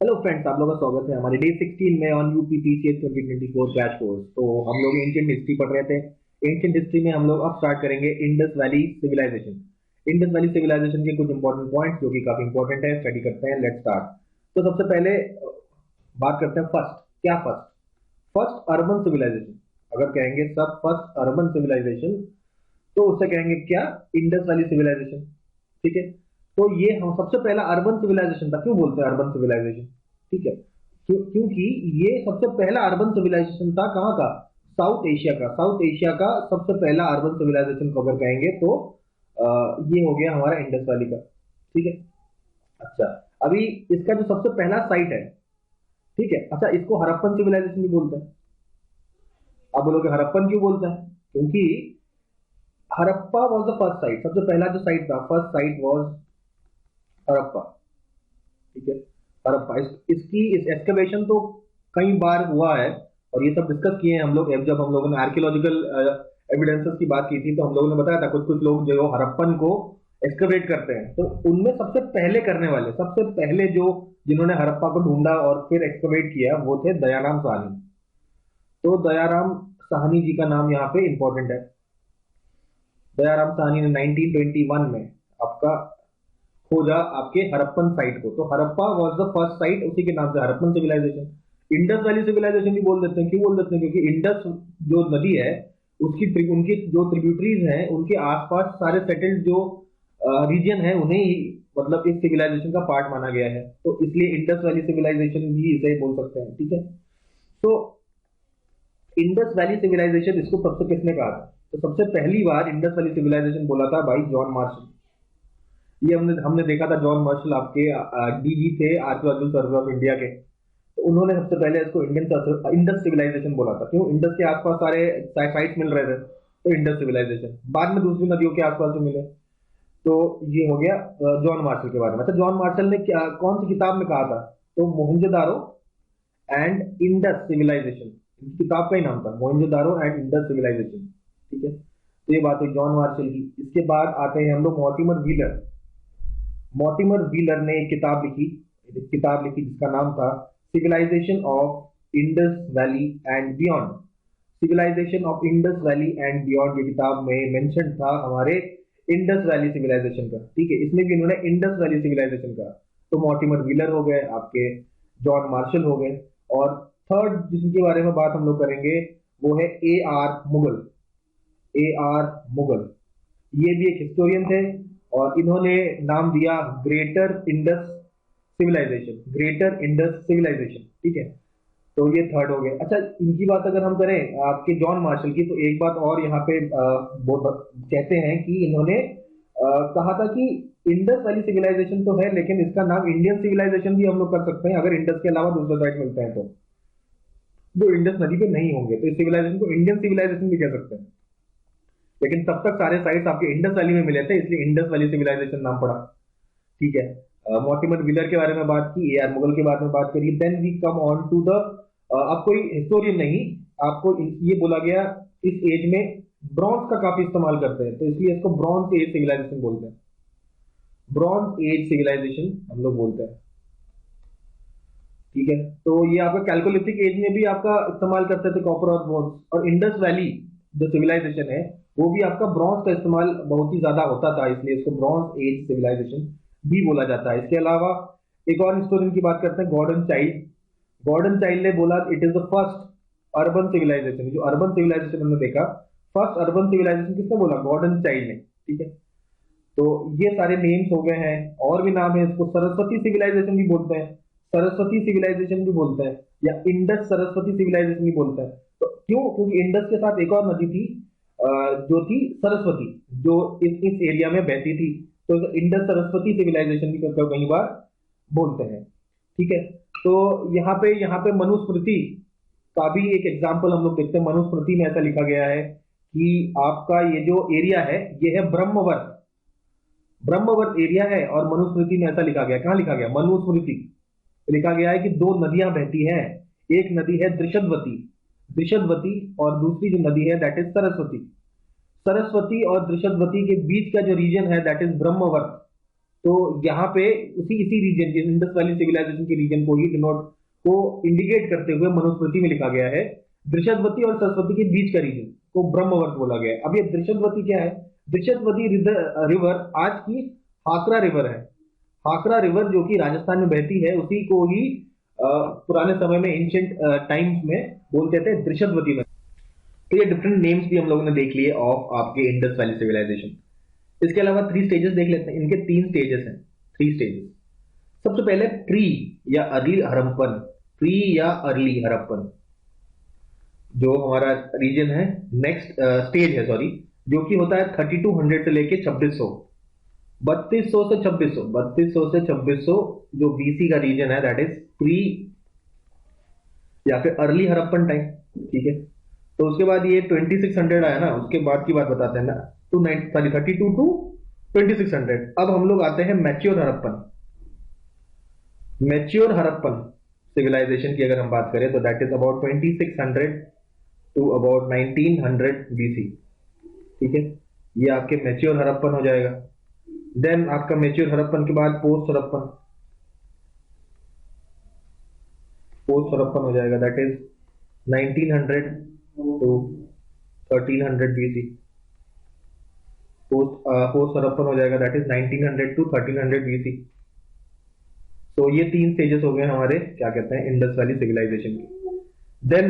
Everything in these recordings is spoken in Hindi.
हेलो फ्रेंड्स, आप लोगों का स्वागत है हमारे डे 16 में ऑन यूपीपीसीएस 2024 क्रैश कोर्स। तो हम लोग एंशियंट हिस्ट्री पढ़ रहे थे। एंशियंट हिस्ट्री में हम लोग अब स्टार्ट करेंगे Indus valley civilisation. Indus valley civilisation के कुछ इंपॉर्टेंट पॉइंट्स जो कि काफी इंपॉर्टेंट है, स्टडी करते हैं। Let's start. तो सबसे पहले बात करते हैं फर्स्ट। क्या फर्स्ट? First urban civilisation. अगर कहेंगे सब फर्स्ट अर्बन सिविलाइजेशन, तो उससे कहेंगे क्या? Indus valley civilisation. ठीक है। तो ये हम सबसे पहला अर्बन सिविलाइजेशन था। क्यों बोलते हैं अर्बन सिविलाइजेशन? ठीक है। क्योंकि ये सबसे पहला अर्बन सिविलाइजेशन था। कहाँ का? साउथ एशिया का। साउथ एशिया का सबसे पहला अर्बन सिविलाइजेशन को अगर कहेंगे तो ये हो गया हमारा इंडस वैली का। ठीक है। अच्छा, अभी इसका जो सबसे पहला साइट है, ठीक है, अच्छा, इसको हड़प्पन सिविलाइजेशन भी बोलते हैं। आप बोलोगे हड़प्पन क्यों बोलते हैं? क्योंकि Harappa was the first site. सबसे पहला जो साइट था, फर्स्ट साइट वॉज हड़प्पा। ठीक है। हड़प्पा इसकी इस एक्सकवेशन तो कई बार हुआ है और ये सब डिस्कस किए हैं हम लोग। जब हम लोगों ने आर्कियोलॉजिकल एविडेंसेस की बात की थी तो हम लोगों ने बताया था कुछ कुछ लोग जो हड़प्पन को एक्सकवेट करते हैं, तो उनमें सबसे पहले करने वाले, सबसे पहले जो जिन्होंने हड़प्पा को ढूंढा और फिर एक्सकवेट किया वो थे दयाराम साहनी। तो दयाराम साहनी जी का नाम यहाँ पे इंपॉर्टेंट है। दयाराम साहनी ने 1921 में आपका खोजा आपके हड़प्पन साइट को। तो Harappa was the first site, उसी के नाम से Harappan civilisation. Indus valley civilisation भी बोल देते हैं। क्यों बोल देते हैं? क्योंकि इंडस जो नदी है उनकी जो ट्रिब्यूटरीज हैं उनके आसपास सारे सेटल्ड जो रीजन है उन्हें ही मतलब इस सिविलाइजेशन का पार्ट माना गया है, तो इसलिए इंडस वैली सिविलाइजेशन भी इसे बोल सकते हैं। ठीक है। तो इंडस वैली सिविलाइजेशन इसको सबसे किसने कहा था? तो सबसे पहली बार इंडस वैली सिविलाइजेशन बोला था भाई जॉन मार्शल। ये हमने हमने देखा था। जॉन मार्शल आपके डीजी थे आर्कियोलॉजिकल सर्वे ऑफ इंडिया के। तो उन्होंने सबसे पहले इसको इंडियन इंडस सिविलाइजेशन बोला था। क्यों? इंडस के आसपास सारे साइट्स मिल रहे थे, तो इंडस सिविलाइजेशन। बाद में दूसरी नदियों के आसपास भी मिले। तो ये हो गया जॉन मार्शल के बारे में। अच्छा, जॉन मार्शल ने क्या कौन सी किताब में कहा था? तो मोहनजोदारो एंड इंडस सिविलाइजेशन, इनकी किताब का ही नाम था मोहनजोदारो एंड इंडस सिविलाइजेशन। ठीक है। तो ये बात हुई जॉन मार्शल की। इसके बाद आते हैं हम लोग मॉर्टिमर व्हीलर। मॉर्टिमर व्हीलर ने एक किताब लिखी जिसका नाम था civilisation of Indus valley and beyond. Civilisation of Indus valley and beyond, ये किताब में मेंशन था हमारे इंडस वैली सिविलाइजेशन का। ठीक है। इसमें भी इन्होंने इंडस वैली सिविलाइजेशन का। तो मॉर्टिमर व्हीलर हो गए आपके, जॉन मार्शल हो गए, और थर्ड जिसके बारे में बात हम लोग करेंगे वो है A R Mughal. A R Mughal, ये भी एक हिस्टोरियन थे और इन्होंने नाम दिया greater Indus civilisation. Greater Indus civilisation. ठीक है। तो ये थर्ड हो गया। अच्छा, इनकी बात अगर हम करें आपके जॉन मार्शल की, तो एक बात और यहाँ पे वो कहते हैं कि इन्होंने कहा था कि इंडस वैली सिविलाइजेशन तो है लेकिन इसका नाम इंडियन सिविलाइजेशन भी हम लोग कर सकते हैं अगर इंडस के अलावा दूसरे साइड मिलते हैं तो। जो इंडस नदी पे नहीं होंगे तो इस सिविलाइजेशन को इंडियन सिविलाइजेशन भी कह सकते हैं। लेकिन तब तक सारे साइट्स आपके इंडस वैली में मिले थे, इसलिए इंडस वैली सिविलाइजेशन नाम पड़ा। ठीक है। मॉर्टिमर व्हीलर के बारे में बात की, ए आर मुगल के बारे में बात करी। Then we come on to the, अब कोई हिस्टोरियन नहीं, आपको ये बोला गया इस एज में ब्रॉन्ज का काफी इस्तेमाल करते हैं, तो इसलिए इसको ब्रॉन्ज एज सिविलाइजेशन बोलते हैं। ब्रॉन्ज एज सिविलाइजेशन हम लोग बोलते हैं। ठीक है। तो ये आपका कैलकोलिथिक एज में भी आपका इस्तेमाल करते थे कॉपर और ब्रॉन्ज, और इंडस वैली जो सिविलाइजेशन है वो भी आपका ब्रॉन्ज का इस्तेमाल बहुत ही ज्यादा होता था, इसलिए इसको ब्रॉन्ज एज सिविलाइजेशन भी बोला जाता है। इसके अलावा एक और हिस्टोरियन की बात करते हैं, गॉर्डन चाइल्ड। गॉर्डन चाइल्ड ने बोला it is the first urban civilisation. जो अर्बन सिविलाइजेशन हमने देखा, फर्स्ट अर्बन सिविलाइजेशन किसने बोला? गॉर्डन चाइल्ड ने। ठीक है। तो ये सारे नेम्स हो गए हैं, और भी नाम है। इसको सरस्वती सिविलाइजेशन भी बोलते हैं, सरस्वती सिविलाइजेशन भी बोलते हैं, या इंडस सरस्वती सिविलाइजेशन भी बोलते हैं। तो क्यों? क्योंकि इंडस के साथ एक और नदी थी जो थी सरस्वती, जो इस एरिया में बहती थी, तो इंडस सरस्वती सिविलाइजेशन भी कई बार बोलते हैं। ठीक है। तो यहाँ पे मनुस्मृति का भी एक एग्जाम्पल हम लोग देखते हैं। मनुस्मृति में ऐसा लिखा गया है कि आपका ये जो एरिया है ये है ब्रह्मवर्त। ब्रह्मवर्त एरिया है, और मनुस्मृति में ऐसा लिखा गया। कहाँ लिखा गया? मनुस्मृति लिखा गया है कि दो नदियां बहती हैं। एक नदी है दृषदवती, दृषदवती, और दूसरी जो नदी है दैट इज सरस्वती। सरस्वती और दृषदवती के बीच का जो रीजन है दैट इज ब्रह्मवर्त। तो यहाँ पे उसी इसी रीजन, इंडस वैली सिविलाइजेशन के रीजन को ही डिनोट को इंडिकेट करते हुए मनुस्मृति में लिखा गया है। दृशदवती और सरस्वती के बीच का रीजन को ब्रह्मवर्त बोला गया है। अब ये दृशदवती क्या है? दृशदवती रिवर आज की हाकरा रिवर है। हाकरा रिवर जो कि राजस्थान में बहती है, उसी को ही पुराने समय में एंशिएंट टाइम्स में बोलते थे दृशदवती में। तो ये डिफरेंट नेम्स भी हम लोगों ने देख लिए ऑफ आपके इंडस वैली सिविलाइजेशन। इसके अलावा 3 स्टेजेस देख लेते हैं। इनके 3 स्टेजेस हैं, 3 स्टेजेस। सबसे पहले प्री या अर्ली हड़प्पन, प्री या अर्ली हड़प्पन जो हमारा रीजन है, नेक्स्ट स्टेज है सॉरी, जो कि होता है 3200 से लेके 2600, 3200 से 2600, 3200 से 2600 जो बीसी का रीजन है, दैट इज प्री या फिर अर्ली हड़प्पन टाइम। ठीक है, तो उसके बाद ये 2600 आया ना, उसके बाद की बात बताते हैं ना, 32 टू 2600। अब हम लोग आते हैं mature Harappan. Mature Harappan civilisation की अगर हम बात करें तो that is about 2600 to about 1900 BC. ठीक है, ये आपके मैच्योर हड़प्पन हो जाएगा। देन आपका मैच्योर हड़प्पन के बाद पोस्ट हड़प्पन, पोस्ट हड़प्पन हो जाएगा, that is 1900 to 1300 BC. Post Harappan हो जाएगा, दैट इज 1900 टू 1300 बीसी। तो ये 3 स्टेजेस हो गए हमारे, क्या कहते हैं, इंडस वैली सिविलाइजेशन के। देन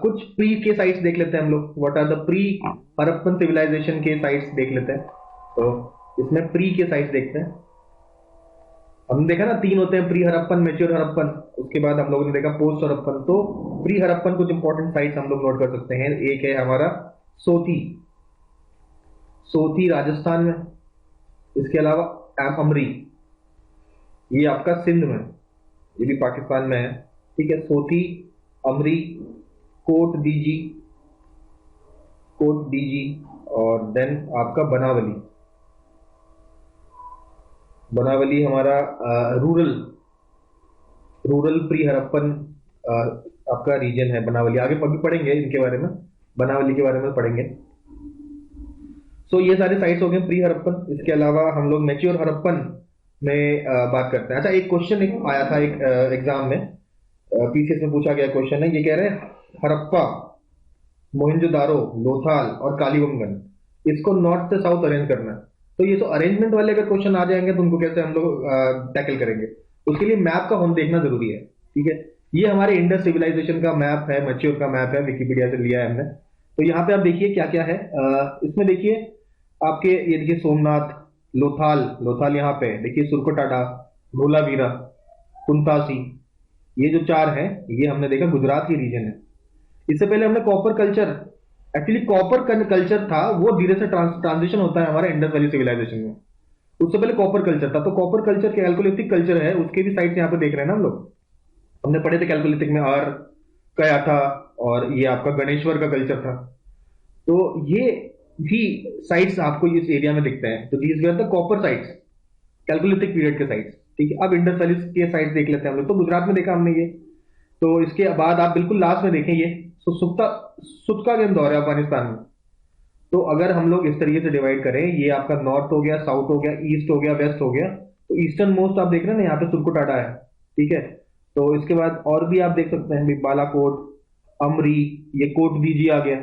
कुछ प्री के साइट्स देख लेते हैं हम लोग। What are the pre Harappan civilisation के साइट्स देख लेते हैं। तो इसमें प्री के साइट्स देखते हैं। हमने देखा ना 3 होते हैं, प्री हड़प्पन, मैच्योर हड़प्पन, उसके बाद हम लोगों ने देखा पोस्ट हड़प्पन। तो प्री हड़प्पन कुछ इंपॉर्टेंट साइट्स हम लोग नोट कर सकते हैं। एक है हमारा सोती, सोती राजस्थान में। इसके अलावा अमरी, ये आपका सिंध में, ये भी पाकिस्तान में है। ठीक है, सोती, अमरी, कोट डीजी, कोट डीजी, और देन आपका बनावली। बनावली हमारा रूरल प्री हड़प्पन आपका रीजन है बनावली। आगे अभी पढ़ेंगे इनके बारे में, बनावली के बारे में पढ़ेंगे। सो ये सारे साइट्स हो गए प्री हड़प्पन। इसके अलावा हम लोग मैच्योर हड़प्पन में बात करते हैं। अच्छा, एक क्वेश्चन आया था एक एग्जाम में, पीसीएस में पूछा गया क्वेश्चन है, ये कह रहे हैं हड़प्पा, मोहनजोदारो, लोथाल और कालीबंगन, इसको नॉर्थ से साउथ अरेंज करना है। तो ये तो अरेंजमेंट वाले अगर क्वेश्चन आ जाएंगे तो उनको कैसे हम लोग टैकल करेंगे? उसके लिए मैप का होम देखना जरूरी है। ठीक है, ये हमारे इंडस सिविलाइजेशन का मैप है, मैच्योर का मैप है, विकिपीडिया से लिया है हमने। तो यहाँ पे आप देखिए क्या क्या है। इसमें देखिए आपके, ये देखिए सोमनाथ, लोथाल यहाँ पे देखिए, सुरकोटाडा, धोलावीरा, कुंतासी, ये जो 4 हैं ये हमने देखा गुजरात की रीजन है। इससे पहले हमने copper culture, actually copper culture था, वो धीरे से ट्रांजिशन होता है हमारे इंडस वैली सिविलाइजेशन में। उससे पहले कॉपर कल्चर था। तो कॉपर कल्चर कैलकोलिथिक कल्चर है, उसके भी साइट्स यहाँ पे देख रहे हैं ना हम लोग। हमने पढ़े थे कैलकोलिथिक में आर कया था, और ये आपका गणेश्वर का कल्चर था। तो ये भी साइट्स आपको इस एरिया में दिखते हैं। तो these were the copper sites, chalcolithic period के साइट्स। ठीक है, अब इंडस वैली के साइट्स देख लेते हैं हम लोग। तो गुजरात में देखा हमने ये। तो इसके बाद आप बिल्कुल लास्ट में देखें, ये सुत्का गेम दौर है अफगानिस्तान में। तो अगर हम लोग इस तरीके से डिवाइड करें, ये आपका नॉर्थ हो गया, साउथ हो गया, ईस्ट हो गया, वेस्ट हो गया। तो ईस्टर्न मोस्ट आप देख रहे हैं ना, यहाँ पे सुरकोटाडा है। ठीक है, तो इसके बाद और भी आप देख सकते हैं, बालाकोट, अमरी, ये कोट डीजी आ गया।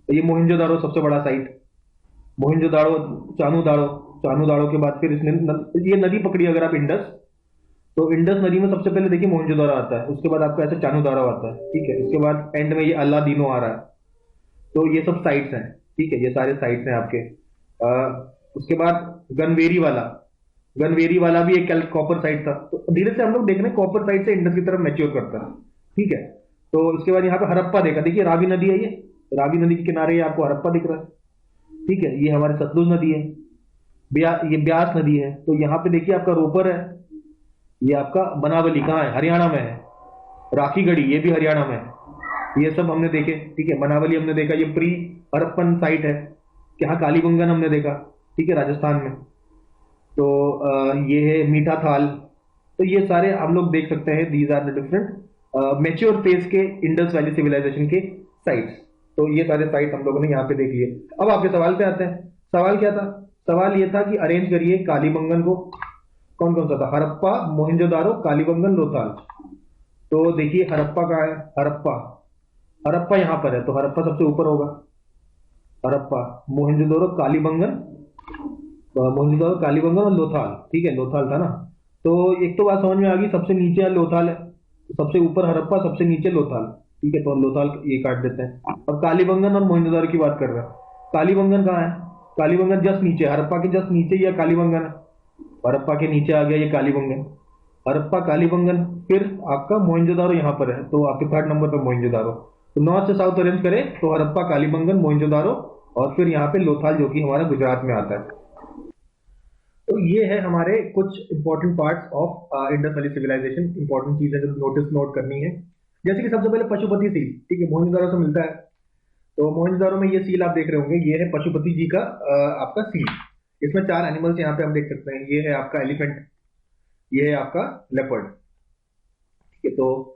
तो ये मोहनजोदारो सबसे बड़ा साइट, मोहनजोदारो, चानूदाड़ो के बाद फिर इसने ये नदी पकड़ी अगर आप इंडस, तो इंडस नदी में सबसे पहले देखिए मोहनजोदारो आता है, उसके बाद आपका ऐसे चानूदारो आता है। ठीक है, इसके बाद एंड में ये अल्लादीनो आ रहा है। तो ये सब साइट्स हैं। ठीक है, ये सारे साइट्स हैं आपके। उसके बाद गनवेरी वाला भी एक कॉपर साइट था। तो धीरे से हम लोग देख रहे हैं कॉपर साइट से इंडस की तरफ मैच्योर करता है। ठीक है, तो इसके बाद यहाँ पे हड़प्पा देखा, देखिए रावी नदी है, ये रावी नदी के किनारे ये आपको हड़प्पा दिख रहा है। ठीक है, ये हमारे सतलुज नदी है, ये ब्यास नदी है। तो यहाँ पे देखिए आपका रोपर है, ये आपका बनावली कहाँ है, हरियाणा में है। राखीगढ़ी, ये भी हरियाणा में है। ये सब हमने देखे। ठीक है, बनावली हमने देखा, ये प्री हड़प्पन साइट है। यहाँ कालीबंगन हमने देखा। ठीक है, राजस्थान में। तो ये है मीठा थाल। तो ये सारे हम लोग देख सकते हैं, these are the different mature phase के इंडस वैली सिविलाइजेशन के साइट्स। तो ये सारे साइट्स हम लोगों ने यहाँ पे देख लिए। अब आपके सवाल पे आते हैं। सवाल क्या था? सवाल ये था कि अरेंज करिए कालीबंगन को। कौन कौन सा था? हड़प्पा, मोहनजोदारो, कालीबंगन, लोथाल। तो देखिए हड़प्पा कहाँ है? हड़प्पा, हड़प्पा यहाँ पर है, तो हड़प्पा सबसे ऊपर होगा। हड़प्पा, मोहनजोदारो, कालीबंगन, मोहनजोदारो, कालीबंगन और लोथाल। ठीक है, लोथाल था ना। तो एक तो बात समझ में आ गई, सबसे नीचे लोथाल है, तो सबसे ऊपर हड़प्पा, सबसे नीचे लोथाल। ठीक है, तो लोथाल ये काट देते हैं। अब कालीबंगन और मोहनजोदारो की बात कर रहे हैं। कालीबंगन कहाँ है? कालीबंगन जस्ट नीचे, हड़प्पा के जस्ट नीचे ही कालीबंगन है। हड़प्पा के नीचे आ गया ये कालीबंगन। हड़प्पा, कालीबंगन, फिर आपका मोहनजोदारो यहाँ पर है, तो आपके थर्ड नंबर पर मोहनजोदारो। तो नॉर्थ से साउथ अरेंज करें तो हड़प्पा, कालीबंगन, मोहनजोदारो और फिर यहाँ पे लोथाल जो कि हमारा गुजरात में आता है। तो ये है हमारे कुछ important parts of Indus valley civilisation. Important चीजें जो नोट करनी है, जैसे कि सबसे पहले पशुपति सील। ठीक है, मोहनजोदारो से मिलता है। तो मोहनजोदारो में ये सील आप देख रहे होंगे, ये है पशुपति जी का आपका सील। इसमें 4 एनिमल्स यहाँ पे हम देख सकते हैं। ये है आपका एलिफेंट, ये है आपका लेपर्ड। ठीक है, तो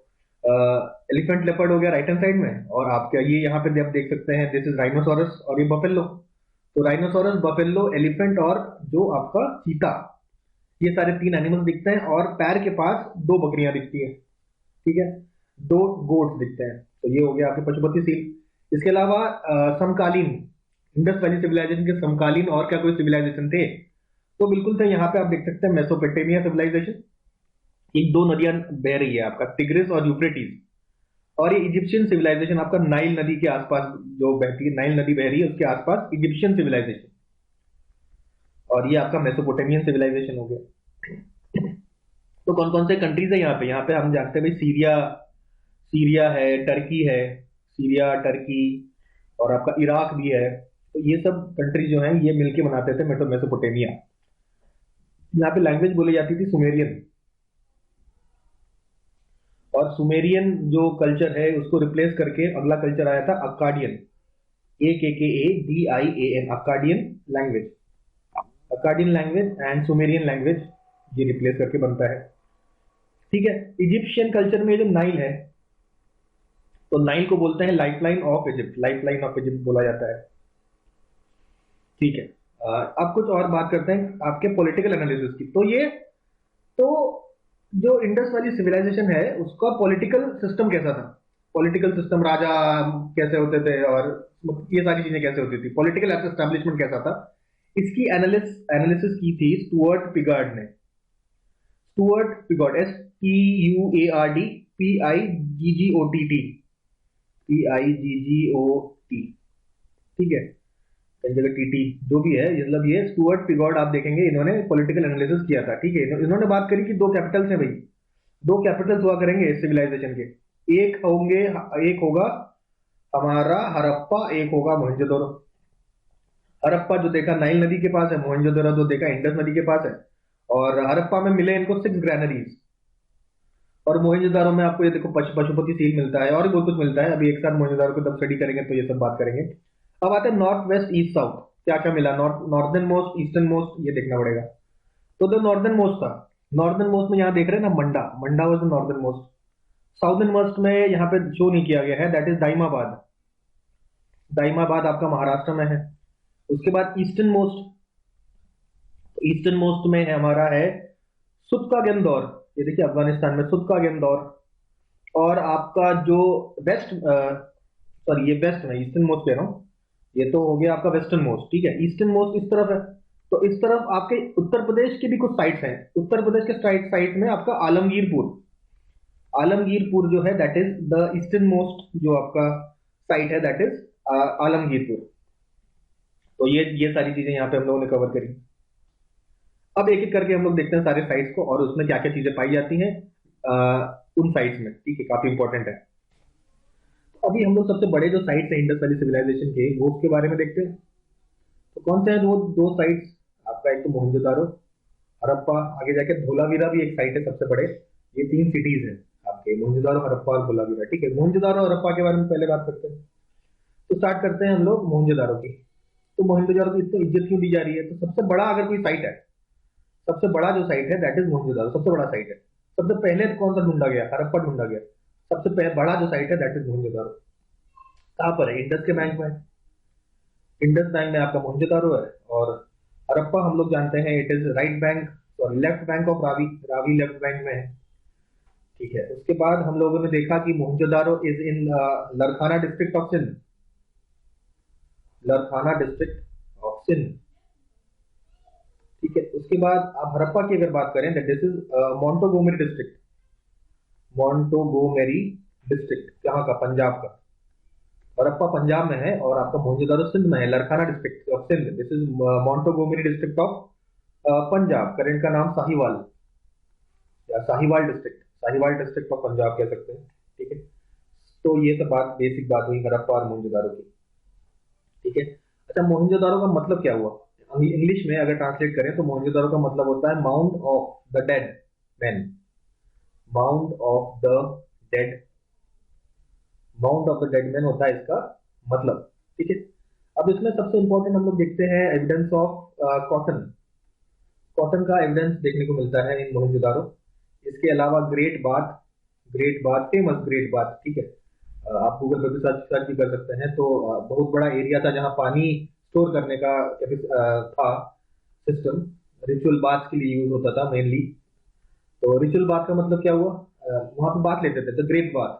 एलिफेंट लेपर्ड हो गया राइट हैंड साइड में, और आपका ये यहाँ पे आप देख सकते हैं, दिस इज राइनोसोरस और ये बफेलो। तो राइनोसोरस, बफेलो, एलिफेंट और जो आपका चीता, ये सारे 3 एनिमल्स दिखते हैं, और पैर के पास 2 बकरियां दिखती है। ठीक है, 2 गोट्स दिखते हैं। तो ये हो गया आपके पशुपति सील। इसके अलावा समकालीन इंडस वैली सिविलाइजेशन के समकालीन और क्या कोई सिविलाइजेशन थे? तो बिल्कुल थे। यहाँ पे आप देख सकते हैं मेसोपोटामिया सिविलाइजेशन। एक 2 नदियां बह रही है आपका, टिग्रिस और यूफ्रेटिस। और ये इजिप्शियन सिविलाइजेशन आपका नाइल नदी के आसपास जो बहती है, नाइल नदी बह रही है उसके आसपास इजिप्शियन सिविलाइजेशन। और ये आपका मेसोपोटामियन सिविलाइजेशन हो गया। तो कौन कौन से कंट्रीज है यहाँ पे? यहाँ पे हम जानते हैं भाई, सीरिया, सीरिया है, टर्की है, सीरिया, टर्की और आपका इराक भी है। तो ये सब कंट्री जो है ये मिलके बनाते थे मेसोपोटामिया। यहाँ पे लैंग्वेज बोली जाती थी सुमेरियन। और सुमेरियन जो कल्चर है उसको रिप्लेस करके अगला कल्चर आया था Akkadian, AKKADIAN, Akkadian language. Akkadian language and Sumerian language ये रिप्लेस करके बनता है। ठीक है, इजिप्शियन कल्चर में जो नाइल है, तो नाइल को बोलते हैं lifeline of Egypt, lifeline of Egypt बोला जाता है। ठीक है, अब कुछ और बात करते हैं आपके पॉलिटिकल एनालिसिस की। तो जो इंडस वैली सिविलाइजेशन है उसका पॉलिटिकल सिस्टम कैसा था? पॉलिटिकल सिस्टम, राजा कैसे होते थे और ये सारी चीजें कैसे होती थी, पॉलिटिकल एस्टेब्लिशमेंट कैसा था, इसकी एनालिसिस की थी स्टुअर्ट पिगार्ड ने। Stuart Piggott, STUARD PIGGOTT, PIGGOT। ठीक है, कई जगह टीटी जो भी है, मतलब ये स्टुअर्ट पिगॉर्ड आप देखेंगे, इन्होंने पॉलिटिकल एनालिसिस किया था। ठीक है, इन्होंने बात करी कि 2 कैपिटल्स हैं भाई, 2 कैपिटल्स हुआ करेंगे सिविलाइजेशन के। एक होगा हमारा हड़प्पा, एक होगा मोहनजोदड़ो। हड़प्पा जो देखा नाइल नदी के पास है, मोहनजोदड़ो जो देखा इंडस नदी के पास है। और हड़प्पा में मिले इनको 6 ग्रैनरीज, और मोहनजोदड़ो में आपको ये देखो पशुपति सील मिलता है और भी बहुत कुछ मिलता है। अभी एक साथ मोहनजोदड़ो को जब स्टडी करेंगे तो ये सब बात करेंगे। अब आते हैं नॉर्थ, वेस्ट, ईस्ट, साउथ, क्या क्या मिला, नॉर्दर्न मोस्ट, ईस्टर्न मोस्ट, ये देखना पड़ेगा। तो जो नॉर्दर्न मोस्ट था, नॉर्दर्न मोस्ट में यहाँ देख रहे हैं ना, Manda, Manda was the northern most. Southernmost में यहाँ पे शो नहीं किया गया है, दैट इज दाइमाबाद। दाइमाबाद आपका महाराष्ट्र में है। उसके बाद ईस्टर्न मोस्ट, ईस्टर्न मोस्ट में है हमारा है सुत्का गेंदौर, ये देखिए अफगानिस्तान में सुत्का गेंदौर। और आपका जो वेस्ट, सॉरी ये वेस्ट में, ईस्टर्न मोस्ट कह रहा हूँ, ये तो हो गया आपका वेस्टर्न मोस्ट। ठीक है, ईस्टर्न मोस्ट इस तरफ है। तो इस तरफ आपके उत्तर प्रदेश के भी कुछ साइट्स हैं। उत्तर प्रदेश के साइट में आपका आलमगीरपुर, आलमगीरपुर जो है that is the eastern most जो आपका साइट है, दैट इज आलमगीरपुर। तो ये सारी चीजें यहाँ पे हम लोगों ने कवर करी। अब एक एक करके हम लोग देखते हैं सारे साइट्स को और उसमें क्या क्या चीजें पाई जाती हैं उन साइट्स में। ठीक है, काफी इंपॉर्टेंट है। अभी हम लोग सबसे बड़े जो साइट्स हैं इंडस वैली सिविलाइजेशन के, वो उसके बारे में देखते हैं। तो कौन से हैं वो 2 साइट्स? आपका एक तो मोहनजोदारो, हड़प्पा, आगे जाके धोलावीरा भी एक साइट है सबसे बड़े। ये 3 सिटीज है आपके, मोहनजोदारो, हड़प्पा और धोलावीरा। ठीक है, मोहनजोदारो और हड़प्पा के बारे में पहले बात करते हैं। तो स्टार्ट करते हैं हम लोग मोहनजोदारो की। तो मोहनजोदारो की इतनी इज्जत क्यों दी जा रही है? तो सबसे बड़ा अगर कोई साइट है, सबसे बड़ा जो साइट है दैट इज मोहनजोदारो, सबसे बड़ा साइट है। सबसे पहले कौन सा ढूंढा गया? हड़प्पा ढूंढा गया। सबसे बड़ा जो साइट है दैट इज मोहनजोदारो। कहाँ पर है? इंडस के बैंक में। इंडस बैंक में आपका मोहनजोदारो है और हड़प्पा हम लोग जानते हैं it is right bank sorry left bank of Ravi, Ravi left bank में है, ठीक है। उसके बाद हम लोगों ने देखा कि Mohenjodaro is in Larkana district of Sindh, Larkana district of Sindh, ठीक है। उसके बाद आप हड़प्पा की अगर बात करें this is Montgomery district, मोंटोगोमेरी district कहाँ का, पंजाब का। हड़प्पा पंजाब में है और आपका मोहनजोदारो सिंध में है, Larkana district of Sindh, this is Montgomery district of Punjab, current का नाम साहिवाल या Sahiwal district, Sahiwal district of Punjab कह सकते हैं, ठीक है। तो ये सब बात बेसिक बात हुई हड़प्पा और मोहनजोदारो की, ठीक है। अच्छा, मोहनजोदारो का मतलब क्या हुआ, इंग्लिश में अगर ट्रांसलेट करें तो मोहनजोदारो का मतलब होता है mound of the dead man, mound of the dead, mount of the dead man होता है इसका मतलब, ठीक है। अब इसमें सबसे इंपॉर्टेंट हम लोग देखते हैं एविडेंस ऑफ कॉटन, कॉटन का एविडेंस देखने को मिलता है इन मोहनजोदारो। इसके अलावा great bath, great bath, famous great bath, ठीक है। आप गूगल पर भी सर्च भी कर सकते हैं। तो बहुत बड़ा एरिया था जहां पानी स्टोर करने का था सिस्टम, रिचुअल बाथ के लिए यूज होता था मेनली। तो रिचुअल बाथ का मतलब क्या हुआ, वहां पे बात लेते थे, द ग्रेट बाथ,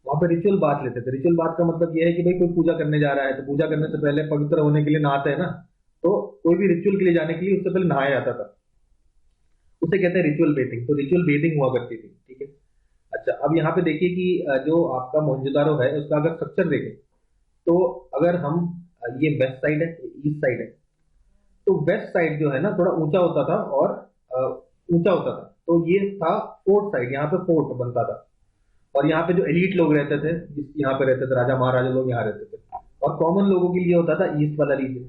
वहां पे रिचुअल बात लेते थे। रिचुअल बात का मतलब यह है कि भाई कोई पूजा करने जा रहा है तो पूजा करने से पहले पवित्र होने के लिए नहाते हैं ना, तो कोई भी रिचुअल के लिए जाने के लिए उससे पहले नहाया जाता था, उसे कहते हैं रिचुअल बेथिंग। तो रिचुअल बेथिंग हुआ करती थी, ठीक है। अच्छा, अब यहाँ पे देखिए कि जो आपका मोहनजोदारो है उसका अगर स्ट्रक्चर देखें तो अगर हम ये वेस्ट साइड है, ईस्ट साइड है, तो वेस्ट साइड जो है ना थोड़ा ऊंचा होता था और ऊंचा होता था, तो ये था फोर्ट साइड, यहाँ पे फोर्ट बनता था और यहाँ पे जो एलीट लोग रहते थे, यहाँ पे रहते थे राजा महाराजा लोग यहाँ रहते थे, और कॉमन लोगों के लिए होता था ईस्ट वाला रीजन।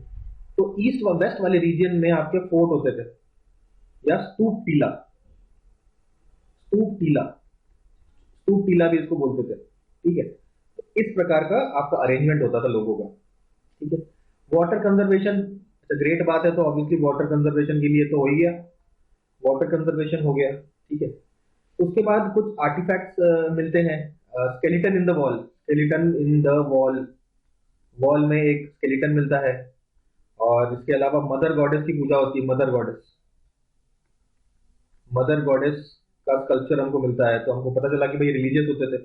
तो ईस्ट व वेस्ट वाले रीजन में आपके फोर्ट होते थे या स्तूप टीला, स्तूप टीला, स्तूप टीला भी इसको बोलते थे, ठीक है। तो इस प्रकार का आपका अरेंजमेंट होता था लोगों का, ठीक है। वाटर कंजर्वेशन, ग्रेट बात है तो ऑब्वियसली वाटर कंजर्वेशन के लिए तो हो ही गया, वाटर कंजर्वेशन हो गया, ठीक है। उसके बाद कुछ आर्टिफैक्ट्स मिलते हैं, skeleton in the wall, skeleton in the wall, wall में एक स्केलेटन मिलता है। और इसके अलावा मदर गॉडेस की पूजा होती है, मदर गॉडेस, मदर गॉडेस का स्कल्पचर हमको मिलता है, तो हमको पता चला कि भाई रिलीजियस होते थे,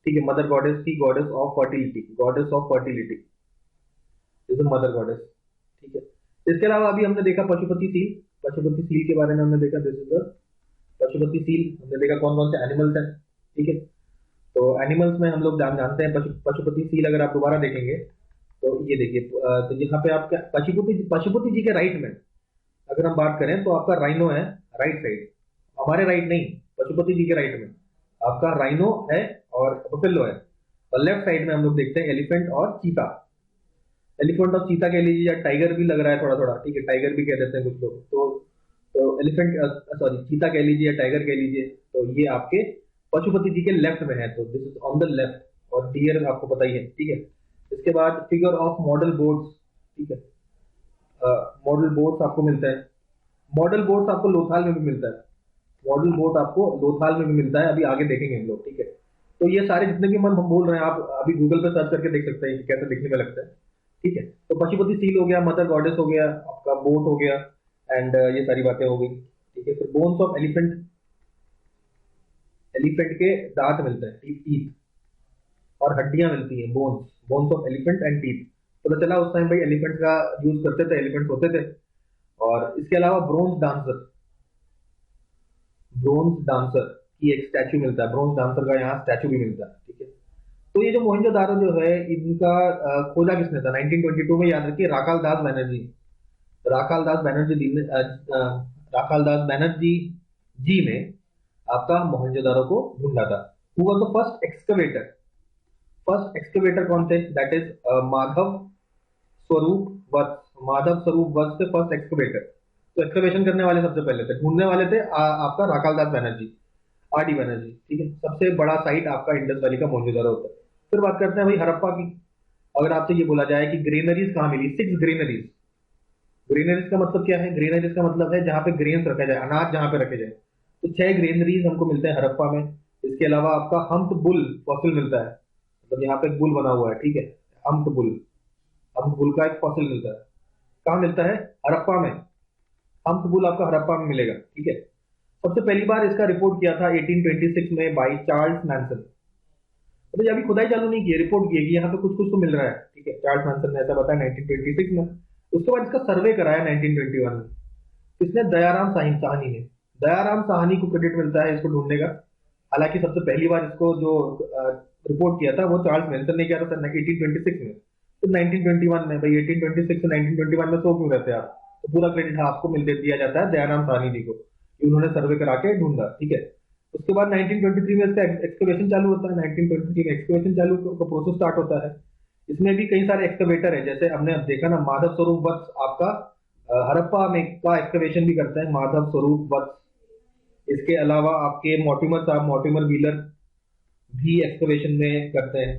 ठीक है। मदर गॉडेस की, goddess of fertility, goddess of fertility is mother goddess, ठीक है। इसके अलावा अभी हमने देखा पशुपति सील, पशुपति सील के बारे में हमने देखा, this is the Pashupati seal, हमने देखा कौन कौन से एनिमल्स हैं, ठीक है। तो एनिमल्स में हम लोग जानते हैं पशुपति सील, अगर आप दोबारा देखेंगे तो ये देखिए, तो यहाँ पे आपका पशुपति जी के राइट में अगर हम बात करें तो आपका राइनो है राइट साइड, हमारे राइट नहीं, पशुपति जी के राइट में आपका राइनो है और बफेलो है, और लेफ्ट साइड में हम लोग देखते हैं एलिफेंट और चीता, एलिफेंट और चीता कह लीजिए या टाइगर भी लग रहा है थोड़ा थोड़ा, ठीक है, टाइगर भी कह देते हैं कुछ लोग, तो एलिफेंट सॉरी चीता कह लीजिए या टाइगर कह लीजिए, तो ये आपके पशुपति जी के लेफ्ट में है, तो this is on the left, और डियर आपको पता ही है, ठीक है। इसके बाद फिगर ऑफ मॉडल बोर्ड्स, ठीक है, मॉडल बोर्ड्स आपको मिलता है, मॉडल बोर्ड्स आपको लोथाल में भी मिलता है, मॉडल बोर्ड आपको लोथाल में भी मिलता है, अभी आगे देखेंगे हम लोग, ठीक है। तो ये सारे जितने भी हम बोल रहे हैं आप अभी गूगल पे सर्च करके देख सकते हैं कि कैसे दिखने में लगता है, ठीक है। तो पशुपति सील हो गया, मदर गॉडेस हो गया, आपका बोट हो गया, एंड ये सारी बातें हो गई, ठीक है। फिर बोन्स ऑफ एलिफेंट, एलिफेंट के दांत मिलते हैं, टीथ, और हड्डियां मिलती हैं, bones, bones of elephant and teeth. पता चला उस टाइम भाई एलिफेंट का यूज करते थे, एलिफेंट होते थे। और इसके अलावा ब्रोंज डांसर, ब्रोंज डांसर की एक स्टैचू मिलता है, ब्रोंज डांसर का यहाँ स्टैचू भी मिलता है, ठीक है। तो ये जो मोहनजोदारो जो है इनका खोजा किसने था 1922 में, याद रखिए राखाल दास बैनर्जी, राखाल दास बैनर्जी राखाल दास बैनर्जी जी ने आपका मोहनजोदारो को ढूंढा था। Who was the first excavator, first excavator कौन थे, दैट इज माधव स्वरूप वत्स, माधव स्वरूप वत्स थे फर्स्ट एक्सकवेटर। तो एक्सकवेशन करने वाले सबसे पहले थे, ढूंढने वाले थे आपका राखाल दास बैनर्जी, आर डी बैनर्जी, ठीक है। सबसे बड़ा साइट आपका इंडस वैली का मोहनजोदारो होता है। फिर बात करते हैं भाई हड़प्पा की। अगर आपसे ये बोला जाए कि ग्रेनरीज कहाँ मिली, 6 ग्रेनरीज, ग्रेनरीज का मतलब क्या है, ग्रेनरीज का मतलब है जहां पे ग्रेन्स रखा जाए, अनाज जहां पे रखे जाए, तो 6 ग्रेनरीज हमको मिलते हैं हड़प्पा में। इसके अलावा आपका हम्प्ड बुल फॉसिल मिलता है, मतलब यहाँ पे एक बुल बना हुआ है, ठीक है, हम्प्ड बुल, हम्प्ड बुल का एक फॉसिल मिलता है। कहाँ मिलता है? हड़प्पा में। हम्प बुल आपका हड़प्पा में मिलेगा, ठीक है। सबसे पहली बार इसका रिपोर्ट किया था 1826 में बाई चार्ल्स मैनसन। तो ये अभी खुदाई चालू नहीं की है, रिपोर्ट की है कि यहाँ पे कुछ कुछ तो मिल रहा है, ठीक है। चार्ल्स मैनसन ने ऐसा बताया 1926 में। उसके बाद इसका सर्वे कराया 1921 में। किसने? दयाराम साहनी ने। दयाराम साहनी को क्रेडिट मिलता है इसको ढूंढने का। हालांकि सबसे पहली बार इसको जो रिपोर्ट किया था वो चार्ल्स मैनसन ने किया था 1826 में। तो 1921 में भाई 1826 से 1921 में सो क्यों रहते हैं आप? तो पूरा क्रेडिट आपको मिल दिया जाता है दयाराम साहनी जी को, कि उन्होंने सर्वे करा के ढूंढा, ठीक है। उसके बाद 1923 में इसका एक्सकवेशन चालू होता है। 1923 में एक्सकवेशन चालू का प्रोसेस स्टार्ट होता है। इसमें भी कई सारे एक्सकवेटर है, जैसे हमने अब देखा ना, माधव स्वरूप वत्स आपका हड़प्पा में का एक्सकवेशन भी करते हैं, माधव स्वरूप वत्स। इसके अलावा आपके मोर्टिमर साहब, मोर्टिमर व्हीलर भी एक्सकवेशन में करते हैं।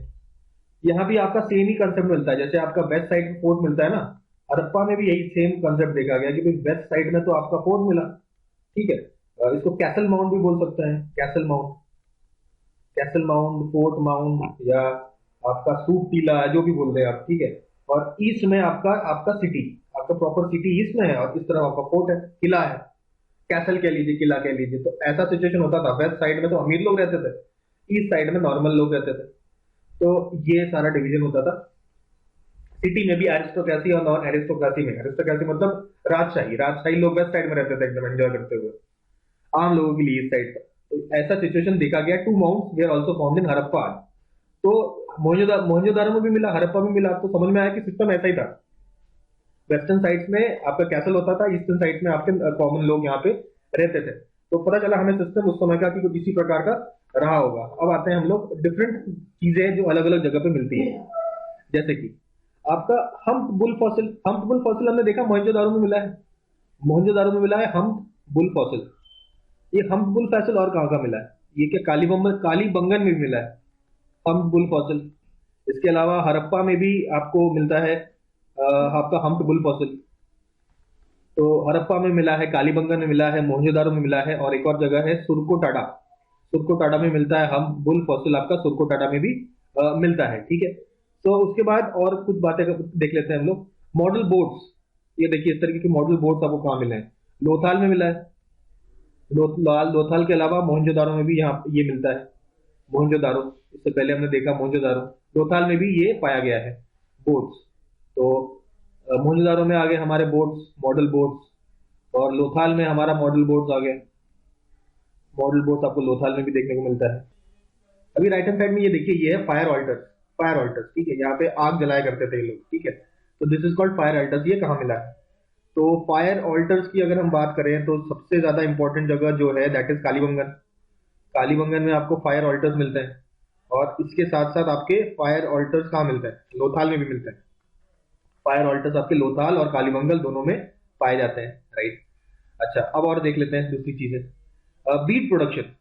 यहाँ भी आपका सेम ही कंसेप्ट मिलता है, जैसे आपका वेस्ट साइड में फोर्ट मिलता है ना, हड़प्पा में भी यही सेम कंसेप्ट देखा गया कि भाई वेस्ट साइड में तो आपका फोर्ट मिला, ठीक है। इसको कैसल माउंट भी बोल सकते हैं, castle mount, castle mount, fort mount, या आपका सूप टीला, जो भी बोल रहे हैं आप, ठीक है। और ईस्ट में आपका आपका सिटी, आपका प्रॉपर सिटी ईस्ट में है, और इस तरफ आपका फोर्ट है, किला है, कैसल कह लीजिए, किला कह लीजिए। तो ऐसा सिचुएशन होता था। वेस्ट साइड में तो अमीर लोग रहते थे, ईस्ट साइड में नॉर्मल लोग रहते थे। तो ये सारा डिवीजन होता था। सिटी में भी एरिस्टोक्रेसी और नॉन एरिस्टोक्रेसी में, एरिस्टोक्रेसी मतलब राजशाही, राजशाही लोग वेस्ट साइड में रहते थे एकदम एंजॉय करते हुए, आम लोगों के लिए इस साइड पर। तो ऐसा सिचुएशन देखा गया। Two mounds were also found in Harappa. तो मोहनजोदारो में भी मिला, हड़प्पा में मिला। तो समझ में आया कि सिस्टम ऐसा ही था। वेस्टर्न साइड्स में आपका कैसल होता था, ईस्टर्न साइड्स में आपके कॉमन लोग यहाँ पे रहते थे। तो पता चला हमें सिस्टम उस समय का कि कुछ इसी प्रकार का रहा होगा। अब आते हैं हम लोग डिफरेंट चीजें जो अलग अलग जगह पे मिलती है, जैसे कि आपका hump bull fossil. Hump bull fossil हमने देखा मोहनजोदारो में मिला है, मोहनजोदारो में मिला है हम्प बुल फॉसिल। ये हम्प बुल फॉसिल और कहाँ का मिला है? ये क्या कालीबंगन में भी मिला है हम्प बुल फॉसिल। इसके अलावा हड़प्पा में भी आपको मिलता है आपका हम्प बुल फॉसिल। तो हड़प्पा में मिला है, कालीबंगन में मिला है, मोहनजोदारो में मिला है, और एक और जगह है सुरकोटाडा। सुरकोटाडा में मिलता है हम्प बुल फॉसिल, आपका सुरकोटाडा में भी मिलता है, ठीक है। तो उसके बाद और कुछ बातें देख लेते हैं हम लोग। मॉडल बोट्स, ये देखिए इस तरीके के मॉडल बोट्स आपको कहाँ मिले हैं? लोथाल में मिला है। लोथाल के अलावा मोहनजोदारो में भी यहाँ ये मिलता है। मोहनजोदारो, इससे पहले हमने देखा मोहनजोदारो, लोथाल में भी ये पाया गया है बोट्स। तो मोहनजोदारो में आ गए हमारे बोट्स, मॉडल बोट्स, और लोथाल में हमारा मॉडल बोट्स आ गए। मॉडल बोट्स आपको लोथाल में भी देखने को मिलता है। अभी राइट हैंड साइड में ये देखिए, ये है फायर ऑल्टर्स। फायर ऑल्टर्स, ठीक है, यहाँ पे आग जलाया करते थे ये लोग, ठीक है। तो this is called fire alters. ये कहाँ मिला है? तो फायर ऑल्टर्स की अगर हम बात करें तो सबसे ज्यादा इंपॉर्टेंट जगह जो है दैट इज कालीबंगन। कालीबंगन में आपको फायर ऑल्टर्स मिलते हैं, और इसके साथ साथ आपके फायर ऑल्टर्स कहाँ मिलते हैं? लोथाल में भी मिलते हैं। फायर ऑल्टर्स आपके लोथाल और कालीबंगन दोनों में पाए जाते हैं, राइट। अच्छा, अब और देख लेते हैं दूसरी चीजें। बीड प्रोडक्शन,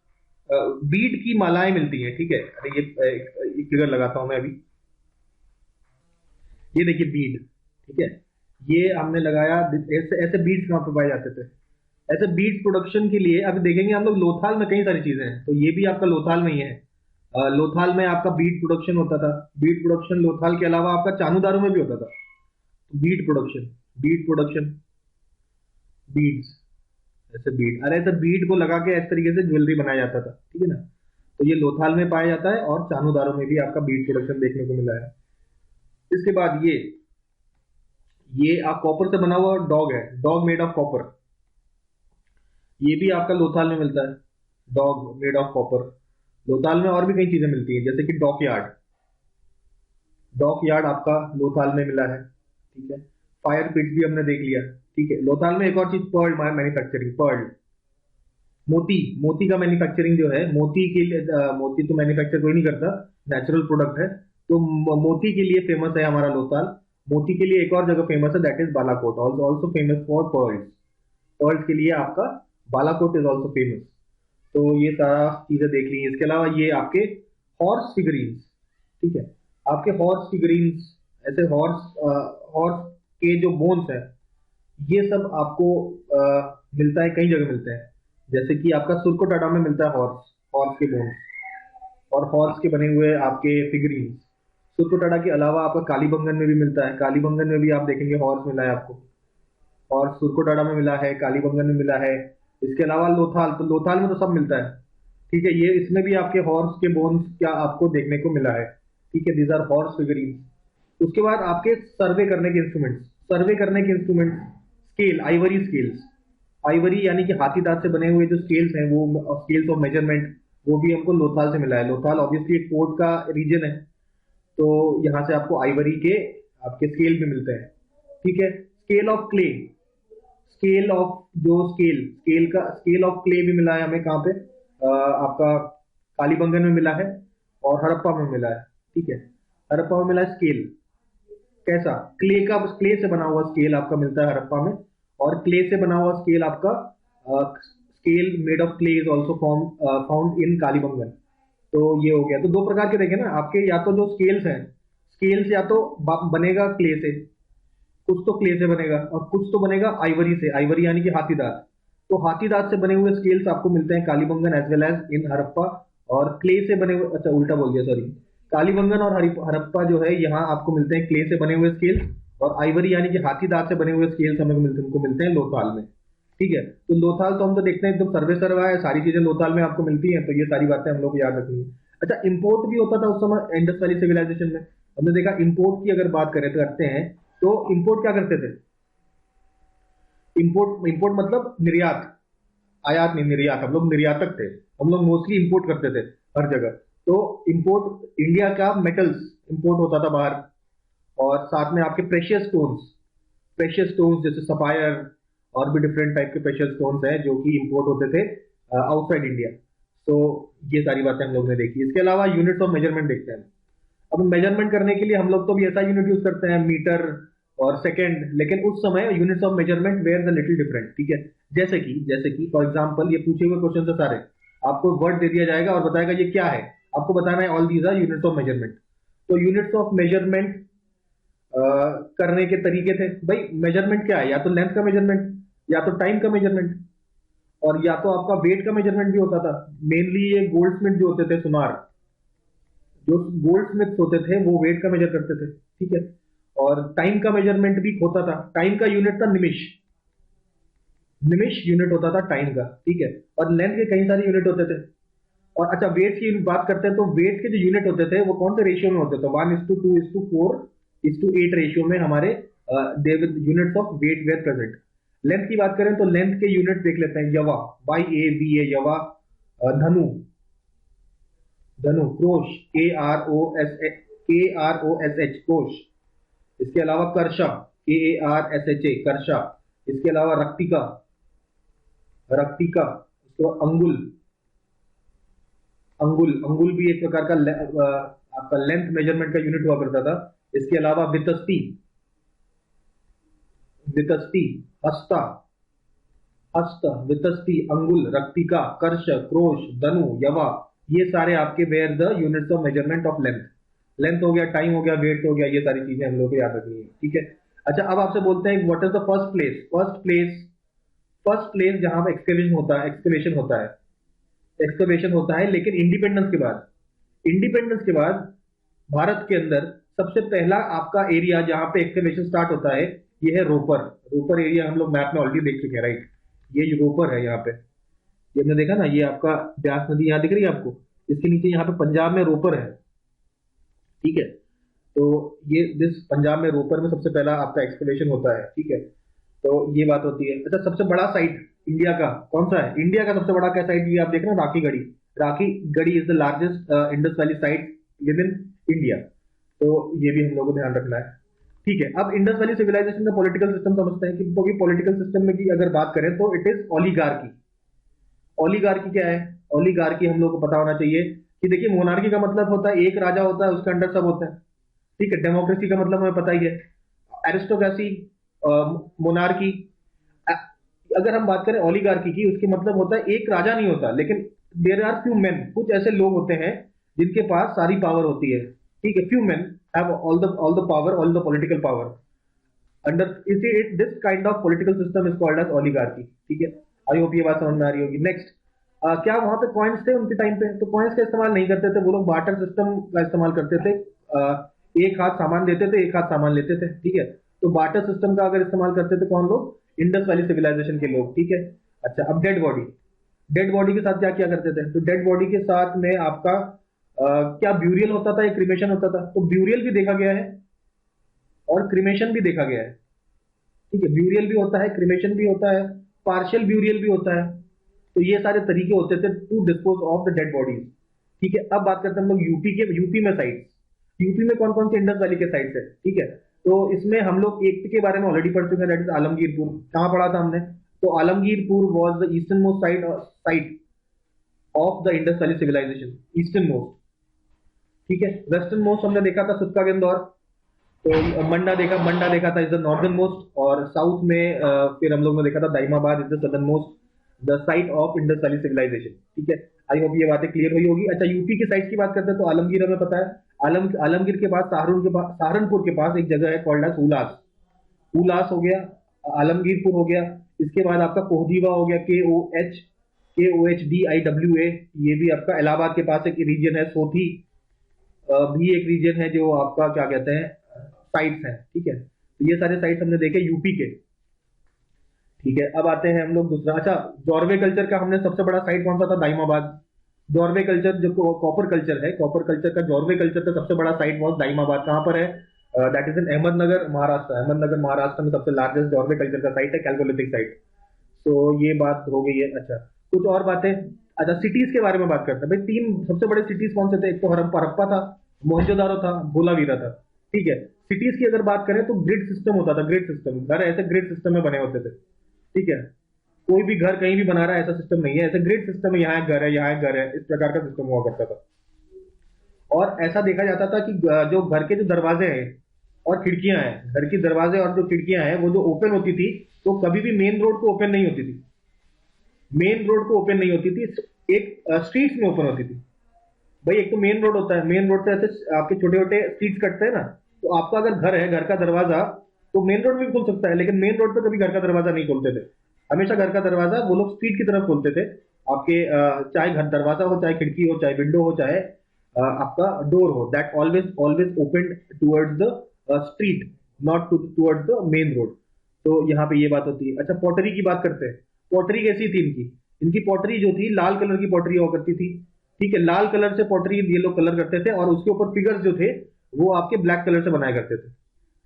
बीड की मालाएं मिलती हैं, ठीक है। अरे ये फिगर लगाता हूं मैं अभी। ये देखिए बीड, ठीक है, ये हमने लगाया। ऐसे ऐसे बीड्स कहाँ पे पाए जाते थे? ऐसे बीड प्रोडक्शन के लिए अब देखेंगे हम लोग लोथाल में कई सारी चीजें हैं। तो ये भी आपका लोथाल में ही है। लोथाल में आपका बीड प्रोडक्शन होता था। बीड प्रोडक्शन लोथाल के अलावा आपका चानूदारो में भी होता था। Beed production, Beed production, beads, ऐसे बीड, अरे ऐसे बीड को लगा के इस तरीके से ज्वेलरी बनाया जाता था, ठीक है ना। तो ये लोथाल में पाया जाता है, और चानूदारो में भी आपका बीड प्रोडक्शन देखने को मिला है। इसके बाद ये आप कॉपर से बना हुआ डॉग है, डॉग मेड ऑफ कॉपर। ये भी आपका लोथाल में मिलता है, dog made of copper. Lothal में और भी कई चीजें मिलती हैं, जैसे कि डॉक यार्ड। डॉक यार्ड आपका लोथाल में मिला है, ठीक है। फायर पिट भी हमने देख लिया, ठीक है। लोथाल में एक और चीज पर्ल मैन्युफैक्चरिंग, पर्ल, मोती, मोती का मैन्युफैक्चरिंग जो है, मोती के लिए मोती तो मैन्युफैक्चर कोई नहीं करता, नेचुरल प्रोडक्ट है। तो मोती के लिए फेमस है हमारा लोथाल। मोती के लिए एक और जगह फेमस है, that is Balakot, also famous for pearls. Pearls के लिए आपका बालाकोट इज ऑल्सो फेमस। तो ये सारा चीजें देख ली। इसके अलावा ये आपके हॉर्स फिगरीन्स, ठीक है, आपके हॉर्स फिगरीन्स, ऐसे हॉर्स के जो बोन्स है, ये सब आपको मिलता है, कई जगह मिलते हैं। जैसे कि आपका सुरकोटाडा में मिलता है हॉर्स, हॉर्स के बोन्स और हॉर्स के बने हुए आपके फिगरीन्स। सुरकोटाडा के अलावा आपका कालीबंगन में भी मिलता है। कालीबंगन में भी आप देखेंगे हॉर्स मिला है आपको। और सुरकोटाडा में मिला है, कालीबंगन में मिला है। इसके अलावा लोथाल, तो लोथाल में तो सब मिलता है, ठीक है। ये इसमें भी आपके हॉर्स के बोन्स क्या आपको देखने को मिला है, ठीक है। These are horse figurine. उसके बाद आपके सर्वे करने के इंस्ट्रूमेंट्स, सर्वे करने के instruments, scale, Ivory scales, Ivory यानी कि हाथी दांत से बने हुए जो स्केल्स हैं, वो स्केल्स ऑफ मेजरमेंट, वो भी हमको लोथाल से मिला है। लोथाल ऑब्वियसली एक पोर्ट का रीजन है, तो यहाँ से आपको आइवरी के आपके स्केल भी मिलते हैं, ठीक है। Scale of clay, scale of जो स्केल स्केल का स्केल ऑफ क्ले भी मिला है हमें, कहाँ पे आपका कालीबंगन में मिला है और हड़प्पा में मिला है, ठीक है। हड़प्पा में मिला है स्केल, कैसा, क्ले का, क्ले से बना हुआ स्केल आपका मिलता है हड़प्पा में। और क्ले से बना हुआ स्केल आपका scale made of clay is also found in Kalibangan. तो ये हो गया। तो दो प्रकार के देखे ना आपके, या तो जो स्केल्स हैं, स्केल्स या तो बनेगा क्ले से, कुछ तो क्ले से बनेगा और कुछ तो बनेगा आइवरी से, आइवरी यानी कि हाथी दांत। तो हाथी दांत से बने हुए स्केल्स आपको मिलते हैं Kalibangan as well as in Harappa. और क्ले से बने हुए, अच्छा उल्टा बोल दिया सॉरी, कालीबंगन और हड़प्पा जो है यहाँ आपको मिलते हैं क्ले से बने हुए स्केल्स, और आइवरी यानी कि हाथी दांत से बने हुए स्केल्स हमको मिलते हैं लोथाल में, ठीक है। तो लोथाल तो हम तो देखते हैं एकदम सर्वे सर्वा है, सारी चीजें लोथाल में आपको मिलती हैं, तो ये सारी बातें हम लोग को याद रखनी है। अच्छा, इंपोर्ट भी होता था उस समय इंडस वैली सिविलाइजेशन में। हमने देखा इंपोर्ट की अगर बात करें तो करते हैं, तो इंपोर्ट क्या करते थे, इंपोर्ट, इंपोर्ट मतलब निर्यात, आयात नहीं निर्यात, हम लोग निर्यातक थे, हम लोग मोस्टली इंपोर्ट करते थे हर जगह। तो इंपोर्ट, इंडिया का मेटल्स इंपोर्ट होता था बाहर, और साथ में आपके प्रेशियस स्टोन्स, प्रेशियस स्टोन्स जैसे सफायर और भी डिफरेंट टाइप के प्रेशियस स्टोन्स हैं जो कि इंपोर्ट होते थे आउटसाइड इंडिया। तो ये सारी बातें हम लोग ने देखी। इसके अलावा यूनिट्स ऑफ मेजरमेंट देखते हैं। अब मेजरमेंट करने के लिए हम लोग तो भी ऐसा यूनिट यूज करते हैं, मीटर और सेकंड, लेकिन उस समय units of measurement were the little different, ठीक है। जैसे कि फॉर एग्जांपल ये पूछे हुए क्वेश्चन है सारे, आपको वर्ड दे दिया जाएगा और बताएगा ये क्या है, आपको बताना है all these are units of measurement. तो यूनिट्स ऑफ मेजरमेंट करने के तरीके थे भाई, मेजरमेंट क्या है, या तो लेंथ का मेजरमेंट, या तो टाइम का मेजरमेंट, और या तो आपका वेट का मेजरमेंट भी होता था। मेनली ये गोल्ड स्मिथ जो होते थे, सुनार, जो गोल्ड स्मिथ होते थे वो वेट का मेजर करते थे, ठीक है। और टाइम का मेजरमेंट भी होता था, टाइम का यूनिट था निमिष, निमिष यूनिट होता था टाइम का, ठीक है। और लेंथ के कई सारे यूनिट होते थे। और अच्छा, वेट की बात करते हैं तो वेट के जो यूनिट होते थे वो कौन से रेशियो में होते थे, 1:2:4:8 रेशियो में हमारे units of weight were present. Length की बात करें तो लेंथ के यूनिट देख लेते हैं, यवा, YAVA यवा, धनु, धनु, क्रोश, KROSH क्रोश। इसके अलावा कर्षा, KARSHA कर्षा। इसके अलावा रक्तिका, रक्तिका। इसके बाद अंगुल, अंगुल, अंगुल भी एक प्रकार का आपका लेंथ मेजरमेंट का यूनिट हुआ करता था। इसके अलावा वितस्ती, वितस्ती, हस्ता, हस्त, वितस्ती, अंगुल, रक्तिका, कर्ष, क्रोश, धनु, यवा, ये सारे आपके were the units of measurement of length. Length हो गया, टाइम हो गया, वेट हो गया, ये सारी चीजें हम लोग को याद रखनी है, ठीक है। अच्छा, अब आपसे बोलते हैं what is the first place, first place जहां पर एक्सकवेशन होता है, एक्सकवेशन होता है, एक्सकवेशन होता है, लेकिन इंडिपेंडेंस के बाद, इंडिपेंडेंस के बाद भारत के अंदर सबसे पहला आपका एरिया जहां पे एक्सकवेशन स्टार्ट होता है, ये है रोपर। रोपर एरिया हम लोग मैप में ऑलरेडी देख चुके हैं, राइट। ये जो रोपर है यहाँ पे, ये हमने देखा ना, ये आपका ब्यास नदी यहाँ दिख रही है आपको, इसके नीचे यहाँ पे पंजाब में रोपर है, ठीक है। तो ये दिस पंजाब में रोपर में सबसे पहला आपका एक्सकवेशन होता है, ठीक है। तो ये बात होती है। अच्छा, सबसे बड़ा साइट इंडिया का कौन सा है, इंडिया का सबसे बड़ा क्या साइट, ये आप देख रहे हैं, Rakhigarhi. Rakhigarhi is the largest Indus valley site within India. तो ये भी हम लोगों को ध्यान रखना है, ठीक है। अब इंडस वैली सिविलाइजेशन का पॉलिटिकल सिस्टम समझते हैं कि पॉलिटिकल सिस्टम में की अगर बात करें तो इट इज ओलिगार्की। ओलिगार्की क्या है, ओलिगार्की हम लोग को पता होना चाहिए कि देखिए, मोनार्की का मतलब होता है एक राजा होता है, उसके अंडर सब होते हैं, ठीक है। डेमोक्रेसी का मतलब हमें पता ही है, एरिस्टोक्रेसी, मोनार्की। अगर हम बात करें ओलिगार्की की, उसके मतलब होता है एक राजा नहीं होता, लेकिन देयर आर फ्यू मेन, कुछ ऐसे लोग होते हैं जिनके पास सारी पावर होती है, ठीक है। Few men have all the power, all the political power under this kind of political system is called as oligarchy, ठीक है। आई होप ये बात समझ में आ रही होगी। नेक्स्ट, क्या वहां पे कॉइन्स थे उनके टाइम पे, तो कॉइन्स का इस्तेमाल नहीं करते थे वो लोग, बार्टर सिस्टम का इस्तेमाल करते थे। एक हाथ सामान देते थे, एक हाथ सामान लेते थे, ठीक है। तो बार्टर सिस्टम का अगर इस्तेमाल करते थे कौन लोग, इंडस वैली सिविलाइजेशन के लोग, ठीक है। अच्छा, अब डेड बॉडी के साथ क्या क्या करते थे? तो डेड बॉडी के साथ में आपका क्या ब्यूरियल होता था या क्रिमेशन होता था? तो ब्यूरियल भी देखा गया है और क्रिमेशन भी देखा गया है, ठीक है। ब्यूरियल भी होता है, क्रिमेशन भी होता है, पार्शियल ब्यूरियल भी होता है। तो ये सारे तरीके होते थे to dispose of the dead bodies, ठीक है। अब बात करते हैं हम लोग यूपी में साइट्स। यूपी में कौन कौन से इंडस वैली के साइट्स है, ठीक है। तो इसमें हम लोग एक के बारे में ऑलरेडी पढ़ चुके हैं, दैट इज आलमगीरपुर। कहाँ पढ़ा था हमने? तो Alamgirpur was the eastern most site of the Indus valley civilisation, eastern most, ठीक है। वेस्टर्न मोस्ट हमने देखा था सुक्का गेंदौर, तो मंडा देखा था इज द नॉर्दर्न मोस्ट, और साउथ में फिर हम लोग ने देखा था Daimabad is the southern most, the site of Indus valley civilisation, ठीक है। आई होप ये बातें क्लियर हुई होगी। अच्छा, यूपी की साइट्स की बात करते हैं तो आलमगीर हमें पता है, आलमगीर के पास सहारनपुर के पास एक जगह है कॉल्ड एज हुलास। हुलास हो गया, आलमगीरपुर हो गया। इसके बाद आपका कोहदीवा हो गया, KOHDIWA, ये भी आपका इलाहाबाद के पास एक रीजन है। सोथी भी एक रीजन है जो आपका क्या कहते हैं साइट्स हैं, ठीक है। तो ये सारे साइट्स हमने देखे यूपी के, ठीक है। अब आते हैं हम लोग दूसरा। अच्छा, जॉर्वे कल्चर का हमने सबसे बड़ा साइट कौन सा था? दाइमाबाद। जॉर्वे कल्चर जो कॉपर कल्चर है, कॉपर कल्चर का जॉर्वे कल्चर का सबसे बड़ा साइट वॉज दाइमाबाद। कहां पर है? दैट इज इन अहमदनगर महाराष्ट्र। अहमदनगर महाराष्ट्र में सबसे लार्जेस्ट जॉर्वे कल्चर का साइट है, कैल्कोलिथिक साइट। तो ये बात हो गई है। अच्छा, कुछ और बातें। अच्छा, सिटीज के बारे में बात करते हैं भाई। 3 सबसे बड़े सिटीज कौन से थे? एक तो हड़प्पा था, मोहनजोदारो था, धोलावीरा था, ठीक है। सिटीज की अगर बात करें तो ग्रिड सिस्टम होता था, ग्रिड सिस्टम। घर ऐसे ग्रिड सिस्टम में बने होते थे, ठीक है। कोई भी घर कहीं भी बना रहा है ऐसा सिस्टम नहीं है, ऐसे ग्रिड सिस्टम है, यहाँ एक घर है, यहाँ एक घर है, इस प्रकार का सिस्टम हुआ करता था। और ऐसा देखा जाता था कि जो घर के जो दरवाजे हैं और खिड़कियां हैं, घर की दरवाजे और जो खिड़कियां हैं वो जो ओपन होती थी, तो कभी भी मेन रोड को ओपन नहीं होती थी, मेन रोड को ओपन नहीं होती थी, एक स्ट्रीट्स में ओपन होती थी। भाई एक तो मेन रोड होता है, मेन रोड से ऐसे आपके छोटे छोटे स्ट्रीट्स कटते हैं ना, तो आपका अगर घर है, घर का दरवाजा तो मेन रोड में भी खुल सकता है, लेकिन मेन रोड पे कभी घर का दरवाजा नहीं खोलते थे। हमेशा घर का दरवाजा वो लोग स्ट्रीट की तरफ खोलते थे आपके, चाहे घर दरवाजा हो, चाहे खिड़की हो, चाहे विंडो हो, चाहे आपका डोर हो, that always always open towards the street, not towards the main road. तो यहाँ पे ये बात होती है। अच्छा, पॉटरी की बात करते हैं। पॉटरी कैसी थी इनकी? इनकी पॉटरी जो थी लाल कलर की पॉटरी हुआ करती थी, ठीक है। लाल कलर से पॉटरी ये लोग कलर करते थे, और उसके ऊपर फिगर्स जो थे वो आपके ब्लैक कलर से बनाया करते थे।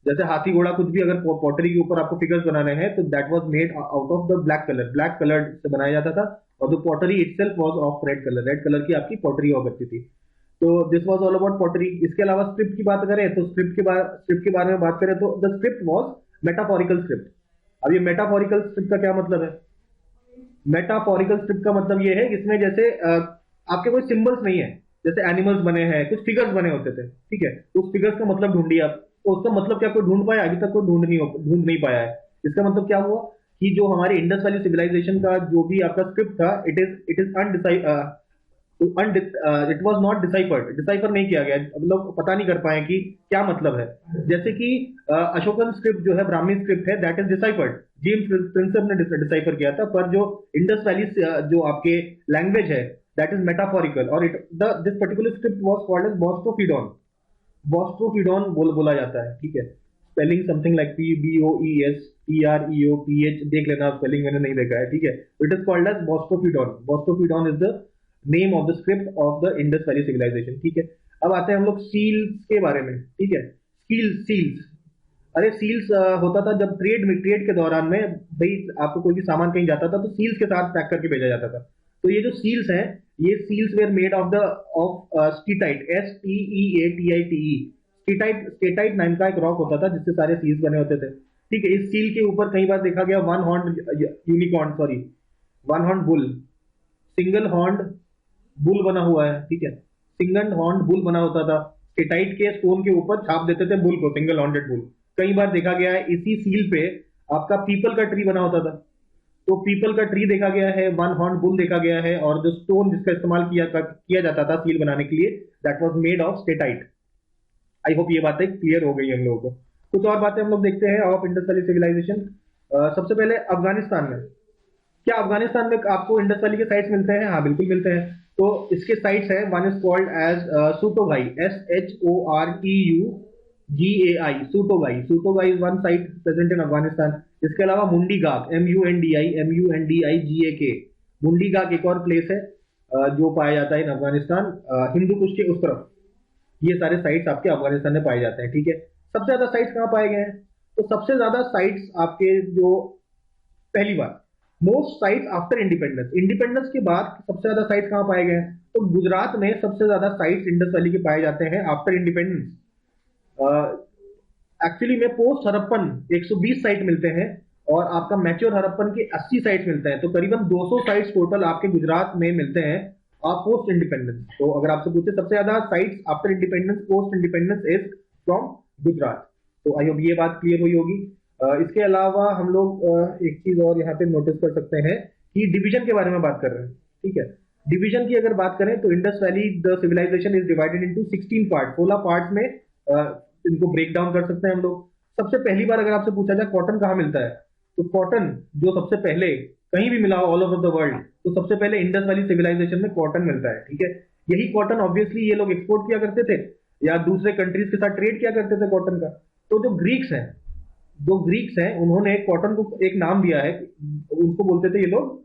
जैसे हाथी घोड़ा कुछ भी अगर पॉटरी के ऊपर आपको फिगर्स बनाने हैं तो that was made out of the black colour, black colour से बनाया जाता था। और जो pottery itself was of red colour, red colour की आपकी पॉटरी हुआ करती थी। तो this was all about pottery. इसके अलावा स्क्रिप्ट की बात करें तो स्क्रिप्ट के बारे में बात करें तो the script was metaphorical script. अब ये मेटाफोरिकल स्क्रिप्ट का क्या मतलब है? मेटाफोरिकल स्क्रिप्ट का मतलब ये है इसमें जैसे आपके कोई सिंबल्स नहीं है, जैसे एनिमल्स बने हैं, कुछ फिगर्स बने होते थे, ठीक है। तो उस फिगर्स का मतलब ढूंढिए आप, तो उसका मतलब क्या कोई ढूंढ पाया? अभी तक कोई ढूंढ नहीं पाया है। इसका मतलब क्या हुआ कि जो हमारे इंडस वैली सिविलाइजेशन का जो भी आपका स्क्रिप्ट था, इट वाज नॉट डिसाइफर नहीं किया गया, मतलब पता नहीं कर पाए कि क्या मतलब है। जैसे कि अशोकन स्क्रिप्ट जो है, ब्राह्मी स्क्रिप्ट है, that is deciphered, James Prinsep ने डिसाइफर किया था। पर जो इंडस वैली जो आपके लैंग्वेज है दैट इज मेटाफोरिकल, और this particular script was called as boustrophedon. Boustrophedon बोला जाता है, ठीक है। स्पेलिंग समथिंग लाइक PBOESTREOPH, देख लेना, स्पेलिंग मैंने नहीं देखा है, ठीक है। It is called as boustrophedon. Boustrophedon is the name of the script of the Indus valley civilisation, ठीक है। अब आते हैं हम लोग सील्स के बारे में, ठीक है। सील्स, अरे सील्स होता था जब ट्रेड के दौरान में, भाई आपको कोई भी सामान कहीं जाता था तो सील्स के साथ पैक करके भेजा जाता था। तो ये जो सील्स हैं, ये seals were made of steatite, STEATITE। Steatite नाम का एक रॉक होता था जिससे सारे सील्स बने होते थे, ठीक है। इस सील के ऊपर कई बार देखा गया one horn bull, single horn bull बना हुआ है, ठीक है। सिंगल हॉर्न बुल बना होता था, स्टेटाइट के स्टोन के ऊपर छाप देते थे बुल को, सिंगल हॉर्नेड बुल। कई बार देखा गया है इसी सील पे आपका पीपल का ट्री बना होता था, तो पीपल का ट्री देखा गया है, वन हॉर्न बुल देखा गया है, और जो स्टोन जिसका इस्तेमाल किया जाता था सील बनाने के लिए, that was made of steatite. I hope ये बातें क्लियर हो गई हम लोगों को। कुछ और बातें हम लोग देखते हैं ऑफ इंडस वैली सिविलाइजेशन। सबसे पहले अफगानिस्तान में, क्या अफगानिस्तान में आपको इंडस वैली के साइट्स मिलते हैं? हाँ, बिल्कुल मिलते हैं। तो इसके साइट्स है, वन इज कॉल्ड एज सूटोगाई, SHOREU GAI, सूटोगाई, सूटोगाई is one site present in Afghanistan. इसके अलावा मुंडी गाक, MUNDI, मुंडी गाक एक और प्लेस है जो पाया जाता है इन अफगानिस्तान, हिंदू कुश के उस तरफ। ये सारे साइट्स आपके अफगानिस्तान में पाए जाते हैं, ठीक है। सबसे ज्यादा साइट्स कहाँ पाए गए हैं? तो सबसे ज्यादा साइट्स आपके जो पहली बार most sites after independence, independence के बाद सबसे ज्यादा साइट्स कहाँ पाए गए हैं? तो गुजरात में सबसे ज्यादा साइट्स इंडस वैली के पाए जाते हैं आफ्टर इंडिपेंडेंस। एक्चुअली में पोस्ट हड़प्पन 120 साइट मिलते हैं और आपका मैच्योर हड़प्पन के 80 साइट्स मिलते हैं, तो करीबन 200 साइट्स टोटल आपके गुजरात में मिलते हैं पोस्ट इंडिपेंडेंस। तो अगर आपसे पूछे सबसे ज्यादा sites after independence post independence is from Gujarat. तो आई होप ये बात क्लियर हुई होगी। इसके अलावा हम लोग एक चीज और यहाँ पे नोटिस कर सकते हैं कि डिवीजन के बारे में बात कर रहे हैं, ठीक है। डिवीजन की अगर बात करें तो Indus valley the civilisation is divided into 16 part, 16 parts में इनको ब्रेक डाउन कर सकते हैं हम लोग। सबसे पहली बार अगर आपसे पूछा जाए कॉटन कहाँ मिलता है, तो कॉटन जो सबसे पहले कहीं भी मिला हो ऑल ओवर द वर्ल्ड, तो सबसे पहले इंडस वैली सिविलाइजेशन में कॉटन मिलता है, ठीक है। यही कॉटन ऑब्वियसली ये लोग एक्सपोर्ट किया करते थे या दूसरे कंट्रीज के साथ ट्रेड किया करते थे कॉटन का। तो जो ग्रीक्स हैं उन्होंने कॉटन को एक नाम दिया है, उनको बोलते थे ये लोग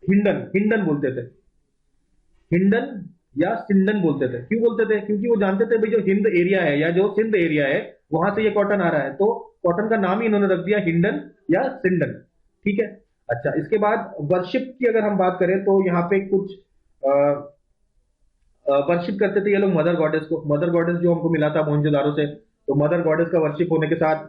हिंडन बोलते थे, हिंडन या सिंडन बोलते थे। क्यों बोलते थे? क्योंकि वो जानते थे भाई जो हिंद एरिया है या जो सिंध एरिया है वहां से ये कॉटन आ रहा है, तो कॉटन का नाम ही इन्होंने रख दिया हिंडन या सिंडन, ठीक है। अच्छा, इसके बाद वर्शिप की अगर हम बात करें तो यहाँ पे कुछ वर्शिप करते थे ये लोग मदर गॉडेस को। मदर गॉडेस जो हमको मिला था मोहनजोदारो से, तो मदर गॉडेस का वर्शिप होने के साथ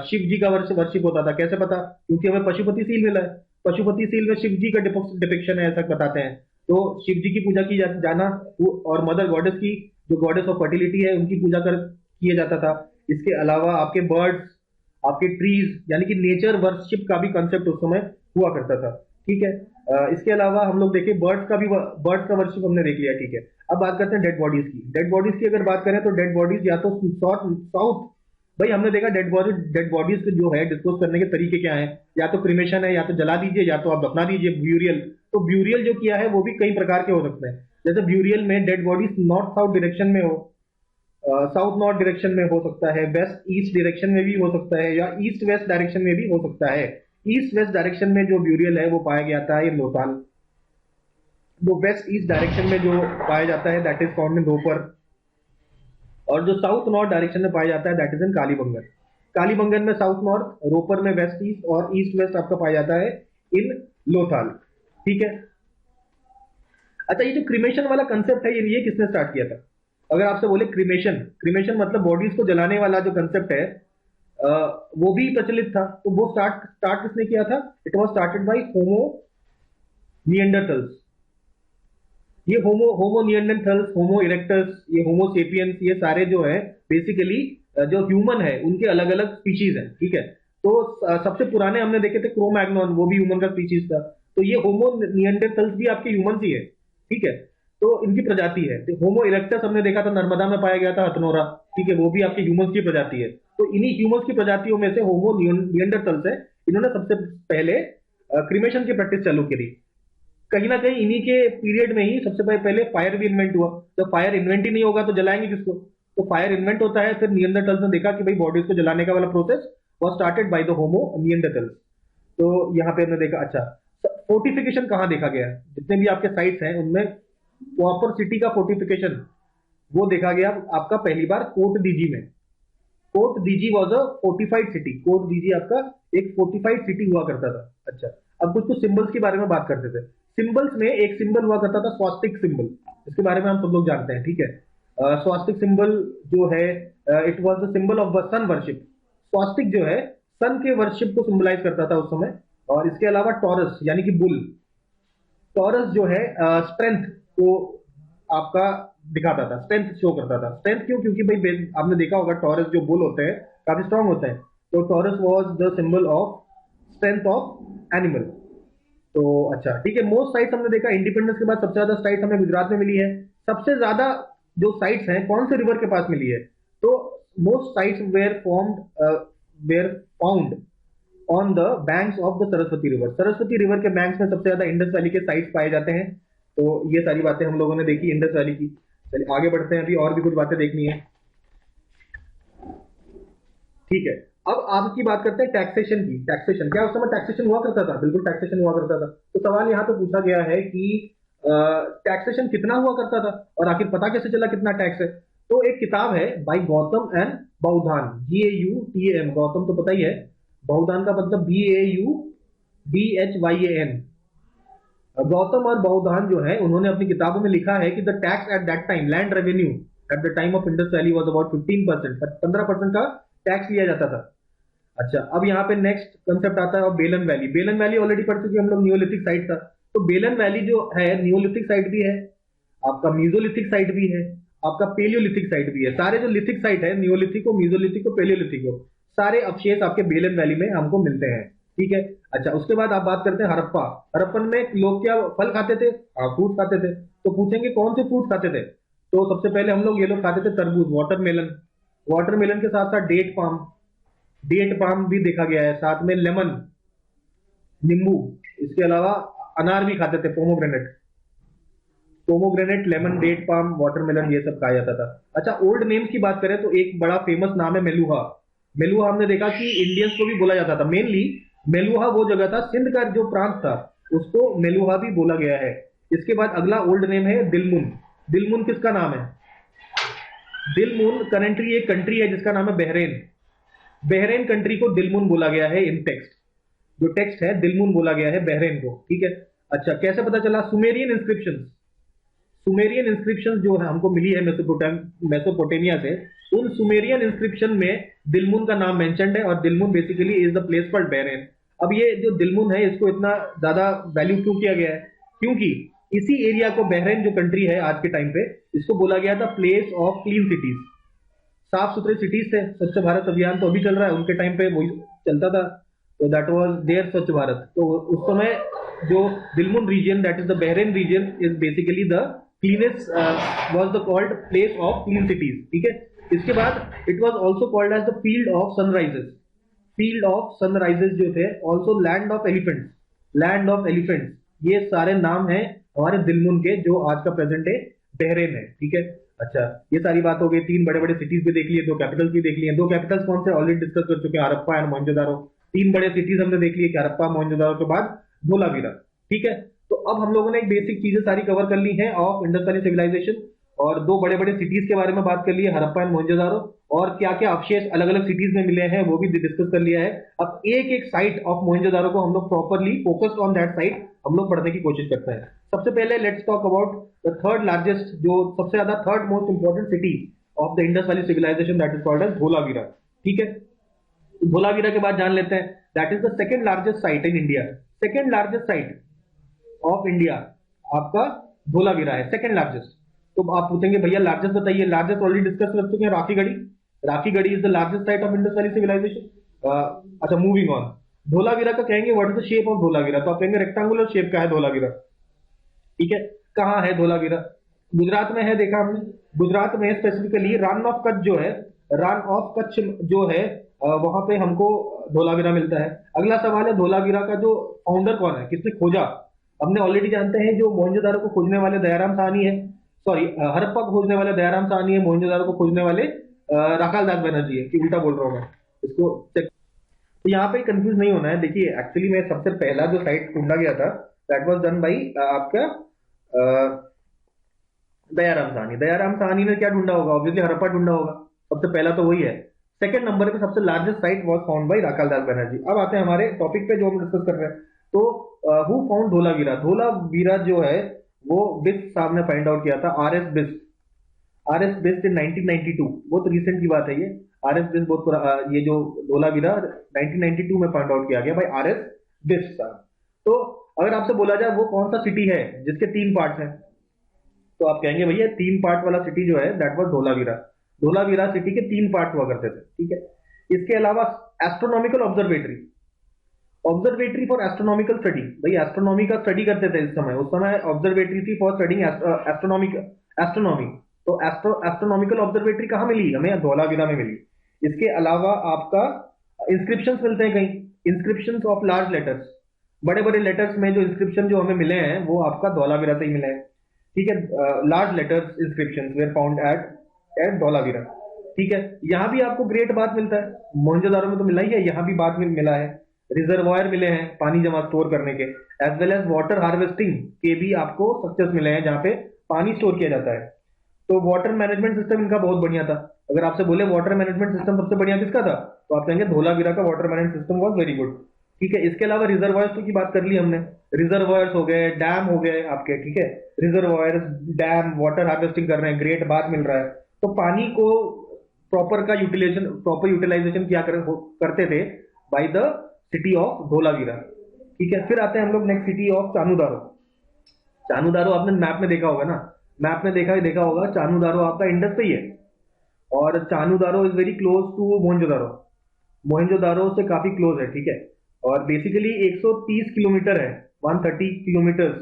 शिव जी का वर्शिप होता था। कैसे पता? क्योंकि हमें पशुपति सील मिला है, पशुपति सील में शिव जी का डिपिक्शन है, ऐसा बताते हैं। तो शिव जी की पूजा की जाना और मदर गॉडेस की जो गॉडेस ऑफ फर्टिलिटी है उनकी पूजा किया जाता था। इसके अलावा आपके बर्ड्स, आपके ट्रीज, यानी कि नेचर वर्शिप का भी कंसेप्ट उस समय हुआ करता था, ठीक है। इसके अलावा हम लोग देखें बर्ड्स का वर्शिप हमने देख लिया, ठीक है। अब बात करते हैं डेड बॉडीज की। डेड बॉडीज की अगर बात करें तो डेड बॉडीज या तो साउथ, भाई हमने देखा डेड बॉडीज जो है डिस्पोज करने के तरीके क्या हैं, या तो क्रिमेशन है, या तो जला दीजिए, या तो आप दफना दीजिए। ब्यूरियल, तो ब्यूरियल जो किया है वो भी कई प्रकार के हो सकते हैं। जैसे ब्यूरियल में dead bodies north south direction में हो, साउथ नॉर्थ डायरेक्शन में हो सकता है, वेस्ट ईस्ट डायरेक्शन में भी हो सकता है, या ईस्ट वेस्ट डायरेक्शन में भी हो सकता है। ईस्ट वेस्ट डायरेक्शन में जो ब्यूरियल है वो पाया जाता है लोथाल। जो वेस्ट ईस्ट डायरेक्शन में जो पाया जाता है that is found in Ropar, और जो साउथ नॉर्थ डायरेक्शन में पाया जाता है that is in Kalibangan. Kalibangan में साउथ नॉर्थ, रोपर में वेस्ट ईस्ट, और ईस्ट वेस्ट आपका पाया जाता है इन लोथाल, ठीक है। अच्छा, ये जो क्रिमेशन वाला कंसेप्ट है ये किसने स्टार्ट किया था? अगर आपसे बोले क्रिमेशन मतलब बॉडीज को जलाने वाला जो कंसेप्ट है वो भी प्रचलित था, तो वो स्टार्ट किसने किया था? It was started by homo Neanderthals. ये होमो निएंडरथल्स, होमो इरेक्टस, ये होमो सेपियंस, ये सारे जो है बेसिकली जो ह्यूमन है उनके अलग अलग स्पीशीज हैं, ठीक है। तो सबसे पुराने हमने देखे थे क्रोमैग्नॉन, वो भी ह्यूमन का स्पीशीज था। तो ये होमो निएंडरथल्स भी आपके ह्यूमन ही है, ठीक है। तो इनकी प्रजाति है। तो होमो इरेक्टस हमने देखा था नर्मदा में पाया गया था, हथनोरा, ठीक है, वो भी आपके ह्यूमंस की प्रजाति है। तो इन्हीं ह्यूमंस की प्रजातियों में से होमो निएंडरथल्स है, इन्होंने सबसे पहले क्रिमेशन की प्रैक्टिस चालू करी। कहीं ना कहीं इन्हीं के पीरियड में ही सबसे पहले फायर भी इन्वेंट हुआ। जब फायर इन्वेंट ही नहीं होगा तो जलाएंगे किसको? तो फायर इन्वेंट होता है, फिर निएंडरथल्स ने देखा कि भाई बॉडीज को जलाने का वाला process was started by the homo Neanderthals. तो यहाँ पे हमने देखा। अच्छा, फोर्टिफिकेशन कहाँ देखा गया? जितने भी आपके साइट्स हैं उनमें प्रॉपर सिटी का फोर्टिफिकेशन वो देखा गया आपका पहली बार कोट दीजी में। Kot Diji was a fortified city. Kot Diji आपका एक फोर्टिफाइड सिटी हुआ करता था। अच्छा, अब कुछ सिंबल्स के बारे में बात करते थे। सिंबल्स में एक सिंबल हुआ करता था स्वास्तिक सिंबल, इसके बारे में हम सब लोग जानते हैं, ठीक है। स्वास्तिक सिंबल जो है it was the symbol of the sun worship. Swastik जो है सन के वर्शिप को सिंबलाइज करता था उस समय। और इसके अलावा टॉरस यानी कि बुल, टॉरस जो है स्ट्रेंथ को आपका दिखाता था, स्ट्रेंथ शो करता था। स्ट्रेंथ क्यों? क्योंकि भाई आपने देखा होगा टॉरस जो बुल होते हैं काफी स्ट्रांग होते हैं, तो taurus was the symbol of strength of animal. तो अच्छा, ठीक है। मोस्ट साइट्स हमने देखा इंडिपेंडेंस के बाद सबसे ज्यादा साइट्स हमें गुजरात में मिली है। सबसे ज्यादा जो साइट्स हैं कौन से रिवर के पास मिली है? तो most sites were found on the banks of the Saraswati river. Saraswati river के बैंक्स में सबसे ज्यादा इंडस वैली के साइट्स पाए जाते हैं। तो ये सारी बातें हम लोगों ने देखी इंडस वैली की। चलिए आगे बढ़ते हैं, अभी और भी कुछ बातें देखनी है। ठीक है, अब आपकी बात करते हैं टैक्सेशन की। टैक्सेशन क्या, उस समय टैक्सेशन हुआ करता था? बिल्कुल टैक्सेशन हुआ करता था। तो सवाल यहाँ पे पूछा गया है कि टैक्सेशन कितना हुआ करता था और आखिर पता कैसे चला कितना टैक्स है? तो एक किताब है by Gautam and Baudhayan, GAUTAM, Gautam तो पता ही है, बाउधान का मतलब BAUDHYAN। गौतम और बाउधान जो है उन्होंने अपनी किताबों में लिखा है कि the tax at that time, land revenue at the time of Indus valley was about 15%, 15% का टैक्स लिया जाता था। अच्छा, अब यहाँ पे नेक्स्ट कंसेप्ट आता है बेलन वैली। बेलन वैली ऑलरेडी पढ़ चुके हम लोग, नियोलिथिक साइट था। तो बेलन वैली जो है नियोलिथिक साइट भी है, आपका मीजोलिथिक साइट भी है, आपका पेलियोलिथिक साइट भी है। सारे जो लिथिक साइट है, नियोलिथिक हो, मीजोलिथिक हो, पेलियोलिथिक हो, सारे अवशेष आपके बेलन वैली में हमको मिलते हैं। ठीक है। अच्छा, उसके बाद आप बात करते हैं हड़प्पा। हड़प्पन में लोग क्या फल खाते थे? फ्रूट खाते थे। तो पूछेंगे कौन से फ्रूट खाते थे? तो सबसे पहले हम लोग ये लोग खाते थे तरबूज, वाटरमेलन। वाटरमेलन के साथ साथ डेट पाम, डेट पाम भी देखा गया है, साथ में लेमन, नींबू। इसके अलावा अनार भी खाते थे, pomegranate, pomegranate, lemon, date palm, watermelon, ये सब खाया जाता था। अच्छा, ओल्ड नेम्स की बात करें तो एक बड़ा फेमस नाम है मेलुहा। मेलुहा हमने देखा कि इंडियंस को भी बोला जाता था। मेनली मेलुहा वो जगह था, सिंध का जो प्रांत था उसको मेलुहा भी बोला गया है। इसके बाद अगला ओल्ड नेम है दिलमुन। दिलमुन किसका नाम है? दिलमुन करेंटली एक कंट्री है जिसका नाम है बहरेन। बहरेन कंट्री को दिलमुन बोला गया है इन टेक्स्ट। जो टेक्स्ट है दिलमुन बोला गया है बहरेन को। ठीक है। अच्छा, कैसे पता चला? Sumerian inscription. सुमेरियन इंस्क्रिप्शन जो है हमको मिली है मेसोपोटामिया से, उन सुमेरियन इंस्क्रिप्शन में दिलमुन का नाम मेंशन्ड है और Dilmun basically is the place for Bahrain. अब ये जो दिलमुन है इसको इतना ज्यादा वैल्यू क्यों किया गया है? क्योंकि इसी एरिया को, बहरेन जो कंट्री है आज के टाइम पे, इसको बोला गया था प्लेस ऑफ क्लीन सिटीज। साफ सुथरे सिटीज थे। स्वच्छ भारत अभियान तो अभी चल रहा है, उनके टाइम पे वही चलता था। तो दैट वाज देयर स्वच्छ भारत। तो उस समय जो Dilmun region, that is the Bahrain region, is basically the cleanest, was the called place of clean cities. ठीक है। इसके बाद it was also called as the field of sunrises. Field of sunrises जो थे, also land of elephants, land of elephants, ये सारे नाम हैं हमारे दिलमुन के, जो आज का प्रेजेंट है बहरेन है। ठीक है। अच्छा, ये सारी बात हो गई। तीन बड़े बड़े सिटीज भी देख लिए, दो कैपिटल्स भी देख लिए। दो कैपिटल्स कौन से ऑलरेडी डिस्कस कर चुके हैं, हड़प्पा एंड मोहनजोदारो। तीन बड़े सिटीज हमने देख लिए, हड़प्पा, मोहनजोदारो के बाद धोलावीरा। ठीक है। तो अब हम लोगों ने एक बेसिक चीजें सारी कवर कर ली हैं ऑफ इंडस वैली सिविलाइजेशन, और दो बड़े बड़े सिटीज के बारे में बात कर ली है, हड़प्पा एंड मोहनजोदारो, और क्या क्या अवशेष अलग अलग सिटीज में मिले हैं वो भी डिस्कस कर लिया है। अब एक एक साइट ऑफ मोहनजोदारो को हम लोग properly focused on that site हम लोग पढ़ने की कोशिश करते हैं। सबसे पहले let's talk about the third largest, जो सबसे ज्यादा third most important city of the Indus valley civilisation, that is called as Dholavira. ठीक है। धोलावीरा के बाद जान लेते हैं, that is the second largest site in India. Second largest site of India आपका धोलावीरा है, सेकंड लार्जेस्ट। तो आप पूछेंगे भैया लार्जेस्ट बताइए। लार्जेस्ट ऑलरेडी डिस्कस कर चुके हैं, Rakhigarhi. Rakhigarhi is the largest site of Indus valley civilisation. अच्छा, मूविंग ऑन। धोलावीरा का कहेंगे what is the shape of Dholavira, तो आप कहेंगे रेक्टेंगुलर शेप का है धोलावीरा। ठीक है। कहाँ है धोलावीरा? गुजरात में है, देखा हमने। गुजरात में स्पेसिफिकली रन ऑफ कच्छ जो है, रन ऑफ कच्छ जो है, वहां पे हमको धोलावीरा मिलता है। अगला सवाल है धोलावीरा का जो फाउंडर कौन है, किसने खोजा? हमने ऑलरेडी जानते हैं जो मोहनजोदारो को खोजने वाले दयाराम साहनी है, सॉरी हड़प्पा को खोजने वाले दयाराम साहनी है, मोहनजोदारो को खोजने वाले राखाल दास बनर्जी है, कि उल्टा बोल रहा हूं मैं इसको। तो यहाँ पे कंफ्यूज नहीं होना है। देखिए, एक्चुअली में सबसे पहला जो साइट ढूंढा गया था दैट वाज डन बाई आपका दयाराम साहनी। दयाराम साहनी ने क्या ढूंढा होगा? ऑब्वियसली हड़प्पा ढूंढा होगा, सबसे पहला तो वही है। सेकंड नंबर पे सबसे largest site was found by Rakhal Das Banerjee. अब आते हैं हमारे टॉपिक पे जो हम डिस्कस कर रहे हैं। तो हु फाउंड धोलावीरा? धोलावीरा जो है वो बिस्ट साहब ने फाइंड आउट किया था, RS बिस्ट। RS बिस्ट इन 1992, बहुत रिसेंट की बात है ये। RS बिस्ट बहुत ये जो धोलावीरा 1992 में फाइंड आउट किया गया भाई RS बिस्ट साहब। तो अगर आपसे बोला जाए वो कौन सा सिटी है जिसके तीन पार्ट्स हैं, तो आप कहेंगे भैया तीन पार्ट वाला सिटी जो है that was Dholavira. Dholavira city के तीन पार्ट हुआ करते थे। ठीक है। इसके अलावा astronomical observatory, observatory for astronomical study, भाई एस्ट्रोनॉमी का स्टडी करते थे इस समय। उस समय ऑब्जर्वेटरी थी फॉर स्टडिंग एस्ट्रोनॉमी। तो एस्ट्रोनॉमिकल ऑब्जर्वेटरी कहाँ मिली हमें? धोलावीरा में मिली। इसके अलावा आपका इंस्क्रिप्शंस मिलते हैं कहीं, इंस्क्रिप्शंस ऑफ लार्ज लेटर्स, बड़े बड़े लेटर्स में जो इंस्क्रिप्शन जो हमें मिले हैं वो आपका धोलावीरा से ही मिले हैं। ठीक है। Large letters inscriptions were found at Dholavira. ठीक है, यहाँ भी आपको ग्रेट बाथ मिलता है, मोहनजोदारो में तो मिला ही है, यहाँ भी बाथ मिला है, रिजर्वायर मिले हैं पानी जमा स्टोर करने के, as well as water harvesting के भी आपको स्ट्रक्चर्स मिले हैं जहाँ पे पानी स्टोर किया जाता है। तो वाटर मैनेजमेंट सिस्टम इनका बहुत बढ़िया था। अगर आपसे बोले वाटर मैनेजमेंट सिस्टम सबसे बढ़िया किसका था, तो आप कहेंगे धोलावीरा का water management system was very good. ठीक है, इसके अलावा रिजर्वायर्स की बात कर ली हमने, रिजर्वायर्स हो गए, डैम हो गए आपके, ठीक है, रिजर्वायर्स, डैम, वाटर हार्वेस्टिंग कर रहे हैं, ग्रेट बाथ मिल रहा है, तो पानी को प्रॉपर यूटिलाइजेशन किया करते थे by the city of Dholavira. ठीक है, फिर आते हैं हम लोग नेक्स्ट सिटी ऑफ चानूदारो। चानूदारो आपने मैप में देखा होगा ना, मैप में देखा होगा, चानूदारो आपका इंडस पे ही है, और Chanhudaro is very close to Mohenjodaro, Mohenjodaro से काफी क्लोज है। ठीक है, और बेसिकली 130 किलोमीटर है, 130 kilometre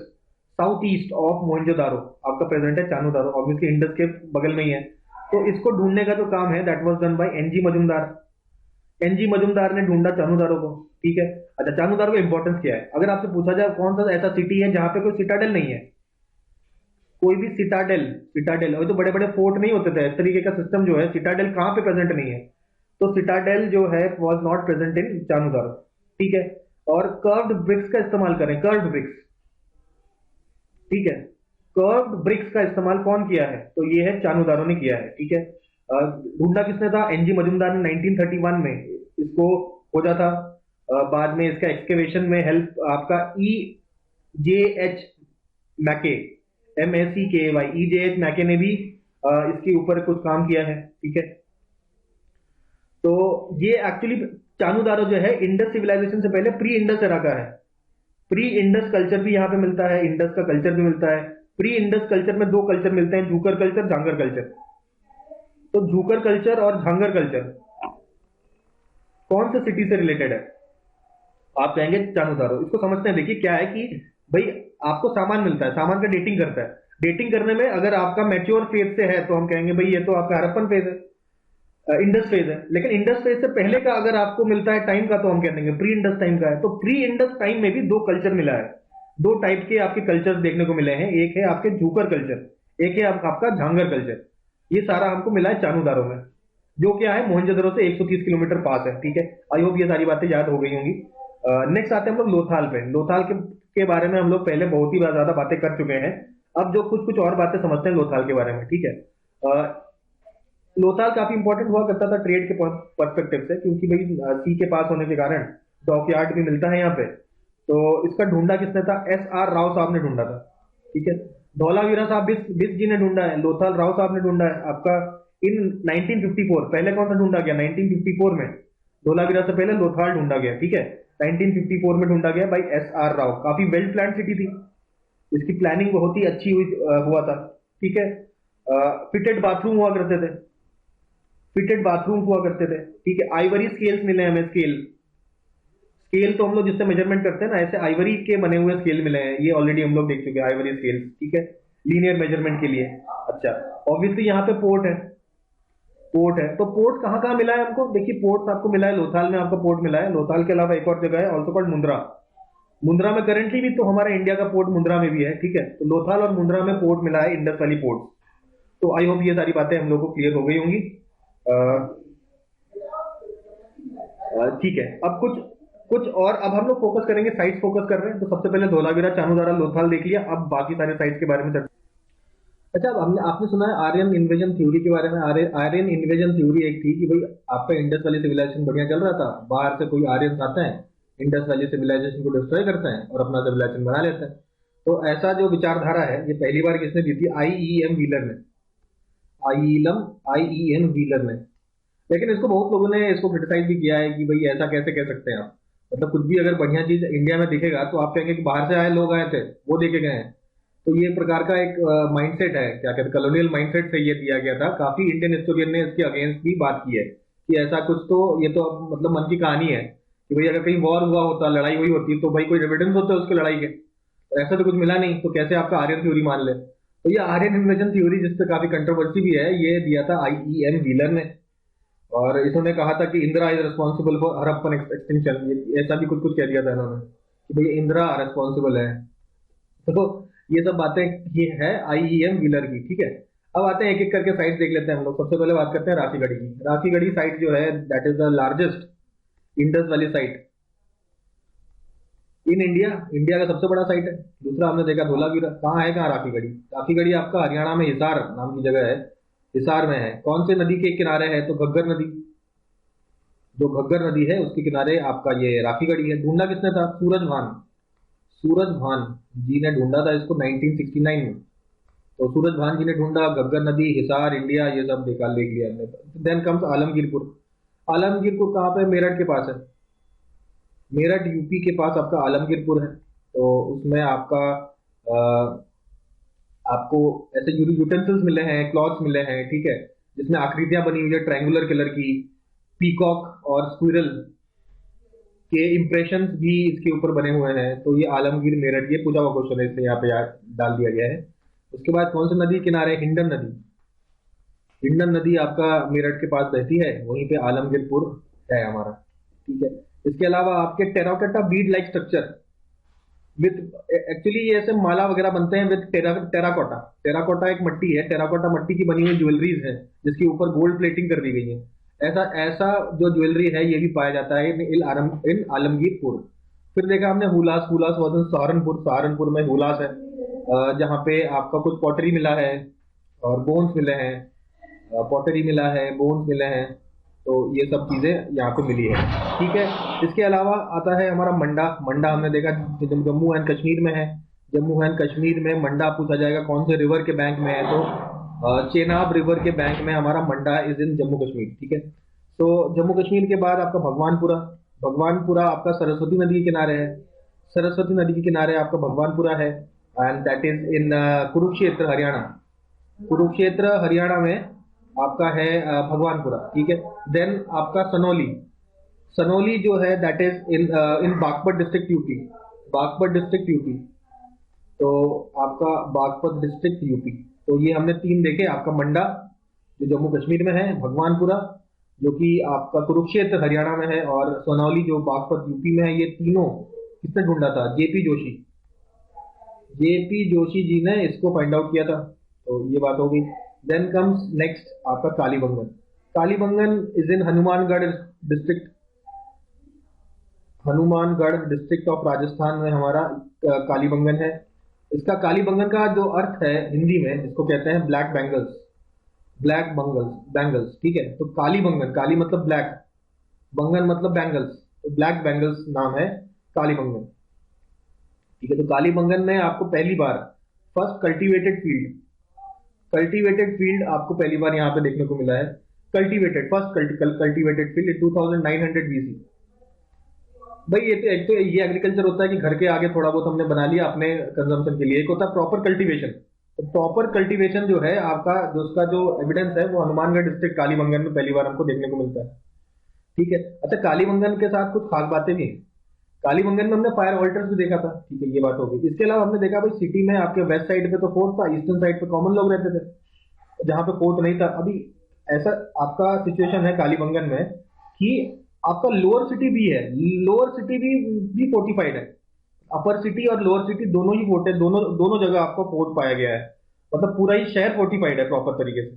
south east of Mohenjodaro आपका प्रेजेंट है चानूदारो, ऑब्वियसली इंडस के बगल में ही है। तो इसको ढूंढने का जो काम है that was done by N G Majumdar. N G Majumdar ने ढूंढा चानूदारो को। ठीक है, अच्छा चानूदारो का इंपॉर्टेंस क्या है, अगर आपसे पूछा जाए कौन सा ऐसा सिटी है जहां पे कोई सिटाडेल नहीं है, कोई भी सिटाडेल और तो बड़े बड़े फोर्ट नहीं होते थे, इस तरीके का सिस्टम जो है, सिटाडेल कहां पे प्रेजेंट नहीं है, तो सिटाडेल जो है वाज नॉट प्रेजेंट इन चानूदारो। ठीक है, और कर्व्ड ब्रिक्स का इस्तेमाल करें, कर्व्ड ब्रिक्स, ठीक है, कर्व्ड ब्रिक्स का इस्तेमाल कौन किया है, तो ये है चानूदारो ने किया है। ठीक है, ढूंढा किसने था, एनजी मजुमदार ने 1931 में इसको खोजा था। बाद में इसका एक्सकेवेशन में हेल्प आपका EJH मैके, MACKAY, EJH मैके ने भी इसके ऊपर कुछ काम किया है। ठीक है, तो ये एक्चुअली चानूदारो जो है इंडस सिविलाइजेशन से पहले प्री इंडस एरा का है। प्री इंडस कल्चर भी यहाँ पे मिलता है, इंडस का कल्चर भी मिलता है। प्री इंडस कल्चर में दो कल्चर मिलते हैं, झूकर कल्चर, झांगर कल्चर। तो झूकर कल्चर और झांगर कल्चर कौन से सिटी से रिलेटेड है, आप कहेंगे चानूदारो। इसको समझते हैं, देखिए क्या है कि भाई आपको सामान मिलता है, सामान का डेटिंग करता है, डेटिंग करने में अगर आपका मैच्योर फेज से है तो हम कहेंगे भाई ये तो आपका हड़प्पन फेज है, इंडस फेज है। लेकिन इंडस फेज से पहले का अगर आपको मिलता है टाइम का तो हम कह देंगे प्री इंडस टाइम का है। तो प्री इंडस टाइम में भी दो कल्चर मिला है, दो टाइप के आपके कल्चर्स देखने को मिले हैं, एक है आपके झूकर कल्चर, एक है आपका झांगर कल्चर। ये सारा हमको मिला है चानूदारो में, जो क्या है मोहनजोदड़ो से 130 किलोमीटर पास है। ठीक है, आई होप ये सारी बातें याद हो गई होंगी। नेक्स्ट आते हैं हम लोग लोथाल पे। लोथाल के बारे में हम लोग पहले बहुत ही ज्यादा बातें कर चुके हैं, अब जो कुछ और बातें समझते हैं लोथाल के बारे में। ठीक है, लोथाल काफी इंपॉर्टेंट हुआ करता था ट्रेड के पर्सपेक्टिव से, क्योंकि भाई सी के पास होने के कारण डॉकयार्ड भी मिलता है यहाँ पे। तो इसका ढूंढा किसने था, SR राव साहब ने ढूंढा था। ठीक है, धौलावीरा साहब बिस जी ने ढूंढा है, लोथाल राव साहब ने ढूंढा है आपका इन 1954। पहले कौन सा ढूंढा गया, 1954 में धौलावीरा से पहले लोथाल ढूंढा गया। ठीक है, 1954 में ढूंढा गया भाई SR राव। काफी वेल प्लान सिटी थी, इसकी प्लानिंग बहुत ही अच्छी हुआ था। ठीक है, फिटेड बाथरूम हुआ करते थे, फिटेड बाथरूम हुआ करते थे। ठीक है, आइवरी स्केल्स मिले हमें, स्केल तो हम लोग जिससे मेजरमेंट करते हैं ना, ऐसे आइवरी के बने हुए स्केल मिले हैं, ये ऑलरेडी हम लोग देख चुके हैं आइवरी स्केल। ठीक है, लीनियर मेजरमेंट के लिए। अच्छा, ऑब्वियसली यहाँ पे पोर्ट है, तो पोर्ट कहाँ कहाँ मिला है हमको, देखिए पोर्ट आपको मिला है लोथाल में, आपका पोर्ट मिला है। लोथाल के अलावा एक और जगह है ऑल्सो कॉल्ड मुंद्रा। मुंद्रा में करेंटली भी तो हमारा इंडिया का पोर्ट मुंद्रा में भी है। ठीक है, तो लोथाल और मुंद्रा में पोर्ट मिला है, इंडस वैली पोर्ट। तो आई होप ये सारी बातें हम लोग को क्लियर हो गई होंगी। ठीक है, अब कुछ और, अब हम लोग फोकस करेंगे, साइट्स फोकस कर रहे हैं। तो सबसे पहले धौलावीरा, चानूदारा, लोथाल देख लिया, अब बाकी सारे साइट्स के बारे में चर्चा। अच्छा, अब आपने सुना है आर्यन इन्वेजन थ्योरी के बारे में। आर्यन इन्वेजन थ्योरी एक थी कि भाई आपका इंडस वैली सिविलाइजेशन बढ़िया चल रहा था, बाहर से कोई आर्यन आते हैं, इंडस वैली सिविलाइजेशन को डिस्ट्रॉय करते हैं और अपना सिविलाइजेशन बना लेते हैं। तो ऐसा जो विचारधारा है ये पहली बार किसने दी थी, IEM व्हीलर ने, IEM व्हीलर ने। लेकिन इसको बहुत लोगों ने इसको क्रिटिसाइज भी किया है कि भाई ऐसा कैसे कह सकते हैं आप, मतलब कुछ भी अगर बढ़िया चीज इंडिया में दिखेगा तो आप कहेंगे कि बाहर से आए लोग आए थे वो देखे गए हैं। तो ये प्रकार का एक माइंडसेट है, क्या कहते हैं, कॉलोनियल माइंडसेट से ये दिया गया था। काफी इंडियन हिस्टोरियन ने इसके अगेंस्ट भी बात की है कि ऐसा कुछ तो, ये तो मतलब मन की कहानी है कि भाई अगर कहीं वॉर हुआ होता, लड़ाई हुई होती, तो भाई कोई एविडेंस होता है उसकी लड़ाई के, ऐसा तो कुछ मिला नहीं, तो कैसे आपका आर्यन थ्योरी मान ले। तो ये आर्यन इन्वेजन थ्योरी, जिसपे काफी कंट्रोवर्सी भी है, ये दिया था IEM व्हीलर ने। और इन्होंने कहा था कि Indira is responsible for Harappan extinction, ऐसा भी कुछ कह दिया था इन्होंने कि भाई इंदिरा रिस्पॉन्सिबल है। तो ये सब बातें ये है IEM व्हीलर की। ठीक है, अब आते हैं एक एक करके साइट देख लेते हैं हम लोग। सबसे पहले बात करते हैं राखीगढ़ी की। राखीगढ़ी साइट जो है that is the largest Indus valley site in India. India का सबसे बड़ा साइट है। दूसरा हमने देखा धोलावीरा। कहाँ है, कहाँ राखीगढ़ी? राखीगढ़ी आपका हरियाणा में हिसार नाम की जगह है, हिसार में है। कौन से नदी के किनारे है? तो घग्गर नदी, जो घग्गर नदी है उसके किनारे आपका ये राखीगढ़ी है। ढूंढा किसने था? सूरज भान। सूरज भान जी ने ढूंढा था इसको 1969 में। तो सूरज भान जी ने ढूंढा, घग्गर नदी, हिसार, इंडिया, ये सब निकाल देख लिया हमने। Then comes Alamgirpur. आलमगीरपुर कहाँ पे? मेरठ के पास है। मेरठ यूपी के पास आपका आलमगीरपुर है। तो उसमें आपका अ, आपको ऐसे यूटेंसिल्स मिले हैं, क्लॉथ्स मिले हैं, ठीक है, जिसमें आकृतियां बनी हुई है ट्रायंगुलर कलर की, पीकॉक और स्क्विरल के इंप्रेशंस भी इसके ऊपर बने हुए हैं। तो ये आलमगीर मेरठ, ये पूछा हुआ क्वेश्चन है, इसलिए यहाँ पे डाल दिया गया है। उसके बाद कौन सी नदी किनारे? हिंडन नदी। हिंडन नदी आपका मेरठ के पास बहती है, वहीं पे आलमगीरपुर है हमारा, ठीक है। इसके अलावा आपके terracotta Beed like structure with, actually ये ऐसे माला वगैरह बनते हैं विथ टेराकोटा। टेराकोटा एक मट्टी है, टेराकोटा मट्टी की बनी हुई ज्वेलरीज है जिसके ऊपर गोल्ड प्लेटिंग कर दी गई है। ऐसा ऐसा जो ज्वेलरी है ये भी पाया जाता है इन आलमगीरपुर। फिर देखा हमने हुलास। हुलास वॉज सहारनपुर। सहारनपुर में हुलास है, जहाँ पे आपका कुछ पॉटरी मिला है और बोन्स मिले हैं। पॉटरी मिला है, बोन्स मिले हैं, तो ये सब चीजें यहाँ पे मिली है, ठीक है। इसके अलावा आता है हमारा मंडा। मंडा हमने देखा जम्मू एंड कश्मीर में है। जम्मू एंड कश्मीर में मंडा पूछा जाएगा कौन से रिवर के बैंक में है, तो चेनाब रिवर के बैंक में हमारा मंडा इज इन जम्मू कश्मीर, ठीक है। तो जम्मू कश्मीर के बाद आपका भगवानपुरा। भगवानपुरा आपका सरस्वती नदी के किनारे है। सरस्वती नदी के किनारे आपका भगवानपुरा है, एंड दैट इज इन कुरुक्षेत्र हरियाणा। कुरुक्षेत्र हरियाणा में आपका है भगवानपुरा, ठीक है। देन आपका सनौली। सनौली जो है that is in Baghpat district UP. Baghpat district UP, तो आपका बागपत डिस्ट्रिक्ट यूपी। तो ये हमने तीन देखे, आपका मंडा जो जम्मू कश्मीर में है, भगवानपुरा जो कि आपका कुरुक्षेत्र हरियाणा में है, और सोनौली जो बागपत यूपी में है। ये तीनों किसने ढूंढा था? जेपी जोशी। जेपी जोशी जी ने इसको फाइंड आउट किया था। तो ये बात हो गई। देन कम्स नेक्स्ट आपका Kalibangan. Kalibangan is in Hanumangarh district. Hanumangarh district of Rajasthan में हमारा कालीबंगन है। इसका कालीबंगन का जो अर्थ है हिंदी में, इसको कहते हैं ब्लैक बैंगल्स। ब्लैक बैंगल्स, ठीक है। तो कालीबंगन, काली मतलब ब्लैक, बंगन मतलब बैंगल्स, तो ब्लैक बैंगल्स नाम है कालीबंगन, ठीक है। तो कालीबंगन में आपको पहली बार फर्स्ट कल्टीवेटेड फील्ड आपको पहली बार यहाँ पे देखने को मिला है। Cultivated, first cultivated field 2900 BC। भाई ये तो एक तो ये एग्रीकल्चर होता है कि घर के आगे थोड़ा बहुत हमने बना लिया अपने कंजम्पशन के लिए। एक होता है प्रॉपर कल्टीवेशन। तो प्रॉपर कल्टीवेशन जो है आपका, जो उसका जो एविडेंस है वो हनुमानगढ़ डिस्ट्रिक्ट कालीबंगन में पहली बार हमको देखने को मिलता है, ठीक है। अच्छा, कालीबंगन के साथ कुछ खास बातें भी हैं। कालीबंगन में हमने फायर ऑल्टर्स भी देखा था, ठीक है, ये बात हो गई। इसके अलावा हमने देखा भाई सिटी में आपके वेस्ट साइड पे तो फोर्ट था, ईस्टर्न साइड पे कॉमन लोग रहते थे, जहां पे फोर्ट नहीं था। अभी ऐसा आपका सिचुएशन है कालीबंगन में कि आपका लोअर सिटी भी है, लोअर सिटी भी फोर्टिफाइड है। अपर सिटी और लोअर सिटी दोनों ही फोर्ट है, दोनों जगह आपको फोर्ट पाया गया है। मतलब पूरा ही शहर फोर्टिफाइड है प्रॉपर तरीके से,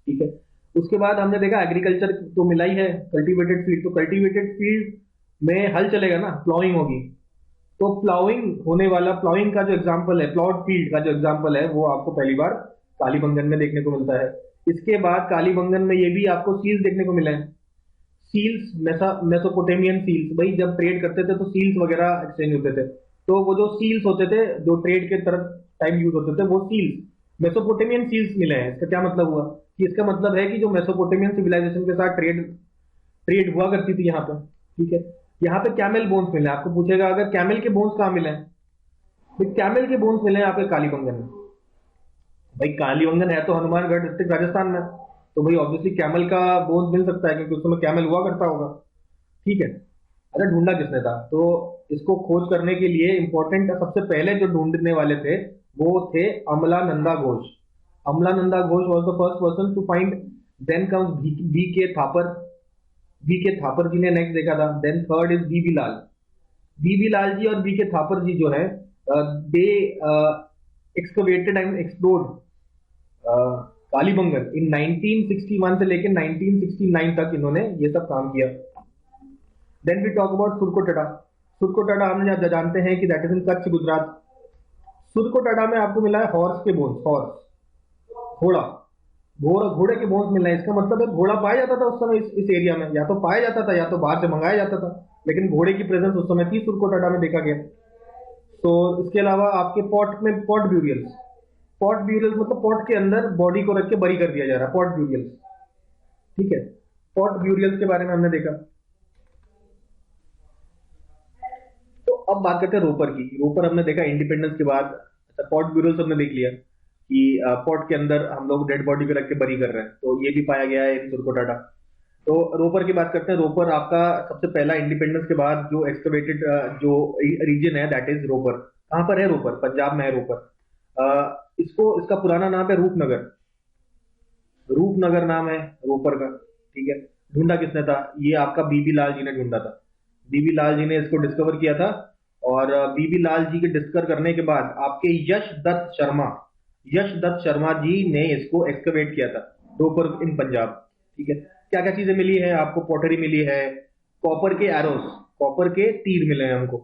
ठीक है। उसके बाद हमने देखा एग्रीकल्चर तो मिला ही है, कल्टीवेटेड फील्ड। तो कल्टीवेटेड फील्ड में हल चलेगा ना, प्लाउइंग होगी। तो प्लाउइंग होने वाला, प्लाउइंग का जो एग्जाम्पल है, प्लॉट फील्ड का जो एग्जाम्पल है, वो आपको पहली बार कालीबंगन में देखने को मिलता है। इसके बाद कालीबंगन में ये भी आपको सील्स देखने को मिले हैं। Seals, Mesopotamian seals. भाई जब ट्रेड करते थे तो सील्स वगैरह एक्सचेंज होते थे, तो वो जो सील्स होते थे जो ट्रेड के तरफ टाइम यूज होते थे, वो सील्स मेसोपोटेमियन सील्स मिले हैं। इसका क्या मतलब हुआ कि इसका मतलब है कि जो मेसोपोटेमियन सिविलाइजेशन के साथ ट्रेड हुआ करती थी यहाँ पे, ठीक है। यहाँ पे कैमल बोन्स मिले। आपको पूछेगा अगर कैमल के बोन्स कहाँ मिले हैं, तो कैमल के बोन्स मिले हैं यहाँ पे कालीबंगन में। भाई कालीबंगन है तो हनुमानगढ़ डिस्ट्रिक्ट राजस्थान में, तो भाई ऑब्वियसली कैमल का बोन्स मिल सकता है क्योंकि उस समय कैमल हुआ करता होगा, ठीक है। अच्छा, ढूंढा किसने था? तो इसको खोज करने के लिए इंपॉर्टेंट, सबसे पहले जो ढूंढने वाले थे वो थे Amalananda Ghosh. Amalananda Ghosh was the first person to find. Then comes B K Thapar. B K Thapar जी ने नेक्स्ट देखा था। Then third is B B Lal. B B Lal ji और बी के थापर जी जो है, they excavated and explored Kalibangan in 1961 से लेकर 1969 तक इन्होंने ये सब काम किया। Then we talk about Surkotada. Surkotada हम जानते हैं कि that is in Kutch, Gujarat. Surkotada में आपको मिला है हॉर्स के बोन्स, हॉर्स घोड़ा, घोड़े के बोन्स मिल रहे हैं। इसका मतलब है घोड़ा पाया जाता था उस समय इस एरिया में, या तो पाया जाता था या तो बाहर से मंगाया जाता था, लेकिन घोड़े की प्रेजेंस उस समय थी, सुरकोटड़ा में देखा गया। तो इसके अलावा आपके पॉट में पॉट ब्यूरियल्स, पॉट ब्यूरियल्स मतलब पॉट के अंदर बॉडी को रख के बरी कर दिया जा रहा है, पॉट ब्यूरियल्स। ठीक है, पॉट ब्यूरियल्स के बारे में हमने देखा। तो अब बात करते हैं रोपर की। रोपर हमने देखा इंडिपेंडेंस के बाद। अच्छा, पॉट ब्यूरियल्स हमने देख लिया कि पॉट के अंदर हम लोग डेड बॉडी को रख के बरी कर रहे हैं, तो ये भी पाया गया है इन सुरकोटाटा। तो रोपर की बात करते हैं। रोपर आपका सबसे पहला इंडिपेंडेंस के बाद जो एक्सकवेटेड जो रीजन है दैट इज रोपर। कहां पर है रोपर? पंजाब में है रोपर। इसका पुराना नाम है रूपनगर। रूपनगर नाम है रोपर का। ठीक है, ढूंढा किसने था? ये आपका बीबी लाल जी ने ढूंढा था। बीबी लाल जी ने इसको डिस्कवर किया था, और बीबी लाल जी के डिस्कवर करने के बाद आपके यश दत्त शर्मा जी ने इसको एक्सकवेट किया था, रोपर इन पंजाब। ठीक है, क्या क्या चीजें मिली है आपको? पॉटरी मिली है, कॉपर के एरोस, कॉपर के तीर मिले हैं हमको।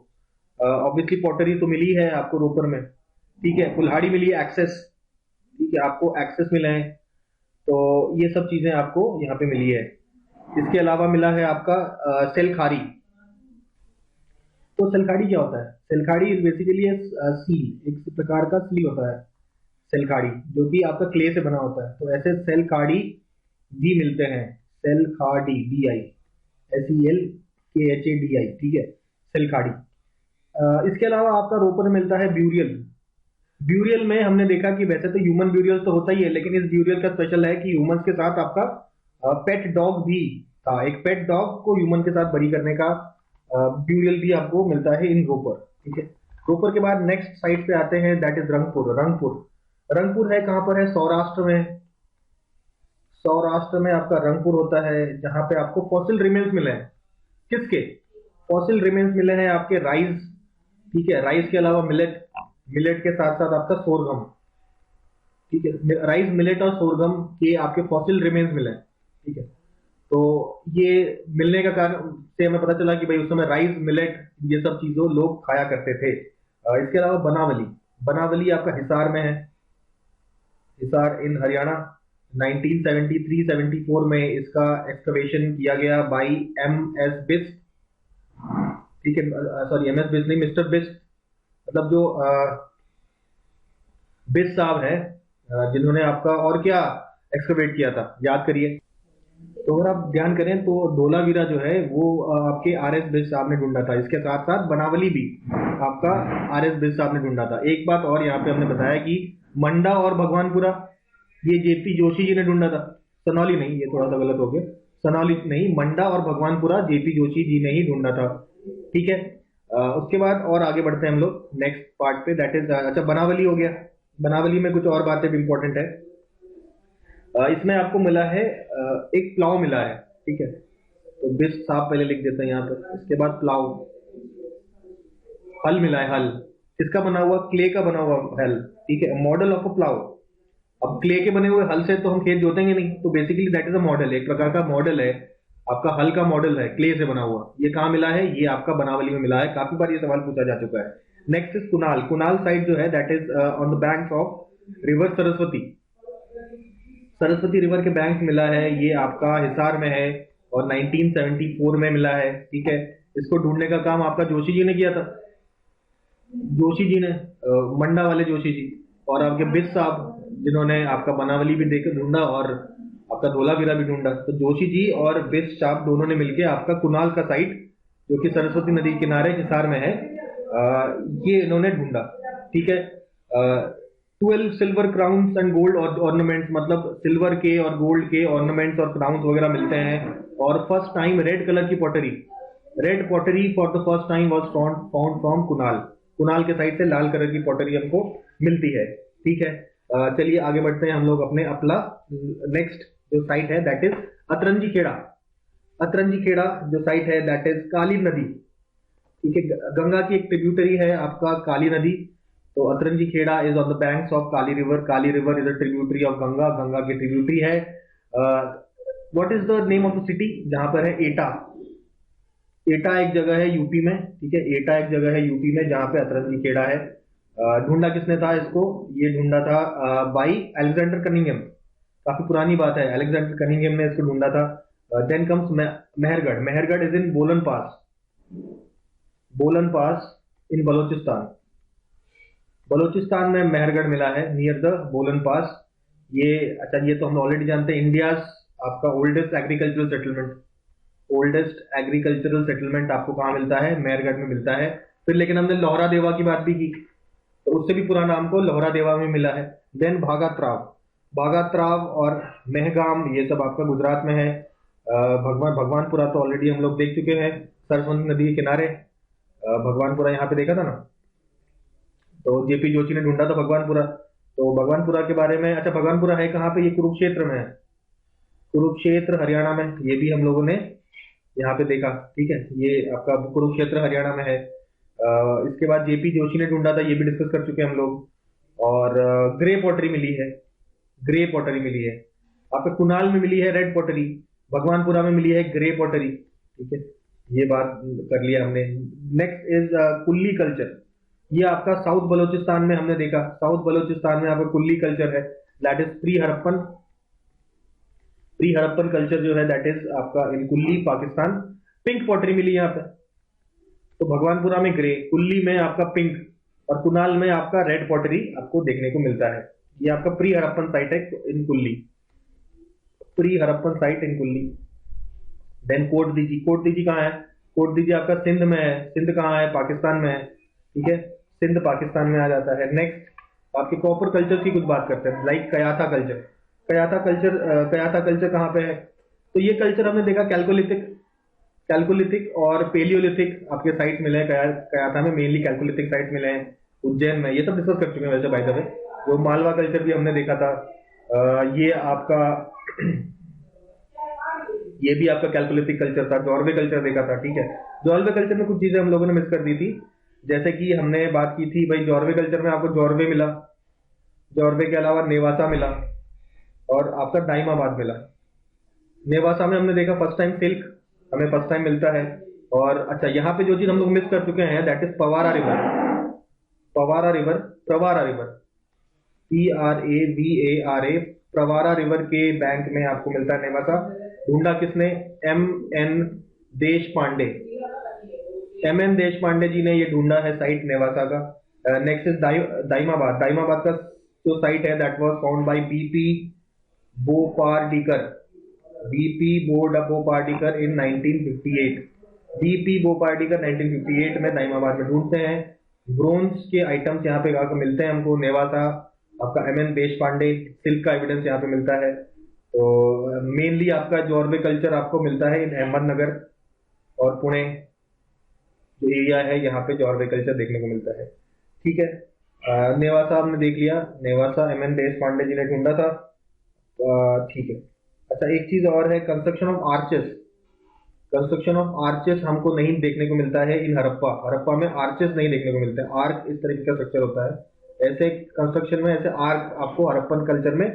ऑब्वियसली पॉटरी तो मिली है आपको रोपर में। ठीक है, कुल्हाड़ी मिली है, एक्सेस। ठीक है, आपको एक्सेस मिले हैं। तो ये सब चीजें आपको यहाँ पे मिली है। इसके अलावा मिला है आपका सेलखारी। तो सेलखाड़ी क्या होता है? सेलखाड़ी बेसिकली सील, एक प्रकार का सील होता है सेलखाड़ी, जो कि आपका क्ले से बना होता है। तो ऐसे सेलखाड़ी भी मिलते हैं, सेलखाड़ी, DI, SELKHADI। ठीक है, सेलखाड़ी। इसके अलावा आपका रोपर में मिलता है ब्यूरियल। ब्यूरियल में हमने देखा कि वैसे तो ह्यूमन ब्यूरियल तो होता ही है, लेकिन इस ब्यूरियल का स्पेशल है कि ह्यूमन के साथ आपका पेट डॉग भी था। एक पेट डॉग को ह्यूमन के साथ बरी करने का ब्यूरियल भी आपको मिलता है इन रोपर। ठीक है, रोपर के बाद नेक्स्ट साइट पे आते हैं, दैट इज रंगपुर। रंगपुर है कहां पर है? सौराष्ट्र में। सौराष्ट्र में आपका रंगपुर होता है, जहां पे आपको फॉसिल रिमेन्स मिले हैं। किसके फॉसिल रिमेन्स मिले हैं? आपके राइस। ठीक है, राइस के अलावा मिलेट, मिलेट के साथ साथ आपका सोरगम। ठीक है, राइस, मिलेट और सोरगम के आपके फॉसिल रिमेन्स मिले हैं। ठीक है, तो ये मिलने का कारण से हमें पता चला कि भाई उस समय राइस, मिलेट, ये सब चीजों लोग खाया करते थे। इसके अलावा बनावली। बनावली आपका हिसार में है, हिसार इन हरियाणा। 1973-74 में इसका एक्सकवेशन किया गया बाई MS बिस्ट। ठीक है, सॉरी MS बिस्ट नहीं, मिस्टर बिस्ट, मतलब जो बिस्ट साहब है, जिन्होंने आपका और क्या एक्सकवेट किया था, याद करिए। तो अगर आप ध्यान करें तो धोलावीरा जो है वो आपके RS बिस्ट साहब ने ढूंढा था। इसके साथ साथ बनावली भी आपका RS बिस्ट साहब ने ढूंढा था। एक बात और यहाँ पे हमने बताया कि मंडा और भगवानपुरा ये JP जोशी जी ने ढूंढा था। सनौली नहीं, ये थोड़ा सा गलत हो गया, सनौली नहीं, मंडा और भगवानपुरा JP जोशी जी ने ही ढूंढा था। ठीक है, उसके बाद और आगे बढ़ते हैं हम लोग नेक्स्ट पार्ट पे, दैट इज अच्छा बनावली हो गया। बनावली में कुछ और बातें भी इंपॉर्टेंट है। इसमें आपको मिला है एक प्लाव मिला है। ठीक है, तो बिस्ट साहब पहले लिख देते हैं यहाँ पर। इसके बाद प्लाव, हल मिला है, हल किसका बना हुआ? क्ले का बना हुआ हल। ठीक है, मॉडल ऑफ अ प्लाव। अब क्ले के बने हुए हल से तो हम खेत जोतेंगे नहीं, तो basically that is a model, एक प्रकार का मॉडल है आपका, हल का मॉडल है क्ले से बना हुआ। ये कहाँ मिला है? ये आपका बनावली में मिला है। काफी बार ये सवाल पूछा जा चुका है। Next is Kunal. Kunal side जो है that is on the banks of river Saraswati. Saraswati river के बैंक मिला है, ये आपका हिसार में है और 1974 में मिला है। ठीक है, इसको ढूंढने का काम आपका जोशी जी ने किया था, जोशी जी ने, मंडा वाले जोशी जी, और आपके बिस्ट साहब जिन्होंने आपका बनावली भी देख ढूंढा और आपका धोलावीरा भी ढूंढा। तो जोशी जी और बिस्ट साहब दोनों ने मिलकर आपका कुनाल का साइट, जो कि सरस्वती नदी के किनारे हिसार में है, ये इन्होंने ढूंढा। ठीक है, 12 silver crowns and gold ornaments, मतलब सिल्वर के और गोल्ड के ऑर्नामेंट्स और क्राउन्स वगैरह मिलते हैं। और फर्स्ट टाइम रेड कलर की pottery, red pottery for the first time was found from Kunal. Kunal के साइड से लाल कलर की पॉटरी हमको मिलती है। ठीक है, चलिए आगे बढ़ते हैं हम लोग अपने अपला नेक्स्ट जो साइट है दैट इज अतरंजी खेड़ा। अतरंजी खेड़ा जो साइट है दैट इज काली नदी। ठीक है, गंगा की एक ट्रिब्यूटरी है आपका काली नदी। तो Atranji Khera is on the banks of Kali river, Kali river is a tributary of Ganga, Ganga की ट्रिब्यूटरी है। What is the name of the city जहां पर है एटा? एटा एक जगह है यूपी में, ठीक है, एटा एक जगह है यूपी में जहां पे अतरंगी खेड़ा है। ढूंढा किसने था इसको? ये ढूंढा था बाई अलेक्जेंडर कनिंघम। काफी पुरानी बात है, अलेक्जेंडर कनिंघम ने इसको ढूंढा था। Then comes Mehrgarh, Mehrgarh is in Bolan pass, बोलन पास इन बलोचिस्तान, बलोचिस्तान में मेहरगढ़ मिला है नियर द बोलन पास। ये अच्छा, ये तो हम ऑलरेडी जानते हैं, इंडिया आपका oldest agricultural settlement, oldest agricultural settlement आपको कहाँ मिलता है? मेहरगढ़ में मिलता है। फिर लेकिन हमने लोहरा देवा की बात भी की, तो उससे भी पुराना हमको लोहरा देवा में मिला है। देन भागात्राव, भागात्राव और मेहगाम ये सब आपका गुजरात में है। भगवानपुरा तो ऑलरेडी हम लोग देख चुके हैं, सरस्वती नदी के किनारे। भगवानपुरा यहाँ पे देखा था ना, तो जेपी जोशी ने ढूंढा था भगवानपुरा। तो भगवानपुरा के बारे में, अच्छा भगवानपुरा है कहाँ पे? ये कुरुक्षेत्र में है, कुरुक्षेत्र हरियाणा में, ये भी हम लोगों ने यहाँ पे देखा, ठीक है, ये आपका कुरुक्षेत्र हरियाणा में है। इसके बाद जेपी जोशी ने ढूंढा था, ये भी डिस्कस कर चुके हैं हम लोग। और ग्रे पॉटरी मिली है, ग्रे पॉटरी मिली है आपके कुनाल में, मिली है रेड पॉटरी, भगवानपुरा में मिली है ग्रे पॉटरी, ठीक है, ये बात कर लिया हमने। नेक्स्ट इज कुल्ली कल्चर, ये आपका साउथ बलोचिस्तान में हमने देखा, साउथ बलोचिस्तान में आपका कुल्ली कल्चर है, that is pre Harappan, pre Harappan culture जो है दैट इज आपका इन कुल्ली पाकिस्तान। पिंक पॉटरी मिली यहाँ पे, तो भगवानपुरा में ग्रे, कुल्ली में आपका पिंक और कुनाल में आपका रेड पॉटरी आपको देखने को मिलता है। ये आपका प्री हड़प्पन साइट है इन कुल्ली, प्री हड़प्पन साइट इन कुल्ली। देन कोट दीजी, कोट दीजी कहाँ है? कोट दीजी आपका सिंध में है, सिंध कहाँ है? पाकिस्तान में है, ठीक है, सिंध पाकिस्तान में आ जाता है। नेक्स्ट आपके कॉपर कल्चर की कुछ बात करते हैं, लाइक कयाथा कल्चर, कयाथा कल्चर, कयाथा कल्चर कहाँ पे है? तो ये कल्चर हमने देखा कैल्कोलिथिक, कैल्कोलिथिक और पेलियोलिथिक आपके साइट मिले हैं कयाथा में, मेनली कैल्कोलिथिक साइट मिले हैं उज्जैन में, ये सब डिस्कस कर चुके हैं वैसे बाय द वे। जो मालवा कल्चर भी हमने देखा था, ये आपका ये भी आपका कैल्कोलिथिक कल्चर था। जॉर्वे कल्चर देखा था, ठीक है, जॉर्वे कल्चर में कुछ चीजें हम लोगों ने मिस कर दी थी, जैसे कि हमने बात की थी भाई जॉर्वे कल्चर में आपको जॉर्वे मिला, जॉर्वे के अलावा नेवासा मिला और आपका दाइमाबाद मिला। नेवासा में हमने देखा फर्स्ट टाइम सिल्क हमें फर्स्ट टाइम मिलता है। और अच्छा, यहाँ पे जो चीज हम लोग मिस कर चुके हैं that is Pawara river, Pawara river, Pravara river, PRAVARA, Pravara river के बैंक में आपको मिलता है नेवासा। ढूंढा किसने? MN देश पांडे, MN देश पांडे जी ने ये ढूंढा है साइट नेवासा का। नेक्स्ट इज दाइमाबाद, दाइमाबाद का जो साइट है that was found by BP Bopardikar, BP Bopardikar in 1958, BP Bopardikar 1958 में दाइमाबाद में ढूंढते हैं। ब्रोंज के आइटम्स यहाँ पे आकर मिलते हैं हमको नेवासा, आपका MN देश पांडे, सिल्क का एविडेंस यहाँ पे मिलता है। तो मेनली आपका जॉर्वे कल्चर आपको मिलता है इन अहमदनगर और पुणे जो एरिया है, यहाँ पे जॉर्वे कल्चर देखने को मिलता है, ठीक है। नेवासा हमने देख लिया, नेवासा MN देश पांडे जी ने ढूंढा था, ठीक है। अच्छा, एक चीज और है, construction of arches, construction of arches हमको नहीं देखने को मिलता है इन हड़प्पा, हड़प्पा में आर्चेस नहीं देखने को मिलते हैं। आर्क इस तरीके का स्ट्रक्चर होता है, ऐसे कंस्ट्रक्शन में ऐसे आर्क आपको हड़प्पन कल्चर में,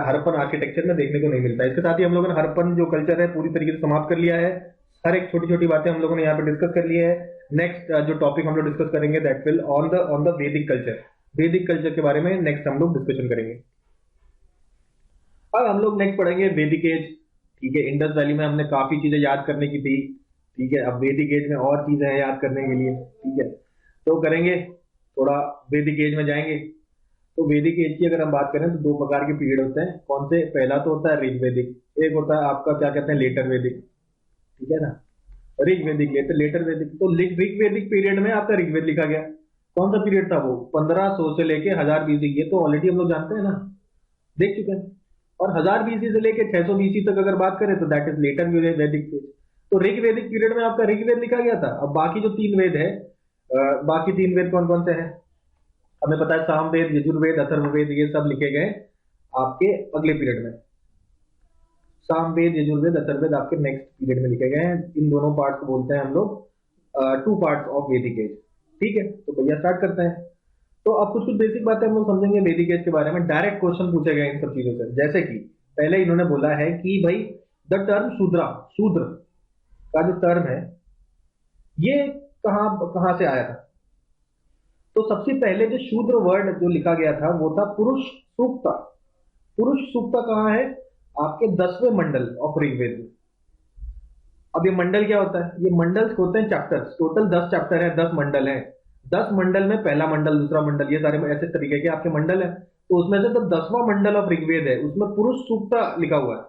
हड़प्पन आर्किटेक्चर में देखने को नहीं मिलता है। इसके साथ ही हम लोगों ने हड़प्पन जो कल्चर है पूरी तरीके से समाप्त कर लिया है, हर एक छोटी छोटी बातें हम लोगों ने यहाँ पे डिस्कस कर ली है। नेक्स्ट जो टॉपिक हम लोग डिस्कस करेंगे दैट विल ऑन द वैदिक कल्चर, वैदिक कल्चर के बारे में नेक्स्ट हम लोग डिस्कशन करेंगे। अब हम लोग नेक्स्ट पढ़ेंगे वैदिक एज, ठीक है। इंडस वैली में हमने काफी चीजें याद करने की थी, ठीक है, अब वैदिक एज में और चीजें हैं याद करने के लिए, ठीक है, तो करेंगे थोड़ा वैदिक एज में जाएंगे। तो वैदिक एज की अगर हम बात करें तो दो प्रकार के पीरियड होते हैं, कौन से? पहला तो होता है ऋग्वैदिक, एक होता है आपका क्या कहते हैं लेटर वैदिक, ठीक है ना, ऋग्वैदिक, लेटर वैदिक। तो ऋग्वैदिक पीरियड में आपका ऋग्वेद लिखा गया, कौन सा पीरियड था वो? 1500 से लेके 1000 BC, ये तो ऑलरेडी हम लोग जानते हैं ना, देख चुके हैं। और 1000 BC से लेके 600 BC तक अगर बात करें तो दैट इज लेटर वैदिक एज। तो ऋग्वैदिक पीरियड में आपका ऋग्वेद लिखा गया था। अब बाकी जो 3 वेद है, बाकी 3 वेद कौन कौन से हैं हमें पता है, सामवेद, यजुर्वेद, अथर्ववेद, ये सब लिखे गए आपके अगले पीरियड में। सामवेद, यजुर्वेद, अथर्ववेद आपके नेक्स्ट पीरियड में लिखे गए हैं। इन दोनों पार्ट को बोलते हैं हम लोग 2 पार्ट्स ऑफ वैदिक एज, ठीक है। तो भैया स्टार्ट करते हैं। तो अब कुछ कुछ बेसिक बातें हम लोग समझेंगे वैदिक एज के बारे में। डायरेक्ट क्वेश्चन पूछे गए इन सब चीजों से, जैसे कि पहले इन्होंने बोला है कि भाई द टर्म शूद्रा, शूद्र का जो टर्म है ये कहां कहां से आया था। तो सबसे पहले जो शूद्र वर्ड जो लिखा गया था वो था पुरुष सूक्ता। पुरुष सूक्ता कहाँ है? आपके 10वें मंडल ऑफ ऋग्वेद में। अब ये मंडल क्या होता है? ये मंडल्स होते हैं चैप्टर्स, टोटल 10 चैप्टर है, 10 मंडल है। 10 मंडल में पहला मंडल, दूसरा मंडल, ये सारे ऐसे तरीके के आपके मंडल है। तो उसमें से तो 10वां मंडल ऑफ ऋग्वेद है, उसमें पुरुष सूक्ता लिखा हुआ है,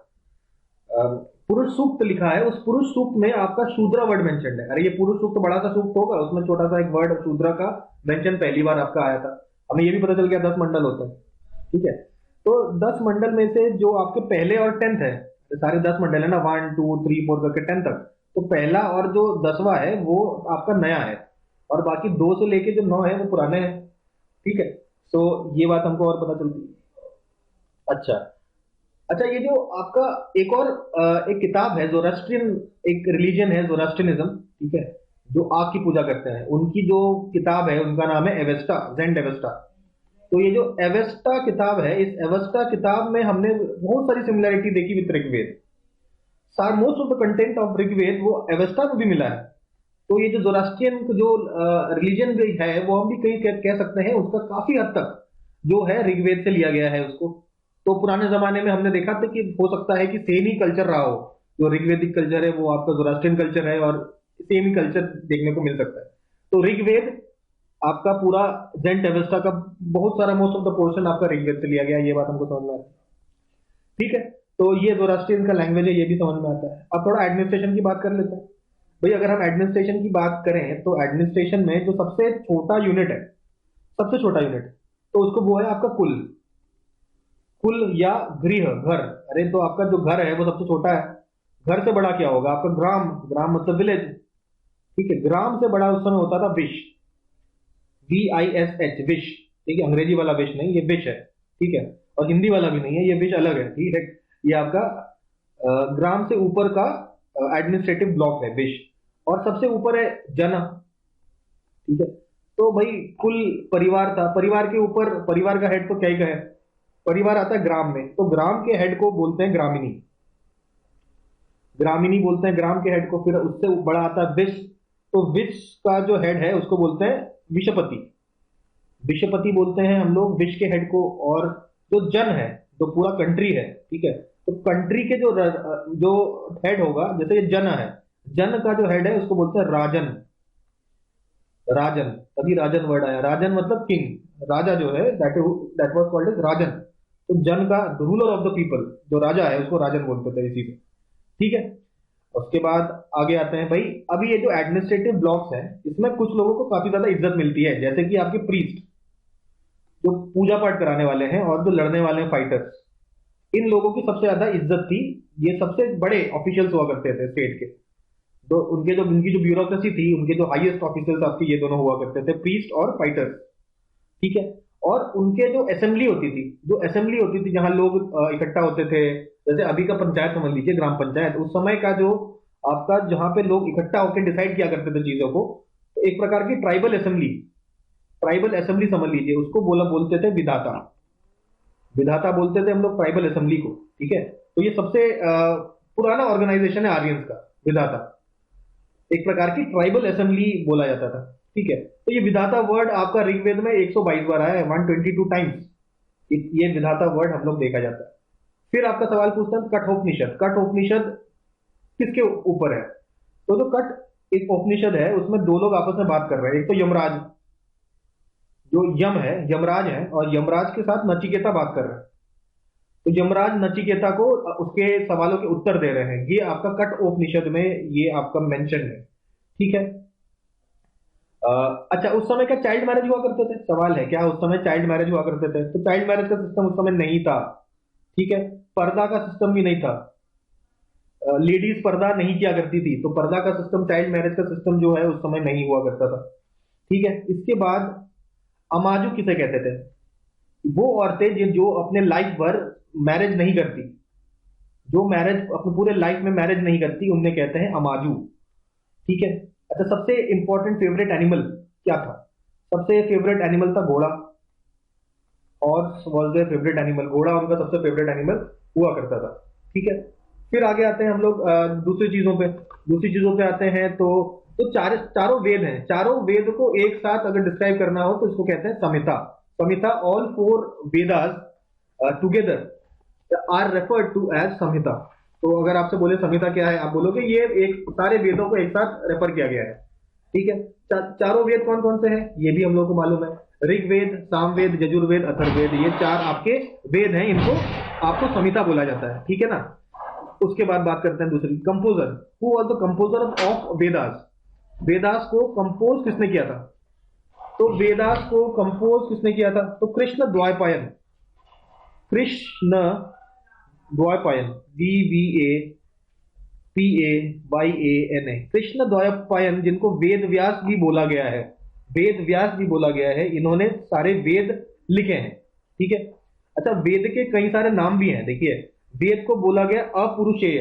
पुरुष सूक्त लिखा है। उस पुरुष सूक्त में आपका शूद्रा वर्ड मेंशन है। अरे ये पुरुष सूक्त बड़ा सा सूक्त होगा, उसमें छोटा सा एक वर्ड शूद्रा का मेंशन पहली बार आपका आया था। हमें ये भी पता चल गया 10 मंडल होते हैं, ठीक है। तो 10 मंडल में से जो आपके पहले और 10th है, सारे 10 मंडल है ना, 1 2 3 4 करके 10 तक, तो पहला और जो 10वां है वो आपका नया है, और बाकी 2 से लेके जो 9 है वो पुराने हैं, ठीक है। तो ये बात हमको और पता चलती है। अच्छा, ये जो आपका एक और एक किताब है, जोरास्ट्रियन एक रिलीजन है जोरास्ट्रियनिज्म, ठीक है, जो आग की पूजा करते हैं, उनकी जो किताब है उनका नाम है एवेस्टा, जेंड एवेस्टा। तो ये जो एवेस्टा किताब है, इस एवेस्टा किताब में हमने बहुत सारी सिमिलरिटी देखी with Rigveda. Most of the content of Rigveda वो एवेस्टा में भी मिला है। तो ये जो जोरास्ट्रियन जो रिलीजन है वो हम भी कहीं कह सकते हैं उसका काफी हद तक जो है ऋग्वेद से लिया गया है उसको। तो पुराने जमाने में हमने देखा था कि हो सकता है कि सेम ही कल्चर रहा हो, जो ऋग्वेदिक कल्चर है वो आपका जोरास्ट्रियन कल्चर है, और सेम ही कल्चर देखने को मिल सकता है। तो ऋग्वेद आपका पूरा जेंट एवेस्टा का बहुत सारा मोस्ट ऑफ द पोर्शन आपका ऋग्वेद से लिया गया, ये बात हमको समझ में आती है, ठीक है। तो ये जोरास्ट्रियन का लैंग्वेज है, ये भी समझ में आता है। अब थोड़ा एडमिनिस्ट्रेशन की बात कर लेते हैं। भाई अगर हम एडमिनिस्ट्रेशन की बात करें तो एडमिनिस्ट्रेशन में जो सबसे छोटा यूनिट है, सबसे छोटा यूनिट, तो उसको वो है आपका कुल, कुल या गृह, घर। अरे तो आपका जो घर है वो सबसे छोटा है। घर से बड़ा क्या होगा? आपका ग्राम, ग्राम मतलब विलेज, ठीक है। ग्राम से बड़ा उस समय होता था विश, VISH, विश, ठीक है। अंग्रेजी वाला विश नहीं, ये विश है, ठीक है। और हिंदी वाला भी नहीं है, ये विश अलग है, ठीक है। ये आपका ग्राम से ऊपर का एडमिनिस्ट्रेटिव ब्लॉक है विश, और सबसे ऊपर है जन, ठीक है। तो भाई कुल परिवार था, परिवार के ऊपर परिवार का हेड तो क्या ही कहे, परिवार आता है ग्राम में, तो ग्राम के हेड को बोलते हैं ग्रामिनी, ग्रामिनी बोलते हैं ग्राम के हेड को। फिर उससे बड़ा आता है विश, तो विश का जो हेड है उसको बोलते हैं विशपति, विशपति बोलते हैं हम लोग विश के हेड को। और जो जन है, जो पूरा कंट्री है, ठीक है, तो कंट्री के जो हेड होगा, जैसे ये जन है, जन का जो हेड है उसको बोलते हैं राजन, राजन, तभी राजन वर्ड आया। राजन मतलब किंग, राजा जो है दैट वाज कॉल्ड एज राजन। तो जन का रूलर ऑफ द पीपल, जो राजा है उसको राजन बोलते थे इसी से, ठीक है। उसके बाद आगे आते हैं भाई, अभी ये जो एडमिनिस्ट्रेटिव ब्लॉक्स हैं इसमें कुछ लोगों को काफी ज्यादा इज्जत मिलती है, जैसे कि आपके प्रीस्ट, जो पूजा पाठ कराने वाले हैं, और जो लड़ने वाले हैं फाइटर्स, इन लोगों की सबसे ज्यादा इज्जत थी। ये सबसे बड़े ऑफिशियल्स हुआ करते थे स्टेट के, तो उनकी जो ब्यूरोक्रेसी थी, उनके जो हाईएस्ट ऑफिसर्स आपके ये दोनों हुआ करते थे, प्रीस्ट और फाइटर्स, ठीक है। और उनके जो असेंबली होती थी, जहां लोग इकट्ठा होते थे, जैसे अभी का पंचायत समझ लीजिए, ग्राम पंचायत, उस समय का जो आपका जहां पे लोग इकट्ठा होकर डिसाइड किया करते थे चीजों को, तो एक प्रकार की ट्राइबल असेंबली समझ लीजिए, उसको बोलते थे विधाता, विधाता बोलते थे हम लोग ट्राइबल असेंबली को, ठीक है। तो ये सबसे पुराना ऑर्गेनाइजेशन है आर्यंस का, विधाता, एक प्रकार की ट्राइबल असेंबली बोला जाता था, ठीक है। तो ये विधाता वर्ड आपका ऋग्वेद में 122 बार आया है, 122 टाइम्स ये विधाता वर्ड हम लोग देखा जाता है। फिर आपका सवाल पूछता है कठोपनिषद, कठोपनिषद किसके ऊपर है? तो जो कठ एक उपनिषद है उसमें दो लोग आपस में बात कर रहे हैं, एक तो यमराज, जो यम है, यमराज है, और यमराज के साथ नचिकेता बात कर रहे हैं। तो यमराज नचिकेता को उसके सवालों के उत्तर दे रहे हैं, ये आपका कठ उपनिषद में ये आपका मेंशन है, ठीक है। अच्छा, उस समय क्या चाइल्ड मैरिज हुआ करते थे? सवाल है क्या उस समय चाइल्ड मैरिज हुआ करते थे? तो चाइल्ड मैरिज का सिस्टम उस समय नहीं था, ठीक है। पर्दा का सिस्टम भी नहीं था, लेडीज पर्दा नहीं किया करती थी, तो पर्दा का सिस्टम, चाइल्ड मैरिज का सिस्टम जो है उस समय नहीं हुआ करता था, ठीक है। इसके बाद अमाजू किसे कहते थे? वो औरतें जो अपने लाइफ भर मैरिज नहीं करती, जो मैरिज अपने पूरे लाइफ में मैरिज नहीं करती, उन्हें कहते हैं अमाजू, ठीक है। अच्छा, सबसे इंपॉर्टेंट फेवरेट एनिमल क्या था? सबसे फेवरेट एनिमल था घोड़ा, horse was their favourite animal, घोड़ा उनका सबसे फेवरेट एनिमल हुआ करता था। ठीक है, फिर आगे आते हैं हम लोग दूसरी चीजों पे आते हैं। तो चारों वेद हैं, चारों वेद को एक साथ अगर डिस्क्राइब करना हो तो इसको कहते हैं Samhita. Samhita, all four Vedas together are referred to as Samhita. तो अगर आपसे बोले संहिता क्या है, आप बोलोगे ये एक सारे वेदों को एक साथ रेफर किया गया है। ठीक है, चारों वेद कौन कौन से हैं ये भी हम लोग को मालूम है, ऋग्वेद, सामवेद, यजुर्वेद, अथर्ववेद, ये चार आपके वेद हैं, इनको आपको संहिता बोला जाता है। ठीक है ना। उसके बाद बात करते हैं दूसरी, composer, who was the composer of Vedas. Vedas को कंपोज किसने किया था? तो वेदास को कंपोज किसने किया था? तो कृष्ण द्वैपायन, कृष्ण द्वैपायन, DVAPAYANA, कृष्ण द्वैपायन, जिनको वेद व्यास भी बोला गया है, वेद व्यास भी बोला गया है, इन्होंने सारे वेद लिखे हैं। ठीक है। अच्छा, वेद के कई सारे नाम भी हैं। देखिए, वेद को बोला गया अपुरुषेय,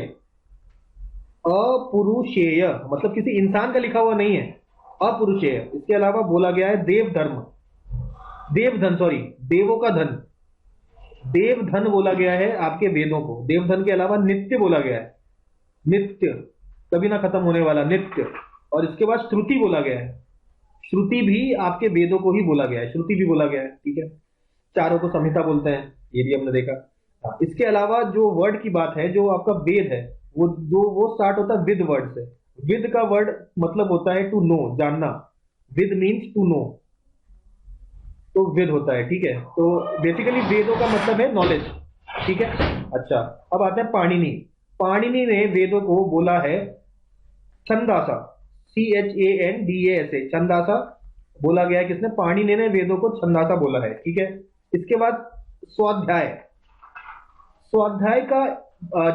अपुरुषेय मतलब किसी इंसान का लिखा हुआ नहीं है, अपुरुषेय। इसके अलावा बोला गया है देवधर्म, देवधन, सॉरी देवों का धन, देवधन बोला गया है आपके वेदों को। देवधन के अलावा नित्य बोला गया है, नित्य, कभी ना खत्म होने वाला नित्य। और इसके बाद श्रुति बोला गया है, श्रुति भी आपके वेदों को ही बोला गया है, श्रुति भी बोला गया है। ठीक है, चारों को संहिता बोलते हैं, ये भी हमने देखा। इसके अलावा जो वर्ड की बात है, जो आपका वेद है, वो स्टार्ट होता है विद वर्ड से। विद का वर्ड मतलब होता है टू नो, जानना। विद मीन्स टू नो, तो विद होता है। ठीक है, तो बेसिकली वेदों का मतलब है नॉलेज। ठीक है। अच्छा, अब आते हैं पाणिनि। पाणिनि ने वेदों को बोला है छंदासा, CHANDASA, छंदासा बोला गया है किसने? पाणिनि ने वेदों को छंदासा बोला है। ठीक है। इसके बाद स्वाध्याय, स्वाध्याय का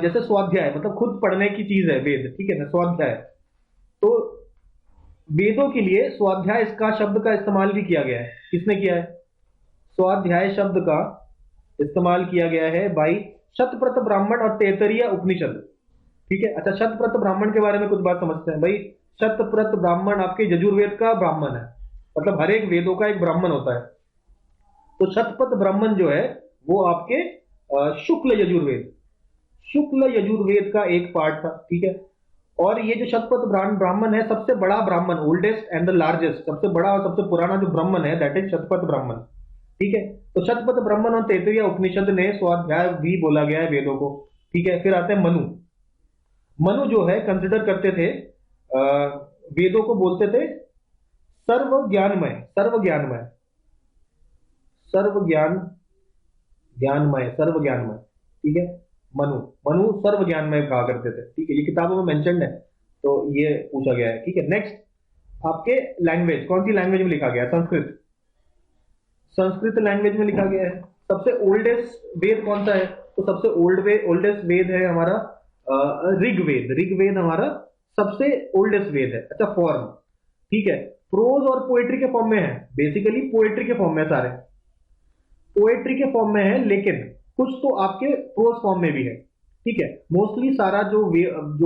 जैसे स्वाध्याय मतलब खुद पढ़ने की चीज है वेद। ठीक है ना, स्वाध्याय। तो वेदों के लिए स्वाध्याय इसका शब्द का इस्तेमाल भी किया गया है। किसने किया है? स्वाध्याय शब्द का इस्तेमाल किया गया है भाई शतप्रथ ब्राह्मण और तैतरीय उपनिषद। ठीक है। अच्छा, शतप्रथ ब्राह्मण के बारे में कुछ बात समझते हैं भाई। शतप्रथ ब्राह्मण आपके यजुर्वेद का ब्राह्मण है, मतलब हर एक वेदों का एक ब्राह्मण होता है। तो शतपथ ब्राह्मण जो है वो आपके शुक्ल यजुर्वेद, शुक्ल यजुर्वेद का एक पार्ट था। ठीक है। और ये जो शतपथ ब्राह्मण है, सबसे बड़ा ब्राह्मण, ओल्डेस्ट एंड द लार्जेस्ट, सबसे बड़ा और सबसे पुराना जो ब्राह्मण है, दैट इज शतपथ ब्राह्मण। ठीक है। तो शतपथ ब्राह्मण और तैतरीय उपनिषद ने स्वाध्याय भी बोला गया है वेदों को। ठीक है। फिर आते हैं मनु। मनु जो है कंसिडर करते थे वेदों को बोलते थे सर्व ज्ञानमय, सर्व ज्ञानमय, सर्व ज्ञानमय, सर्व ज्ञानमय। ठीक है। मनु सर्व ज्ञानमय कहा करते थे। ठीक है, ये किताबों में मेंशन्ड है, तो ये पूछा गया है। ठीक है। नेक्स्ट, आपके लैंग्वेज, कौन सी लैंग्वेज में लिखा गया है? संस्कृत, संस्कृत लैंग्वेज में लिखा गया है। सबसे ओल्डेस्ट वेद कौन सा है? तो सबसे ओल्डेस्ट वेद है हमारा ऋग्वेद। ऋग्वेद हमारा सबसे ओल्डेस्ट वेद है। अच्छा, फॉर्म, ठीक है, प्रोज और पोएट्री के फॉर्म में है। बेसिकली पोएट्री के फॉर्म में, सारे पोएट्री के फॉर्म में है, लेकिन कुछ तो आपके प्रोज फॉर्म में भी है। ठीक है। मोस्टली सारा जो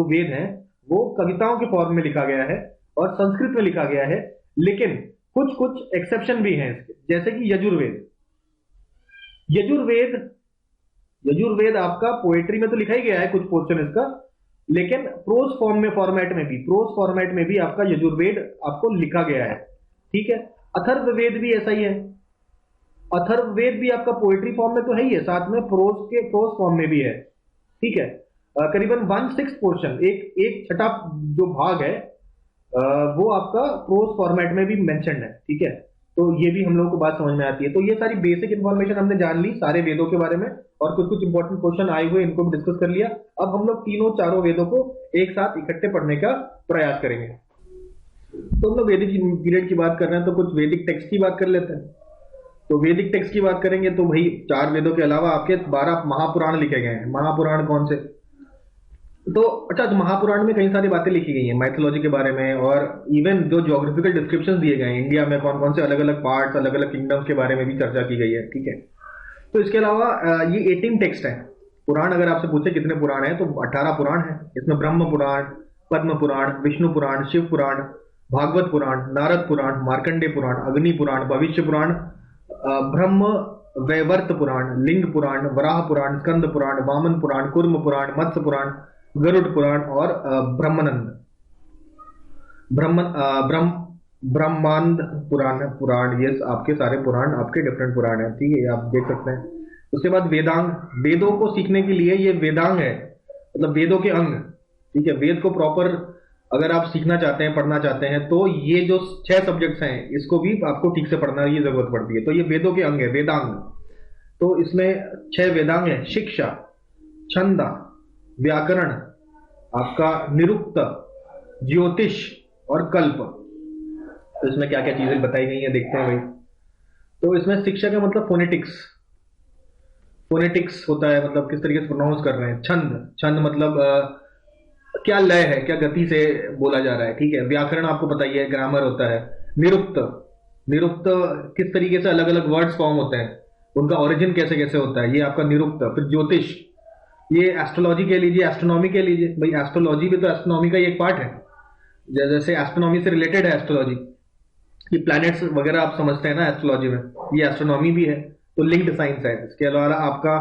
वेद है वो कविताओं के फॉर्म में लिखा गया है और संस्कृत में लिखा गया है, लेकिन कुछ कुछ एक्सेप्शन भी हैं इसके, जैसे कि यजुर्वेद। यजुर्वेद आपका पोएट्री में तो लिखा ही गया है कुछ पोर्शन इसका, लेकिन प्रोज फॉर्म में, प्रोज फॉर्मेट में भी आपका यजुर्वेद आपको लिखा गया है। ठीक है। अथर्ववेद भी ऐसा ही है। अथर्ववेद भी आपका पोएट्री फॉर्म में तो है ही है, साथ में प्रोज फॉर्म में भी है। ठीक है। करीबन 1/6 पोर्शन, एक छठा जो भाग है वो आपका प्रोज फॉर्मेट में भी मेंशन्ड है। ठीक है। तो ये भी हम लोगों को बात समझ में आती है। तो ये सारी बेसिक इंफॉर्मेशन हमने जान ली सारे वेदों के बारे में, और कुछ इंपॉर्टेंट क्वेश्चन आए हुए इनको भी डिस्कस कर लिया। अब हम लोग चारों वेदों को एक साथ इकट्ठे पढ़ने का प्रयास करेंगे। तो हम लोग वैदिक पीरियड की बात कर रहे हैं, तो कुछ वैदिक टेक्स्ट की बात कर लेते हैं। तो वैदिक टेक्स्ट की बात करेंगे तो भाई 4 वेदों के अलावा आपके 12 महापुराण लिखे गए हैं। महापुराण कौन से? तो अच्छा, तो महापुराण में कई सारी बातें लिखी गई हैं माइथोलॉजी के बारे में, और इवन जो ज्योग्राफिकल डिस्क्रिप्शन दिए गए हैं इंडिया में कौन कौन से अलग अलग पार्ट्स, अलग अलग किंगडम्स के बारे में भी चर्चा की गई है। ठीक है। तो इसके अलावा ये 18 टेक्स्ट हैं। पुराण अगर आपसे पूछे कितने पुराण हैं, तो 18 पुराण हैं। इसमें ब्रह्म पुराण, पद्म पुराण, विष्णु पुराण, शिव पुराण, भागवत पुराण, नारद पुराण, मार्कंडेय पुराण, अग्नि पुराण, भविष्य पुराण, ब्रह्म वैवर्त पुराण, लिंग पुराण, वराह पुराण, स्कंद पुराण, वामन पुराण, कुर्म पुराण, मत्स्य पुराण, गरुड़ पुराण और ब्रह्मानंद ब्रह्मन ब्रह्म ब्रह्मांड पुराण ये आपके सारे पुराण आपके डिफरेंट पुराण है, ठीक है, ये आप देख सकते हैं। उसके बाद वेदांग, वेदों को सीखने के लिए ये वेदांग है, मतलब वेदों के अंग, ठीक है। वेद को प्रॉपर अगर आप सीखना चाहते हैं, पढ़ना चाहते हैं, तो ये जो 6 सब्जेक्ट्स हैं इसको भी आपको ठीक से पढ़ना की जरूरत पड़ती है। तो ये वेदों के अंग है, वेदांग। तो इसमें 6 वेदांग है, शिक्षा, छंद, व्याकरण, आपका निरुक्त, ज्योतिष और कल्प। तो इसमें क्या क्या चीजें बताई गई हैं देखते हैं भाई। तो इसमें शिक्षा का मतलब फोनेटिक्स, फोनेटिक्स होता है, मतलब किस तरीके से प्रोनाउंस कर रहे हैं। छंद, छंद मतलब क्या लय है, क्या गति से बोला जा रहा है, ठीक है। व्याकरण आपको पता ही है, ग्रामर होता है। निरुक्त, निरुक्त किस तरीके से अलग अलग वर्ड्स फॉर्म होते हैं, उनका ओरिजिन कैसे कैसे होता है, ये आपका निरुक्त। फिर ज्योतिष, ये एस्ट्रोलॉजी के लीजिए, एस्ट्रोनॉमी के लीजिए, भाई एस्ट्रोलॉजी भी तो एस्ट्रोनॉमी का एक पार्ट है। जैसे एस्ट्रोनॉमी से रिलेटेड है एस्ट्रोलॉजी, कि प्लैनेट्स वगैरह आप समझते हैं ना एस्ट्रोलॉजी में, ये एस्ट्रोनॉमी भी है, तो लिंक्ड साइंस है। इसके अलावा आपका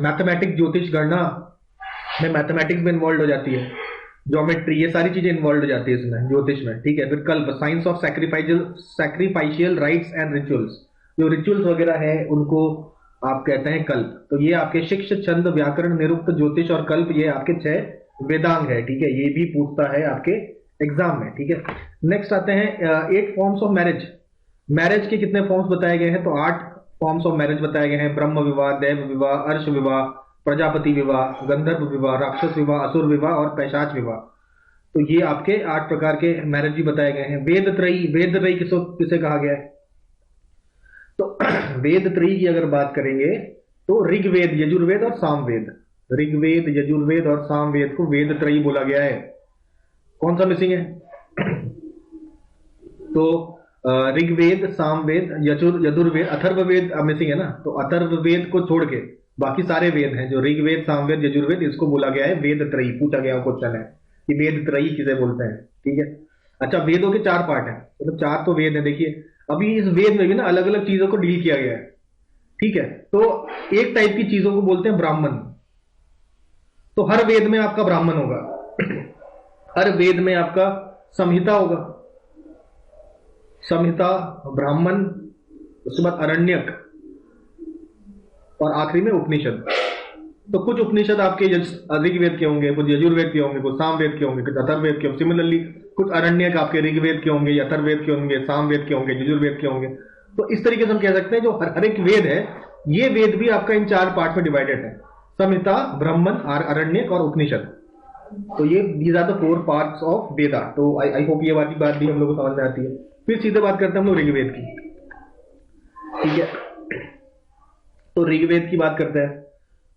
मैथमेटिक्स, ज्योतिष गणना में मैथमेटिक्स भी इन्वॉल्व हो जाती है, ज्योमेट्री, ये सारी चीजें इन्वॉल्व हो जाती है इसमें, ज्योतिष में, ठीक है। फिर Kalpa, science of sacrificial rites and rituals, जो रिचुअल्स वगैरह है उनको आप कहते हैं कल्प। तो ये आपके शिक्षा, छंद, व्याकरण, निरुक्त, ज्योतिष और कल्प, ये आपके 6 वेदांग है, ठीक है। ये भी पूछता है आपके एग्जाम में, ठीक है। नेक्स्ट आते हैं 8 फॉर्म्स ऑफ मैरिज। मैरिज के कितने फॉर्म्स बताए गए हैं, तो 8 फॉर्म्स ऑफ मैरिज बताए गए हैं। ब्रह्म विवाह, देव विवाह, अर्श विवाह, प्रजापति विवाह, गंधर्व विवाह, राक्षस विवाह, असुर विवाह और पैशाच विवाह। तो ये आपके 8 प्रकार के मैरिज भी बताए गए हैं। वेद त्रयी, वेद त्रयी किसे कहा गया है, तो वेद त्रयी की अगर बात करेंगे तो ऋग्वेद, यजुर्वेद और सामवेद, ऋग्वेद, यजुर्वेद और सामवेद को वेद त्रयी बोला गया है। कौन सा मिसिंग है, तो ऋग्वेद, सामवेद, यजुर्वेद, अथर्ववेद मिसिंग है ना, तो अथर्ववेद को छोड़ के बाकी सारे वेद हैं, जो ऋग्वेद, सामवेद, यजुर्वेद, इसको बोला गया है वेद त्रयी। पूछा गया क्वेश्चन है कि वेद त्रयी किसे बोलते हैं, ठीक है। अच्छा, वेदों के 4 पार्ट हैं, मतलब 4 तो वेद है। देखिए अभी इस वेद में भी ना अलग अलग चीजों को डील किया गया है, ठीक है। तो एक टाइप की चीजों को बोलते हैं ब्राह्मण, तो हर वेद में आपका ब्राह्मण होगा, हर वेद में आपका संहिता होगा, संहिता, ब्राह्मण, उसके बाद अरण्यक और आखिरी में उपनिषद। तो कुछ उपनिषद आपके ऋग्वेद के होंगे, कुछ यजुर्वेद के होंगे, कुछ सामवेद के होंगे, कुछ अथर्ववेद के होंगे। सिमिलरली कुछ अरण्यक आपके ऋग्वेद के होंगे, अथर्ववेद के होंगे, सामवेद के होंगे, यजुर्वेद के होंगे। तो इस तरीके से हम कह सकते हैं जो हर एक वेद है, ये वेद भी आपका इन 4 पार्ट में डिवाइडेड है, संहिता, ब्राह्मण, अरण्यक और उपनिषद। तो ये these are the 4 parts of Veda. तो आई होप ये वाली बात भी हम लोग को समझ में आती है। फिर सीधे बात करते हैं हम लोग ऋग्वेद की, ठीक है। तो ऋग्वेद की बात करते हैं,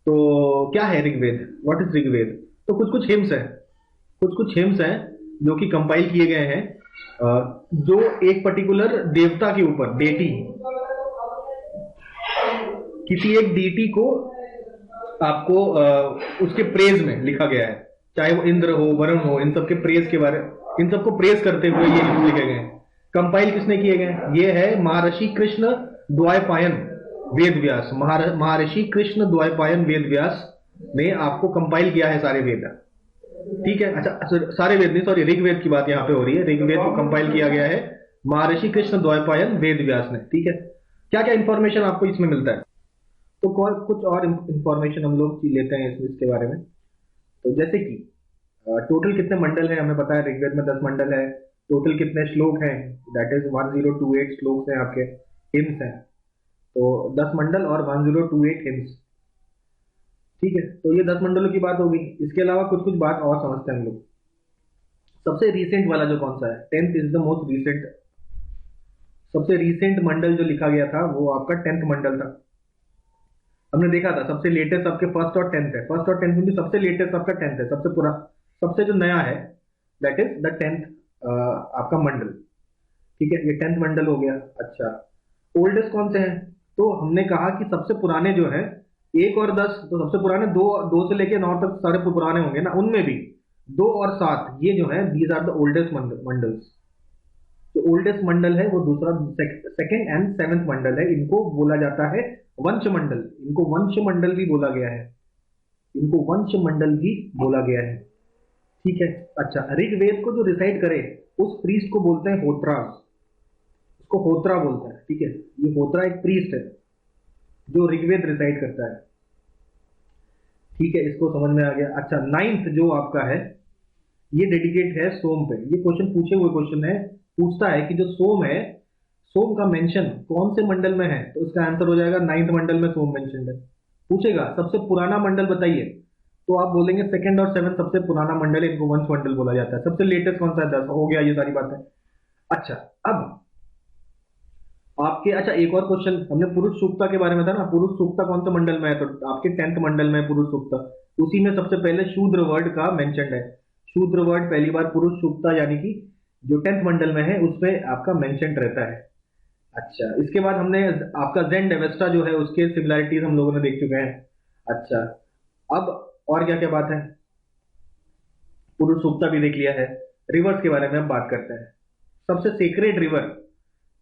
तो क्या है ऋग्वेद, व्हाट इज ऋग्वेद। तो कुछ कुछ हिम्स है, कुछ हिम्स हैं जो कि कंपाइल किए गए हैं, जो एक पर्टिकुलर देवता के ऊपर, डेटी, किसी एक डीटी को आपको उसके प्रेज में लिखा गया है, चाहे वो इंद्र हो, वरुण हो, इन सबके प्रेज के बारे, इन सबको प्रेज करते हुए ये लिखे गए हैं। कंपाइल किसने किए गए, ये है महर्षि कृष्ण द्वैपायन वेद व्यास, महर्षि कृष्ण द्वैपायन वेद व्यास ने आपको कंपाइल किया है सारे वेद, ठीक है। अच्छा, सारे वेद नहीं, सॉरी, ऋग्वेद की बात यहां पे हो रही है। ऋग्वेद को कंपाइल किया गया है महर्षि कृष्ण द्वैपायन वेद व्यास ने, ठीक है। क्या क्या इंफॉर्मेशन आपको इसमें मिलता है, तो कुछ और इंफॉर्मेशन हम लोग लेते हैं इसके बारे में। तो जैसे कि टोटल कितने मंडल हैं, हमें पता है ऋग्वेद में 10 मंडल है। टोटल कितने श्लोक हैं, दैट इज 1028 श्लोक हैं आपके, हिम्स हैं। तो 10 मंडल और 1028 हिम्स, ठीक है। तो ये 10 मंडलों की बात होगी। इसके अलावा कुछ कुछ बात और समझते हैं हम लोग। सबसे रीसेंट वाला जो कौन सा है, 10th is the most recent. सबसे रीसेंट मंडल जो लिखा गया था वो आपका 10th मंडल था। हमने देखा था सबसे लेटेस्ट आपके 1st और 10th है, 1st और 10th में भी सबसे लेटेस्ट आपका 10th है, सबसे पूरा, सबसे जो नया है दैट इज द 10th आपका मंडल, ठीक है। ये 10th मंडल हो गया। अच्छा, ओल्डेस्ट कौन से हैं, तो हमने कहा कि सबसे पुराने जो है 1 और 10, तो सबसे पुराने 2 से लेके 9 तक सारे पुराने होंगे ना, उनमें भी 2 और 7 ये जो है these are the oldest mandals, जो ओल्डेस्ट मंडल है वो दूसरा, सेकंड एंड सेवेंथ मंडल है, इनको बोला जाता है वंश मंडल। इनको वंश मंडल भी बोला गया है, इनको वंश मंडल भी बोला गया है। ठीक है। अच्छा, ऋग्वेद को जो रिसाइट करे उस प्रीस्ट को बोलते हैं होत्रा, उसको होत्रा बोलते हैं। ठीक है, ये होत्रा एक प्रीस्ट है जो ऋग्वेद रिसाइट करता है। ठीक है, इसको समझ में आ गया। अच्छा, नाइन्थ जो आपका है ये डेडिकेट है सोम पे। ये क्वेश्चन पूछे हुए क्वेश्चन है, पूछता है कि जो सोम है, सोम का मेंशन कौन से मंडल में है, तो इसका आंसर हो जाएगा नाइन्थ मंडल में सोम मेंशन है। पूछेगा सबसे पुराना मंडल बताइए, तो आप बोलेंगे सेकंड और सेवन सबसे पुराना मंडल है, इनको वंश मंडल बोला जाता है। सबसे लेटेस्ट कौन सा है, 10 हो गया, ये सारी बातें। अच्छा, अब आपके, अच्छा एक और क्वेश्चन, हमने पुरुष सूक्ता के बारे में था ना, पुरुष सूक्ता कौन से मंडल में है, तो आपके 10th मंडल में है पुरुष सूक्ता। उसी में सबसे पहले शूद्र वर्ड का मेंशन है, शूद्र वर्ड पहली बार पुरुष सूक्ता यानी कि जो 10th मंडल में है उसमें आपका मेंशन रहता है। अच्छा, इसके बाद हमने आपका जेन डेवेस्टा जो है उसके सिमिलैरिटीज हम लोगों ने देख चुके हैं। अच्छा, अब और क्या क्या बात है, पुरुष सूक्ता भी देख लिया है, रिवर्स के बारे में हम बात करते हैं। सबसे सीक्रेट रिवर,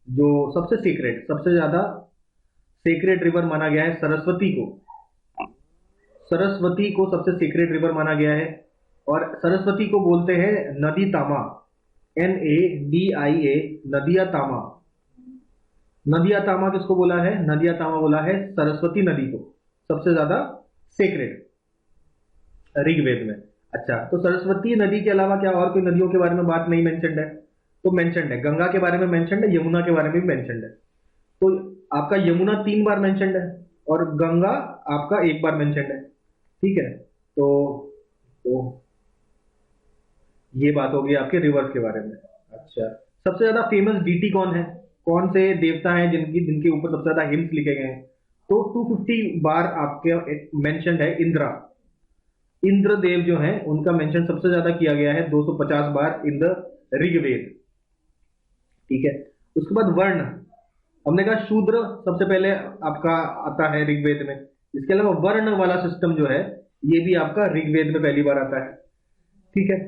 जो सबसे सीक्रेट, सबसे ज्यादा सीक्रेट रिवर माना गया है सरस्वती को, सरस्वती को सबसे सीक्रेट रिवर माना गया है। और सरस्वती को बोलते हैं नदी तामा, NADIA, नदिया तामा। नदिया तामा किसको बोला है, नदिया तामा बोला है सरस्वती नदी को सबसे ज्यादा सीक्रेट ऋग्वेद में। अच्छा, तो सरस्वती नदी के अलावा क्या और कोई नदियों के बारे में बात नहीं मेंशन्ड है, तो मेंशन्ड है, गंगा के बारे में मेंशन्ड है, यमुना के बारे में भी मेंशन्ड है। तो आपका यमुना 3 बार मेंशन्ड है और गंगा आपका 1 बार मेंशन्ड है। ठीक है, तो ये बात होगी आपके रिवर्स के बारे में। अच्छा, सबसे ज्यादा फेमस डीटी कौन है, कौन से देवता हैं जिनके ऊपर सबसे ज्यादा हिम्स लिखे गए हैं, तो 250 बार आपके मेंशन्ड है इंद्रा। इंद्र देव जो हैं उनका मेंशन सबसे ज्यादा किया गया है, 250 बार इन द ऋग्वेद। ठीक है, उसके बाद वर्ण, हमने कहा शूद्र सबसे पहले आपका आता है ऋग्वेद में, इसके अलावा वर्ण वाला सिस्टम जो है ये भी आपका ऋग्वेद में पहली बार आता है। ठीक है,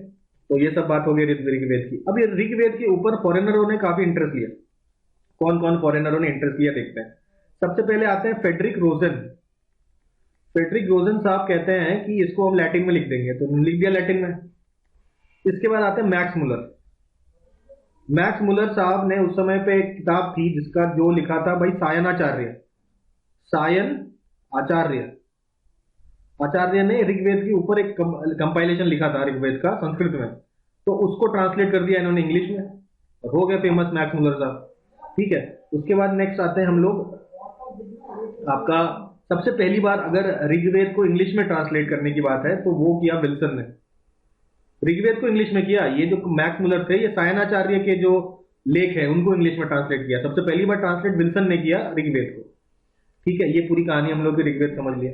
तो ये सब बात हो गई ऋग्वेद की। अब ये ऋग्वेद के ऊपर फॉरेनरों ने काफी इंटरेस्ट लिया, कौन कौन फॉरेनरों ने इंटरेस्ट लिया देखते हैं। सबसे पहले आते हैं फेडरिक रोजन। फेडरिक रोजन साहब कहते हैं कि इसको हम लैटिन में लिख देंगे, तो लिख दिया लैटिन में। इसके बाद आते हैं मैक्स मुलर। मैक्स मुलर साहब ने उस समय पे एक किताब थी जिसका जो लिखा था भाई सायन आचार्य, सायन आचार्य, आचार्य ने ऋग्वेद के ऊपर एक कंपाइलेशन लिखा था ऋग्वेद का संस्कृत में, तो उसको ट्रांसलेट कर दिया इन्होंने इंग्लिश में, हो गया फेमस मैक्स मुलर साहब। ठीक है, उसके बाद नेक्स्ट आते हैं हम लोग, आपका सबसे पहली बार अगर ऋग्वेद को इंग्लिश में ट्रांसलेट करने की बात है तो वो किया विल्सन ने, ऋग्वेद को इंग्लिश में किया। ये जो मैक्स मुलर थे ये सायनाचार्य के जो लेख है उनको इंग्लिश में ट्रांसलेट किया, सबसे पहली बार ट्रांसलेट विल्सन ने किया ऋग्वेद को। ठीक है, ये पूरी कहानी हम लोग ऋग्वेद समझ लिया।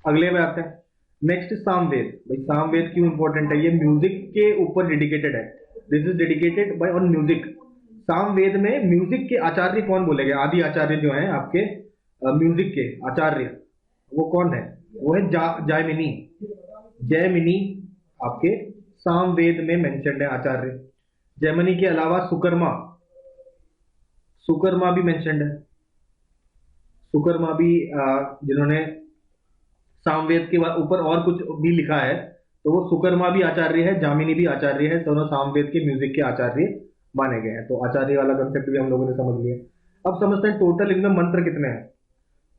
अगले में आते हैं, नेक्स्ट सामवेद। भाई सामवेद क्यों इंपॉर्टेंट है, ये म्यूजिक के ऊपर डेडिकेटेड है, this is dedicated by on music. Samaveda में म्यूजिक के आचार्य कौन बोले गए, आदि आचार्य जो हैं आपके म्यूजिक के आचार्य, वो कौन है, वो है जैमिनी। जैमिनी आपके सामवेद में मेंशन्ड है आचार्य। जैमिनी के अलावा सुकर्मा, सुकर्मा भी मेंशन्ड है, सुकर्मा भी जिन्होंने सामवेद के ऊपर और कुछ भी लिखा है, तो वो सुकर्मा भी आचार्य है, जामिनी भी आचार्य है, दोनों सामवेद के म्यूजिक के आचार्य माने गए हैं। तो आचार्य वाला कंसेप्ट भी हम लोगों ने समझ लिया। अब समझते हैं टोटल इनमें मंत्र कितने हैं,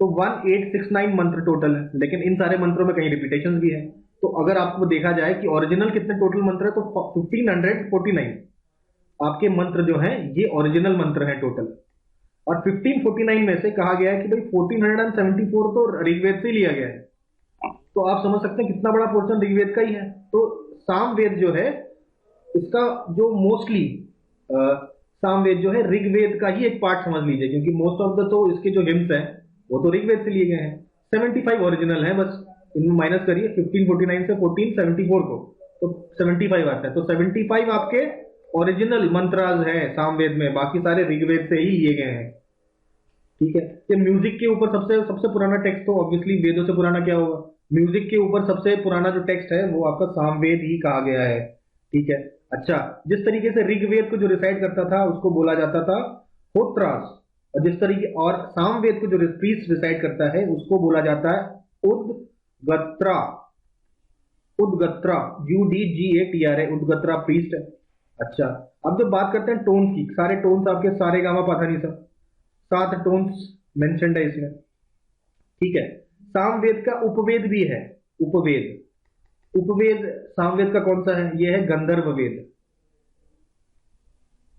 तो 1869 मंत्र टोटल है, लेकिन इन सारे मंत्रों में कहीं रिपीटेशन भी है। तो अगर आपको देखा जाए कि ओरिजिनल कितने टोटल मंत्र है, तो 1549 आपके मंत्र जो हैं ये ओरिजिनल मंत्र हैं टोटल। और 1549 में से कहा गया है कि भाई 1474 तो ऋग्वेद से ही लिया गया है, तो आप समझ सकते हैं कितना बड़ा पोर्शन ऋग्वेद का ही है। तो सामवेद जो है इसका जो मोस्टली सामवेद जो है ऋग्वेद का ही एक पार्ट समझ लीजिए, क्योंकि मोस्ट ऑफ द तो इसके जो हिम्स हैं वो तो ऋग्वेद से लिए गए हैं। 75 ओरिजिनल है, बस इनमें माइनस करिए 1549 से 1474 को, तो 75 आता है। तो 75 आपके ओरिजिनल मंत्राज है सामवेद में, बाकी सारे ऋग्वेद से ही लिए गए हैं। ठीक है, ये म्यूजिक के ऊपर सबसे पुराना टेक्स्ट, तो ऑब्वियसली वेदों से पुराना क्या होगा, म्यूजिक के ऊपर सबसे पुराना जो टेक्स्ट है वो आपका सामवेद ही कहा गया है। ठीक है, अच्छा, जिस तरीके से ऋग्वेद को जो रिसाइट करता था उसको बोला जाता था होत्रास, और जिस तरीके और सामवेद को जो प्रीस्ट रिसाइट करता है उसको बोला जाता है उदगत्रा। उदगत्रा, UDGATRA, उदगत्रा प्रीस्ट है। अच्छा, अब जब बात करते हैं टोन्स की, सारे टोन्स आपके सारे गामा पाधा नी सा, 7 टोन्स मेंशन्ड है इसमें, ठीक है। सामवेद का उपवेद भी है, उपवेद। उपवेद सामवेद का कौन सा है? यह है गंधर्व वेद।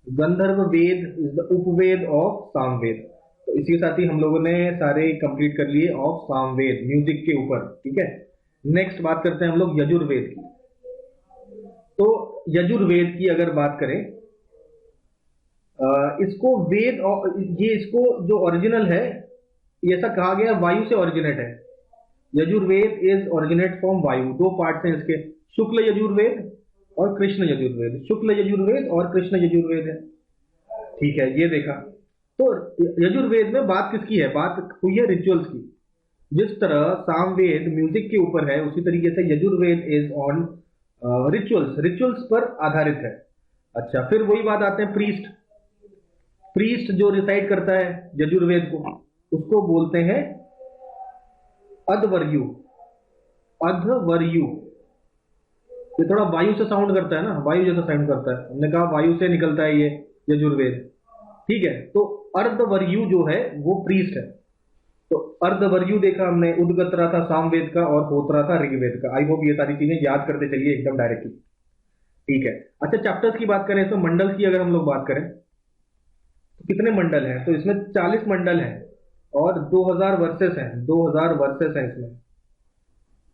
गंधर्व वेद is the Upaveda of Samaveda. तो इसी के साथ ही हम लोगों ने सारे कंप्लीट कर लिए ऑफ सामवेद म्यूजिक के ऊपर, ठीक है। नेक्स्ट बात करते हैं हम लोग यजुर्वेद की। तो यजुर्वेद की अगर बात करें, इसको वेद और ये इसको जो ओरिजिनल है, ये ऐसा कहा गया वायु से ओरिजिनेट है। यजुर्वेद इज ओरिजिनेट फ्रॉम वायु। 2 पार्ट्स हैं इसके, शुक्ल यजुर्वेद और कृष्ण यजुर्वेद। शुक्ल यजुर्वेद और कृष्ण यजुर्वेद है, ठीक है, ये देखा। तो यजुर्वेद में बात किसकी है? बात हुई है रिचुअल्स की। जिस तरह सामवेद म्यूजिक के ऊपर है, उसी तरीके से Yajurveda is on rituals, rituals पर आधारित है। अच्छा, फिर वही बात आते हैं प्रीस्ट। प्रीस्ट जो रिसाइट करता है यजुर्वेद को, उसको बोलते हैं अध्वर्यु। अध्वर्यु, ये थोड़ा वायु से साउंड करता है ना, वायु जैसा साउंड करता है, हमने कहा वायु से निकलता है ये यजुर्वेद, ठीक है। तो अर्धवर्यु जो है वो प्रीस्ट है। तो अर्धवर्यु देखा हमने, उदगत्रा था सामवेद का और होत्रा था ऋग्वेद का। आई होप ये सारी चीजें याद करते चलिए एकदम डायरेक्टली, ठीक है। अच्छा, चैप्टर्स की बात करें तो मंडल की अगर हम लोग बात करें तो कितने मंडल हैं? तो इसमें 40 मंडल हैं और 2000 वर्सेस हैं, 2000 वर्सेस हैं इसमें,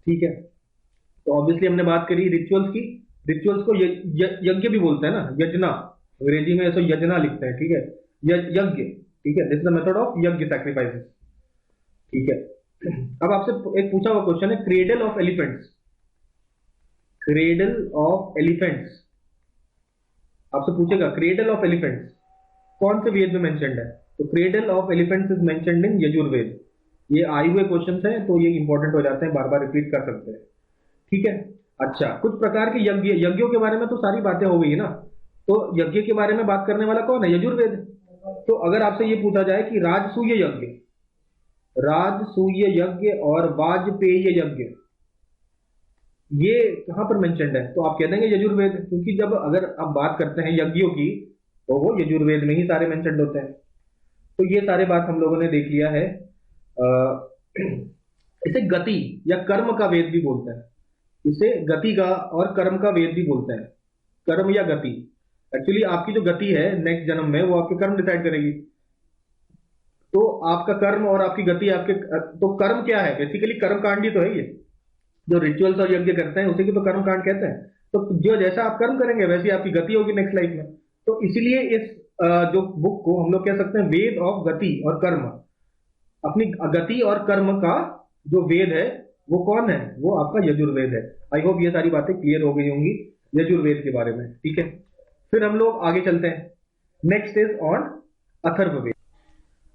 ठीक है। तो ऑब्वियसली हमने बात करी रिचुअल्स की। रिचुअल्स को यज्ञ भी बोलते हैं ना, यजना, अंग्रेजी में ऐसा यजना लिखते हैं, ठीक है, यज्ञ, ठीक है। This is the method of यज्ञ सैक्रिफाइसेस, ठीक है। अब आपसे एक पूछा हुआ क्वेश्चन है, cradle of elephants. Cradle of elephants आपसे पूछेगा, क्रेडल ऑफ एलिफेंट्स कौन से वेद में मेंशन्ड है? तो cradle of elephants is mentioned in Yajurveda. ये आए हुए क्वेश्चंस हैं तो ये इंपॉर्टेंट हो जाते हैं, बार बार रिपीट कर सकते हैं, ठीक है। अच्छा, कुछ प्रकार के यज्ञ, यज्ञों के बारे में तो सारी बातें हो गई ना। तो यज्ञ के बारे में बात करने वाला कौन है? यजुर्वेद। तो अगर आपसे ये पूछा जाए कि राजसूय यज्ञ, राजसूय यज्ञ और वाजपेय यज्ञ ये कहां पर मेंशन्ड है? तो आप कह देंगे यजुर्वेद, क्योंकि जब अगर आप बात करते हैं यज्ञों की तो वो यजुर्वेद में ही सारे मेंशन्ड होते हैं। तो ये सारे बात हम लोगों ने देख लिया है। इसे गति या कर्म का वेद भी बोलते हैं, इसे गति का और कर्म का वेद भी बोलते हैं। कर्म या गति, एक्चुअली आपकी जो गति है नेक्स्ट जन्म में वो आपके कर्म डिसाइड करेगी। तो आपका कर्म और आपकी गति आपके, तो कर्म क्या है? बेसिकली कर्म कांड ही तो है ये, जो रिचुअल्स और यज्ञ करते हैं उसी को तो कर्म कांड कहते हैं। तो जो जैसा आप कर्म करेंगे वैसी आपकी गति होगी नेक्स्ट लाइफ में। तो इसीलिए इस जो बुक को हम लोग कह सकते हैं वेद ऑफ गति और कर्म। अपनी गति और कर्म का जो वेद है वो कौन है? वो आपका यजुर्वेद है। आई होप ये सारी बातें क्लियर हो गई होंगी यजुर्वेद के बारे में, ठीक है। फिर हम लोग आगे चलते हैं, नेक्स्ट इज ऑन अथर्ववेद।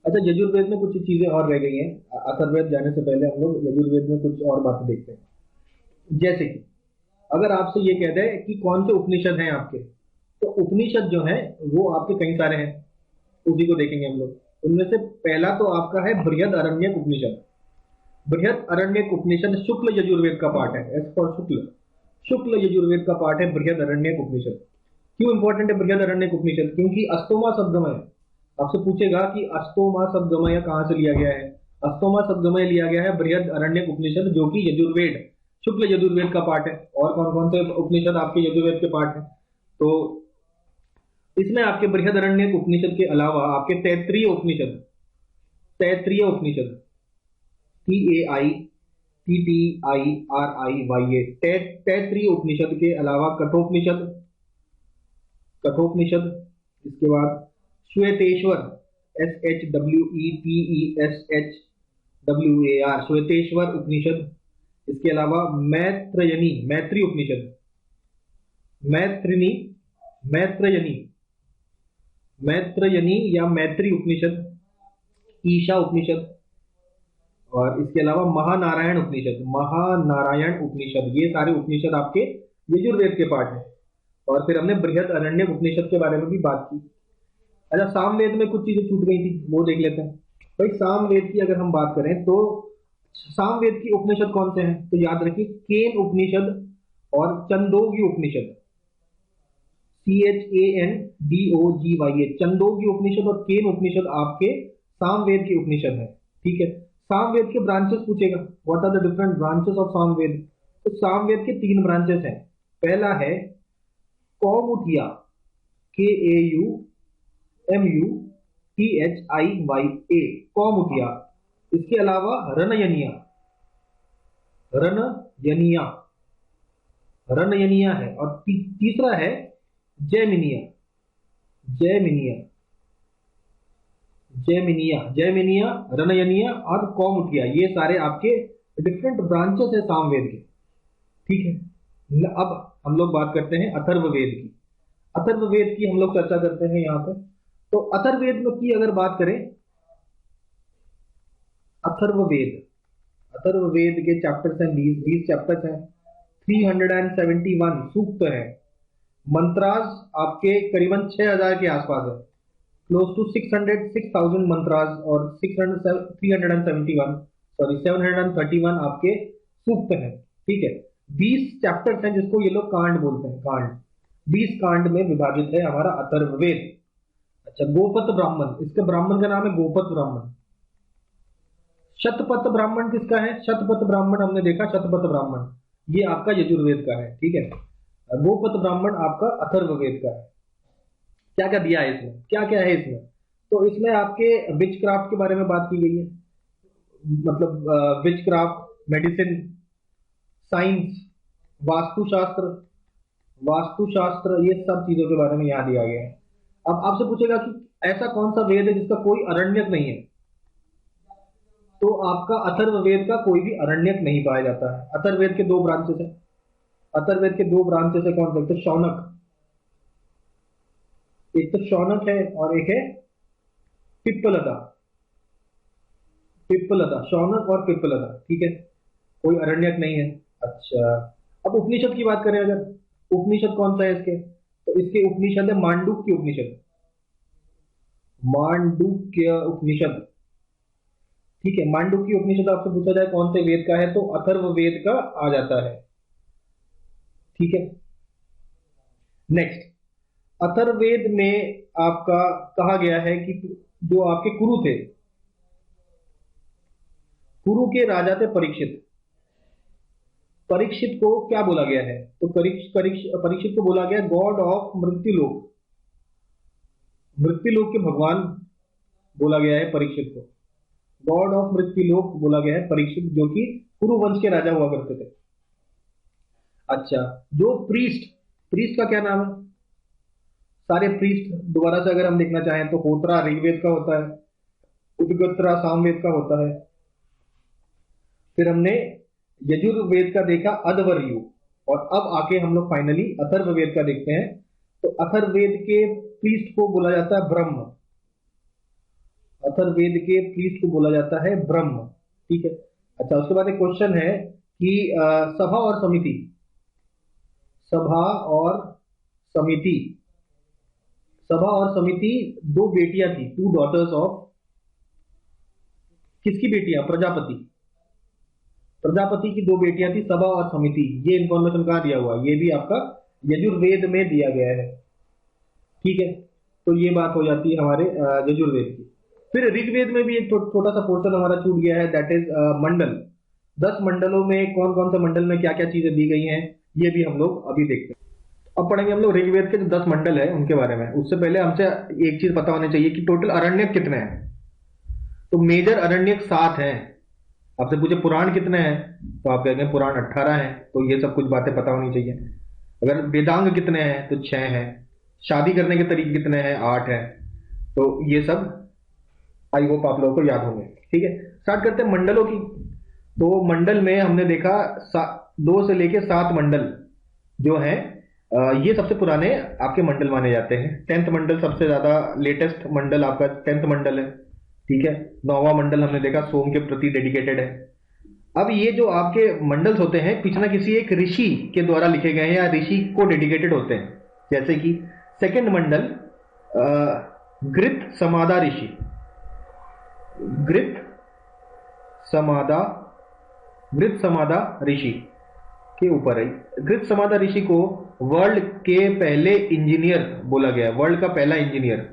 अच्छा, यजुर्वेद में कुछ चीजें और रह गई हैं, अथर्ववेद जाने से पहले हम लोग यजुर्वेद में कुछ और बातें देखते हैं। जैसे कि अगर आपसे ये कह दे कि कौन से उपनिषद हैं आपके, तो उपनिषद जो है वो आपके कई सारे हैं, उसी को देखेंगे हम लोग। उनमें से पहला तो आपका है बृहद अरण्यक उपनिषद। बृहद अरण्यक उपनिषद शुक्ल यजुर्वेद का पार्ट है, एज फॉर शुक्ल, शुक्ल यजुर्वेद का पार्ट है बृहद अरण्यक उपनिषद। क्यों इंपॉर्टेंट है बृहद अरण्यक उपनिषद? क्योंकि अस्तोमा सद्गमय, आपसे पूछेगा कि अस्तोमा सद्गमय कहां से लिया गया है। अस्तोमा सद्गमय लिया गया है बृहद अरण्यक उपनिषद, जो कि यजुर्वेद, शुक्ल यजुर्वेद का पार्ट है। और कौन कौन से उपनिषद आपके यजुर्वेद के पार्ट है? तो इसमें आपके बृहद अरण्यक उपनिषद के अलावा आपके तैत्रीय उपनिषद, तैत्रीय उपनिषद, TAITTIRIYA, तैत्रीय उपनिषद के अलावा कठोपनिषद, कठोपनिषद, इसके बाद श्वेतेश्वर, SHWETESHWAR, श्वेतेश्वर उपनिषद, इसके अलावा मैत्रेयनी, मैत्री उपनिषद, मैत्रिनी, मैत्रेयनी, मैत्रेयनी या मैत्री उपनिषद, ईशा उपनिषद, और इसके अलावा महानारायण उपनिषद, महानारायण उपनिषद। ये सारे उपनिषद आपके यजुर्वेद के पार्ट हैं। और फिर हमने बृहद अरण्यक उपनिषद के बारे में भी बात की। अच्छा, सामवेद में कुछ चीजें छूट गई थी, वो देख लेते हैं। भाई सामवेद की अगर हम बात करें तो सामवेद की उपनिषद कौन से हैं, तो याद रखिए केन उपनिषद और छंदोग्य उपनिषद, CHANDOGYA, छंदोग्य उपनिषद और केन उपनिषद आपके सामवेद की उपनिषद है। ठीक है, सामवेद के ब्रांचेस पूछेगा, what are the different branches of Samaveda. तो सामवेद के 3 ब्रांचेस हैं। पहला है कौमुटिया, KAUMUTHIYA, कौमुटिया। इसके अलावा रनयनिया, रनयनिया, रनयनिया है। और तीसरा है जैमिनिया, जैमिनिया, जैमिनिया, जैमिनिया, रनयनिया और कौमुटिया, ये सारे आपके डिफरेंट ब्रांचेस है सामवेद के। ठीक है, अब हम लोग बात करते हैं अथर्ववेद की। अथर्ववेद की हम लोग चर्चा करते हैं यहाँ पे। तो अथर्ववेद में की अगर बात करें, अथर्ववेद, अथर्ववेद के चैप्टर्स हैं 20 चैप्टर्स हैं, 371 सूक्त है, मंत्रास आपके करीबन 6000 के आसपास है, क्लोज टू 6000 मंत्रास, और 731 आपके सूक्त हैं। ठीक है, 20 चैप्टर्स हैं जिसको ये लोग कांड बोलते हैं, कांड। 20 कांड में विभाजित है हमारा अथर्ववेद। अच्छा, गोपत ब्राह्मण, इसके ब्राह्मण का नाम है गोपत ब्राह्मण। शतपथ ब्राह्मण किसका है, शतपथ ब्राह्मण हमने देखा, शतपथ ब्राह्मण ये आपका यजुर्वेद का है। ठीक है, गोपत ब्राह्मण आपका अथर्ववेद का है। क्या क्या दिया है इसमें, क्या क्या है इसमें, तो इसमें आपके विच क्राफ्ट के बारे में बात की गई है, मतलब विच क्राफ्ट, मेडिसिन, साइंस, वास्तुशास्त्र, वास्तुशास्त्र, ये सब चीजों के बारे में यहाँ दिया गया है। अब आपसे पूछेगा कि ऐसा कौन सा वेद है जिसका कोई अरण्यक नहीं है, तो आपका अथर्ववेद का कोई भी अरण्यक नहीं पाया जाता है। अथर्ववेद के 2 ब्रांचेस है, अथर्ववेद के 2 ब्रांचेस है, कौन से, तो शौनक, एक तो शौनक है और एक है पिप्पलदा, पिप्पलदा, शौनक और पिप्पलदा। ठीक है, कोई अरण्यक नहीं है। अच्छा, अब उपनिषद की बात करें अगर, उपनिषद कौन सा है इसके, तो इसके उपनिषद है मांडुक्य उपनिषद, मांडुक्य उपनिषद। ठीक है, मांडुक्य उपनिषद आपसे पूछा जाए कौन से वेद का है, तो अथर्ववेद का आ जाता है। ठीक है, नेक्स्ट, अथर्ववेद में आपका कहा गया है कि जो आपके कुरु थे, कुरु के राजा थे परीक्षित, परीक्षित को क्या बोला गया है, तो परीक्षित को बोला गया गॉड ऑफ मृत्युलोक, मृत्युलोक के भगवान बोला गया है परीक्षित को, गॉड ऑफ मृत्युलोक बोला गया है परीक्षित, जो कि कुरु वंश के राजा हुआ करते थे। अच्छा, जो प्रीस्ट, प्रीस्ट का क्या नाम है, सारे प्रीस्ट दोबारा से अगर हम देखना चाहें तो होत्रा ऋग्वेद का होता है, उद्गत्रा सामवेद का होता है, फिर हमने यजुर्वेद का देखा अध्वर्यु, और अब आके हम लोग फाइनली अथर्ववेद का देखते हैं। तो अथर्ववेद के प्रीस्ट को बोला जाता है ब्रह्म, अथर्ववेद के प्रीस्ट को बोला जाता है ब्रह्म। ठीक है, अच्छा, उसके बाद एक क्वेश्चन है कि सभा और समिति, सभा और समिति, सभा और समिति 2 बेटियां थी, 2 डॉटर्स ऑफ, किसकी बेटियां, प्रजापति, प्रजापति की 2 बेटियां थी, सभा और समिति। ये इंफॉर्मेशन कहां दिया हुआ है, ये भी आपका यजुर्वेद में दिया गया है। ठीक है, तो ये बात हो जाती है हमारे यजुर्वेद की। फिर ऋग्वेद में भी एक छोटा सा पोर्शन हमारा छूट गया है, दैट इज मंडल। 10 मंडलों में कौन कौन से मंडल में क्या क्या चीजें दी गई हैं, ये भी हम लोग अभी देखते हैं। अब पढ़ेंगे हम लोग ऋग्वेद के जो 10 मंडल है उनके बारे में। उससे पहले हमसे एक चीज पता होनी चाहिए कि टोटल अरण्यक कितने हैं। तो मेजर अरण्यक 7 हैं। आपसे पूछे पुराण कितने हैं, तो आप कहेंगे पुराण 18 हैं। तो ये सब कुछ बातें पता होनी चाहिए। अगर वेदांग कितने हैं, तो 6 हैं। शादी करने के तरीके कितने हैं, 8 हैं। तो ये सब आई होप आप लोगों को याद होंगे। ठीक है, स्टार्ट करते हैं मंडलों की। तो मंडल में हमने देखा 2 से लेके 7 मंडल जो हैं, ये सबसे पुराने आपके मंडल माने जाते हैं। 10th मंडल सबसे ज्यादा लेटेस्ट मंडल आपका 10th मंडल है। ठीक है, 9वां मंडल हमने देखा सोम के प्रति डेडिकेटेड है। अब ये जो आपके मंडल्स होते हैं किसी न किसी एक ऋषि के द्वारा लिखे गए हैं या ऋषि को डेडिकेटेड होते हैं। जैसे कि सेकंड मंडल घृत समादा ऋषि, घृत समादा, घृत समादा ऋषि के ऊपर है। घृत समादा ऋषि को वर्ल्ड के पहले इंजीनियर बोला गया है, वर्ल्ड का पहला इंजीनियर।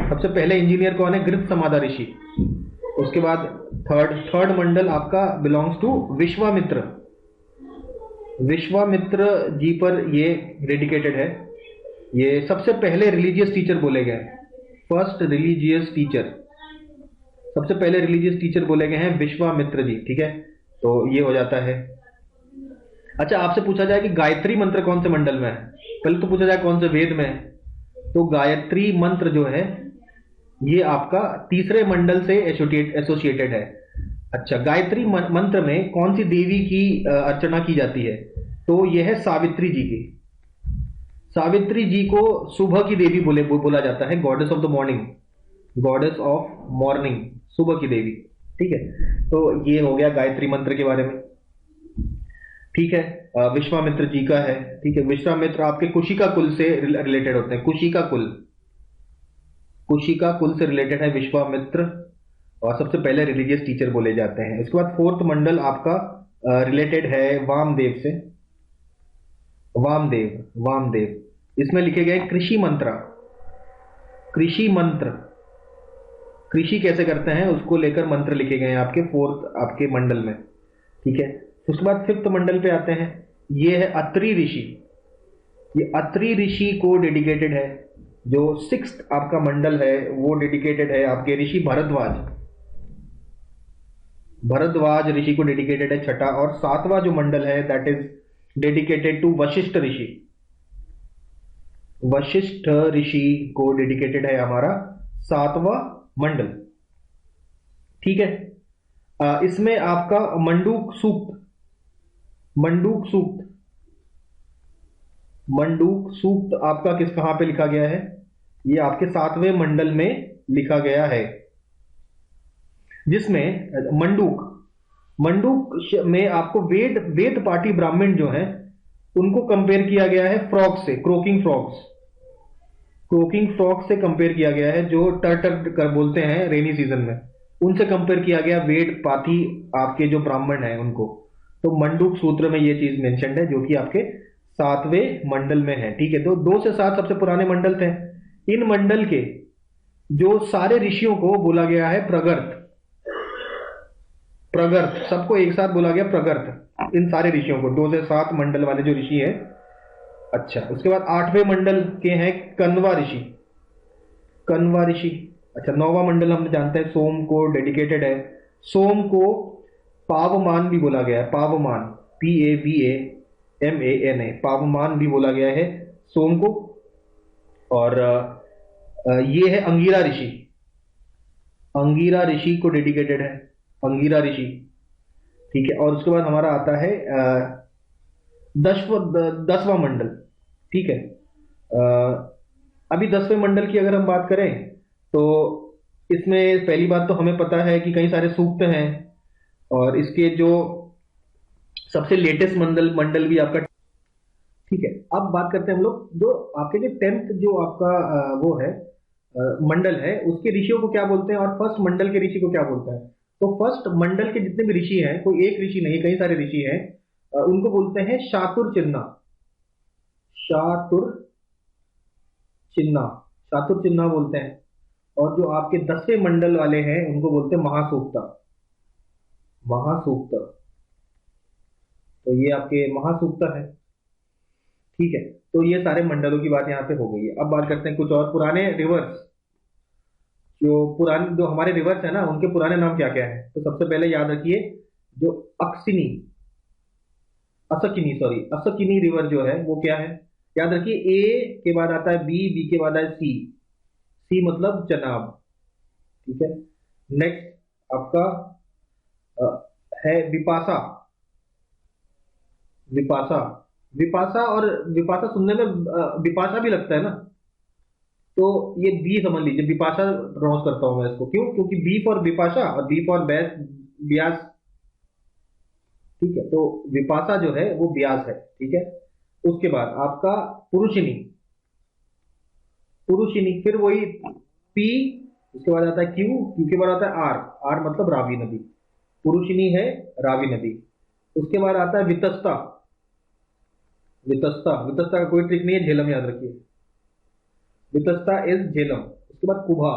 सबसे पहले इंजीनियर कौन है? घृत समादा ऋषि। उसके बाद थर्ड मंडल आपका बिलोंग्स टू विश्वामित्र, विश्वामित्र जी पर ये डेडिकेटेड है। ये सबसे पहले रिलीजियस टीचर बोले गए, फर्स्ट रिलीजियस टीचर, सबसे पहले रिलीजियस टीचर बोले गए हैं विश्वामित्र जी। ठीक है, तो ये हो जाता है। अच्छा, आपसे पूछा जाए कि गायत्री मंत्र कौन से मंडल में है, पहले तो पूछा जाए कौन से वेद में है, तो गायत्री मंत्र जो है ये आपका तीसरे मंडल से एसोसिएटेड है। अच्छा, गायत्री मंत्र में कौन सी देवी की अर्चना की जाती है? तो यह है सावित्री जी की। सावित्री जी को सुबह की देवी बोला जाता है, goddess of the morning, goddess of morning, सुबह की देवी। ठीक है, तो ये हो गया गायत्री मंत्र के बारे में। ठीक है, विश्वामित्र जी का है। ठीक है, विश्वामित्र आपके कुशिका कुल से रिलेटेड होते हैं, कुशिका कुल, कुशिका कुल से रिलेटेड है विश्वामित्र, और सबसे पहले रिलीजियस टीचर बोले जाते हैं। इसके बाद फोर्थ मंडल आपका रिलेटेड है वामदेव से, वामदेव, वामदेव। इसमें लिखे गए कृषि मंत्र, कृषि मंत्र, कृषि कैसे करते हैं उसको लेकर मंत्र लिखे गए हैं आपके फोर्थ आपके मंडल में। ठीक है, उसके बाद फिफ्थ मंडल पे आते हैं, ये है अत्रि ऋषि। ये अत्रि ऋषि को डेडिकेटेड है। जो सिक्स्थ आपका मंडल है वो डेडिकेटेड है आपके ऋषि भरद्वाज, भरद्वाज ऋषि को डेडिकेटेड है छठा। और सातवां जो मंडल है that is dedicated to Vashishtha Rishi, Vashishtha Rishi को डेडिकेटेड है हमारा सातवां मंडल। ठीक है, इसमें आपका मंडूक सूक्त, मंडूक सूक्त, मंडूक सूक्त आपका किस कहां पे लिखा गया है? ये आपके सातवें मंडल में लिखा गया है, जिसमें मंडूक, मंडूक में आपको वेद पाठी ब्राह्मण जो हैं उनको कंपेयर किया गया है फ्रॉग से, क्रोकिंग फ्रॉग्स, क्रोकिंग फ्रॉग से कंपेयर किया गया है, जो टर कर बोलते हैं रेनी सीजन में, उनसे कंपेयर किया गया वेद पाठी आपके जो ब्राह्मण हैं उनको। तो मंडूक सूत्र में ये चीज मेंशन्ड है जो कि आपके सातवें मंडल में है। ठीक है, तो 2 से 7 सबसे पुराने मंडल थे। इन मंडल के जो सारे ऋषियों को बोला गया है प्रगर्त, प्रगर्त, सबको एक साथ बोला गया प्रगर्त, इन सारे ऋषियों को, 2 से 7 मंडल वाले जो ऋषि हैं। अच्छा, उसके बाद 8वें मंडल के हैं कन्वा ऋषि, कन्वा ऋषि। अच्छा, 9वां मंडल हम जानते हैं सोम को डेडिकेटेड है। सोम को पावमान भी बोला गया है, पावमान, PAVAMAN, पावमान भी बोला गया है सोम को। और ये है अंगिरा ऋषि, अंगिरा ऋषि को डेडिकेटेड है, अंगिरा ऋषि। ठीक है, और उसके बाद हमारा आता है 10वां मंडल। ठीक है, अभी 10वें मंडल की अगर हम बात करें तो इसमें पहली बात तो हमें पता है कि कई सारे सूक्त हैं, और इसके जो सबसे लेटेस्ट मंडल भी आपका। ठीक है, अब बात करते हैं हम लोग जो आपके जो 10th जो आपका वो है मंडल है उसके ऋषियों को क्या बोलते हैं, और फर्स्ट मंडल के ऋषि को क्या बोलता है। तो फर्स्ट मंडल के जितने भी ऋषि हैं, कोई एक ऋषि नहीं, कई सारे ऋषि हैं, उनको बोलते हैं शातुर चिन्ना, शातुर चिन्ना, शातुर चिन्ना बोलते हैं। और जो आपके 10वें मंडल वाले हैं उनको बोलते हैं महासूक्ता, महासूक्त। तो ये आपके महासूक्त है। ठीक है, तो ये सारे मंडलों की बात यहाँ पे हो गई है। अब बात करते हैं कुछ और पुराने रिवर्स, जो हमारे रिवर्स है ना उनके पुराने नाम क्या क्या है। तो सबसे पहले याद रखिए जो अक्सिनी, असकिनी, सॉरी असकिनी रिवर जो है वो क्या है, याद रखिए ए के बाद आता है बी, बी के बाद आता है सी, सी मतलब चनाब। ठीक है, नेक्स्ट आपका है विपासा, विपासा, विपासा, और विपासा सुनने में विपाशा भी लगता है ना, तो ये बी समझ लीजिए, विपाशा प्रोनाउंस करता हूं मैं इसको, क्यों? क्योंकि बी फॉर विपाशा और बी फॉर ब्यास। ठीक है, तो विपाशा जो है वो ब्यास है। ठीक है, उसके बाद आपका पुरुषिनी, पुरुषिनी, फिर वही पी, उसके बाद आता है क्यू, क्यू के बाद आता है आर, आर मतलब रावी नदी, पुरुषिनी है रावी नदी। उसके बाद आता है वितस्ता, वितस्ता, वितस्ता का कोई ट्रिक नहीं है, झेलम याद रखिए, वितस्ता इज झेलम। उसके बाद कुभा,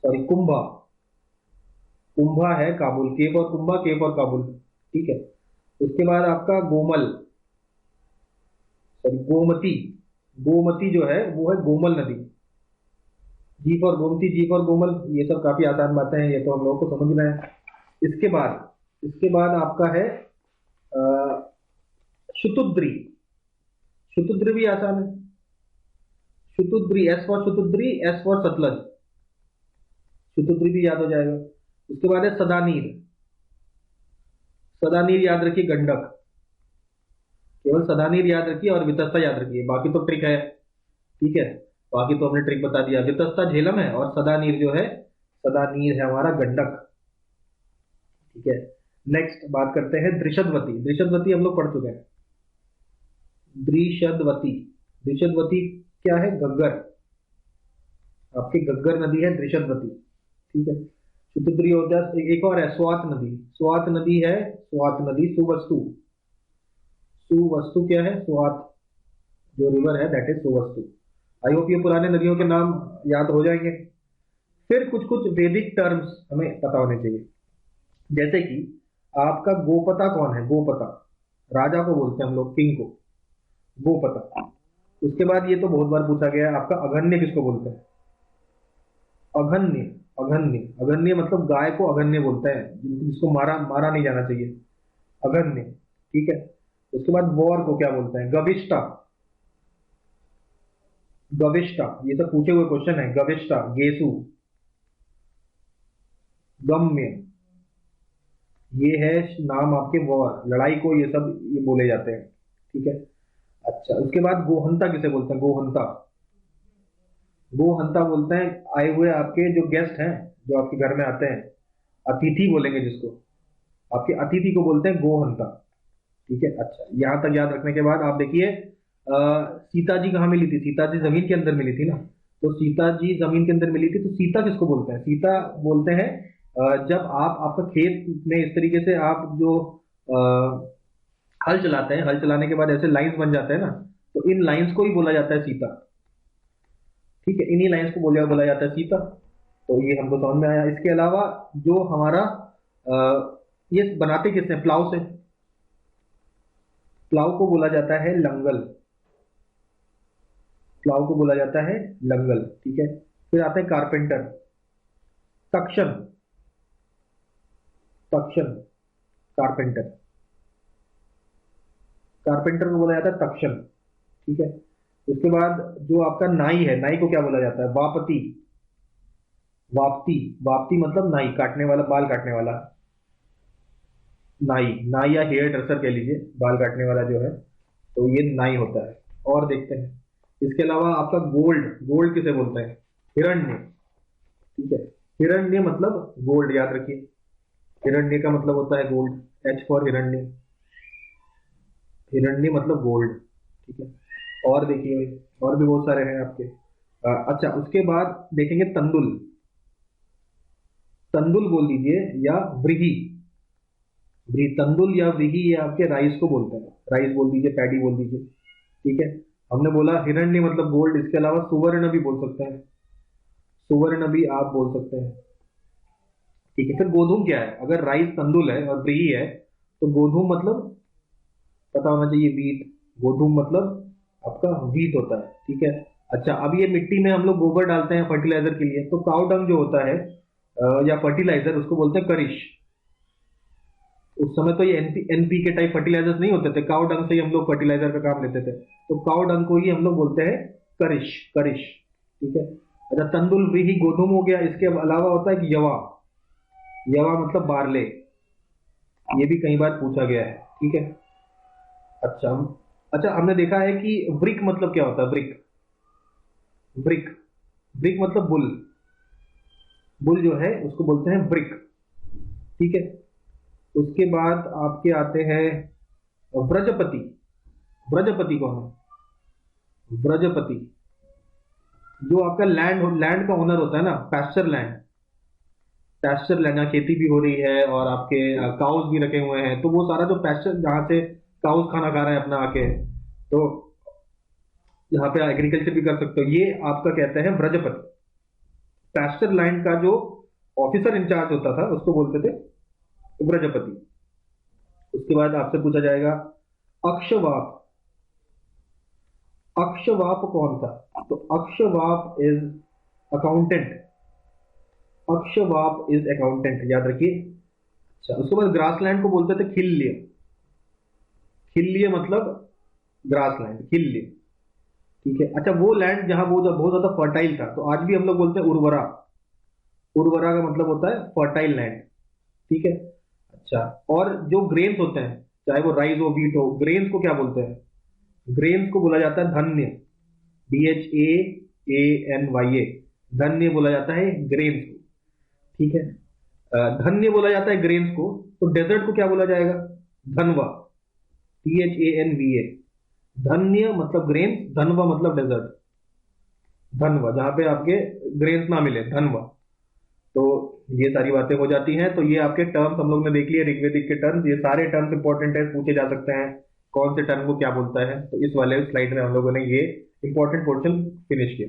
सॉरी कुंभा, कुंभा है काबुल, केप और कुंभा, केप और काबुल, ठीक है। उसके बाद आपका गोमल, सॉरी गोमती, गोमती जो है वो है गोमल नदी, G for Gomti, G for Gomal, ये सब काफी आसान बातें हैं, ये तो हम लोगों को समझना है। इसके बाद आपका है शुतुद्री, शुतुद्री भी आसान है, Shutudri, S for Shutudri, S for Sutlej, Shutudri भी याद हो जाएगा। उसके बाद है सदानीर, सदानीर याद रखिए गंडक, केवल सदानीर याद रखिए और वितस्ता याद रखिए, बाकी तो ट्रिक है, ठीक है, बाकी तो हमने ट्रिक बता दिया। वितस्ता झेलम है और सदानीर जो है, सदानीर है हमारा गंडक, ठीक है। नेक्स्ट बात करते हैं दृशदवती, दृशदवती हम लोग पढ़ चुके हैं, दृशदवती, दृशदवती क्या है, घग्गर, आपकी घग्गर नदी है दृशदवती, ठीक है। शुतुद्री होता है, एक और है स्वात नदी, स्वात नदी है, स्वात नदी, सुवस्तु, सुवस्तु क्या है, स्वात जो रिवर है that is Suvastu. I hope ये पुराने नदियों के नाम याद हो जाएंगे। फिर कुछ कुछ वैदिक टर्म्स हमें पता होने चाहिए, जैसे कि आपका गोपता कौन है, गोपता, राजा को बोलते हैं हम लोग, किंग को, गोपता। उसके बाद ये तो बहुत बार पूछा गया है, आपका अगन्य किसको बोलते हैं, अघन्य, अघन्य, अघन्य मतलब गाय को अघन्य बोलते हैं, जिसको मारा मारा नहीं जाना चाहिए, अघन्य, ठीक है। उसके बाद वॉर को क्या बोलते हैं, गविष्टा, गविष्टा, ये सब पूछे हुए क्वेश्चन है, गविष्टा, गेसु, गम्य, ये है नाम आपके वॉर, लड़ाई को ये सब ये बोले जाते हैं, ठीक है। अच्छा, उसके बाद गोहंता किसे बोलते हैं, गोहंता, गोहंता बोलते हैं आए हुए आपके जो गेस्ट हैं, जो आपके घर में आते हैं, अतिथि बोलेंगे जिसको, आपके अतिथि को बोलते हैं गोहंता, ठीक है। अच्छा, यहां तक याद रखने के बाद आप देखिए सीता जी कहाँ मिली थी, सीता जी जमीन के अंदर मिली थी ना, तो सीता जी जमीन के अंदर मिली थी, तो सीता किसको बोलते हैं, सीता बोलते हैं जब आप आपका खेत में इस तरीके से आप जो अ, हल चलाते हैं, हल चलाने के बाद ऐसे लाइंस बन जाते हैं ना, तो इन लाइंस को ही बोला जाता है सीता, ठीक है, इन्हीं लाइंस को बोला बोला जाता है सीता। तो ये हमको समझ में आया। इसके अलावा जो हमारा ये बनाते किसने, प्लाव से, प्लाव को बोला जाता है लंगल, प्लाव को बोला जाता है लंगल, ठीक है। फिर आते हैं कारपेंटर, तक्षण, तक्षण, कारपेंटर, कारपेंटर को बोला जाता है तक्षण, ठीक है। उसके बाद जो आपका नाई है, नाई को क्या बोला जाता है, वापति, वापती, वापती मतलब नाई, काटने वाला, बाल काटने वाला, नाई, नाई या हेयर ड्रेसर कह लीजिए, बाल काटने वाला जो है, तो ये नाई होता है। और देखते हैं, इसके अलावा आपका गोल्ड, गोल्ड किसे बोलते हैं, हिरण्य, ठीक है, हिरण्य मतलब गोल्ड, याद रखिए, हिरण्य का मतलब होता है गोल्ड, एच फॉर हिरण्य, हिरण्य मतलब गोल्ड, ठीक है। और देखिए, और भी बहुत सारे हैं आपके। अच्छा, उसके बाद देखेंगे तंदुल, तंदुल बोल दीजिए, या व्रीहि, तंदुल या व्रीहि, ये आपके राइस को बोलते हैं, राइस बोल दीजिए, पैडी बोल दीजिए, ठीक है। हमने बोला हिरण्य मतलब गोल्ड, इसके अलावा सुवर्ण भी बोल सकते हैं, सुवर्ण भी आप बोल सकते हैं, ठीक है। फिर गोधूम क्या है, अगर राइस तंदुल है और व्रीहि है, तो गोधूम मतलब पता होना चाहिए, वीट, गोधूम मतलब आपका वीट होता है, ठीक है। अच्छा, अब ये मिट्टी में हम लोग गोबर डालते हैं फर्टिलाइजर के लिए, तो काउ डंग जो होता है या फर्टिलाइजर, उसको बोलते हैं करिश। उस समय तो ये एनपी के टाइप फर्टिलाइजर्स नहीं होते थे, काउ डंग से ही हम लोग फर्टिलाइजर का काम लेते थे, तो काउ डंग को ही हम लोग बोलते हैं करिश, करिश, ठीक है। अच्छा, तंदुल व्रीहि गोधूम हो गया। इसके अलावा होता है कि यवा, यवा मतलब बारले, ये भी कई बार पूछा गया है, ठीक है। अच्छा, अच्छा, हमने देखा है कि ब्रिक मतलब क्या होता है, ब्रिक, ब्रिक, ब्रिक मतलब बुल, बुल जो है उसको बोलते हैं ब्रिक, ठीक है। उसके बाद आपके आते हैं व्रजपति, ब्रजपति कौन है? ब्रजपति जो आपका लैंड का ओनर होता है ना, पैस्चर लैंड, जहाँ खेती भी हो रही है और आपके काउस भी रखे हुए हैं, तो वो सारा जो पैस्चर जहाँ से काउस खाना खा रहे हैं अपना आके, तो यहाँ पे एग्रीकल्चर भी कर सकते हो, ये आपका कहते हैं ब्रजपति। पैस्चर लैंड का जो ऑफिसर इंचार्ज होता था उसको बोलते थे ब्रजपति। उसके बाद आपसे पूछा जाएगा अक्षवाप। अक्षवाप कौन था? तो अक्षवाप इज अकाउंटेंट। अक्षवाप इज अकाउंटेंट, याद रखिए। अच्छा, उसके बाद ग्रासलैंड को बोलते थे खिल्य। खिल्य मतलब ग्रासलैंड, खिल्य। ठीक है। अच्छा, वो लैंड जहां वो जब बहुत ज्यादा फर्टाइल था, तो आज भी हम लोग बोलते हैं उर्वरा। उर्वरा का मतलब होता है फर्टाइल लैंड। ठीक है। अच्छा, और जो ग्रेन्स होते हैं, चाहे वो राइस हो, व्हीट हो, ग्रेन्स को क्या बोलते हैं? ग्रेन्स को बोला जाता है धन्य। DHAANYA, धन्य बोला जाता है ग्रेन्स को। ठीक है। धन्य बोला जाता है ग्रेन्स को। तो डेजर्ट को क्या बोला जाएगा? धनवा। THANVA। धन्य मतलब ग्रेन्स, धनवा मतलब डेजर्ट। धनवा, जहां पे आपके ग्रेन्स ना मिले, धनवा। तो ये सारी बातें हो जाती हैं। तो ये आपके टर्म्स हम लोग ने देख लिए, ऋग्वेदिक के टर्म्स। ये सारे टर्म्स इंपॉर्टेंट है, पूछे जा सकते हैं कौन से टर्म को क्या बोलता है। तो इस वाले स्लाइड में हम लोगों ने ये इंपॉर्टेंट पोर्शन फिनिश किया।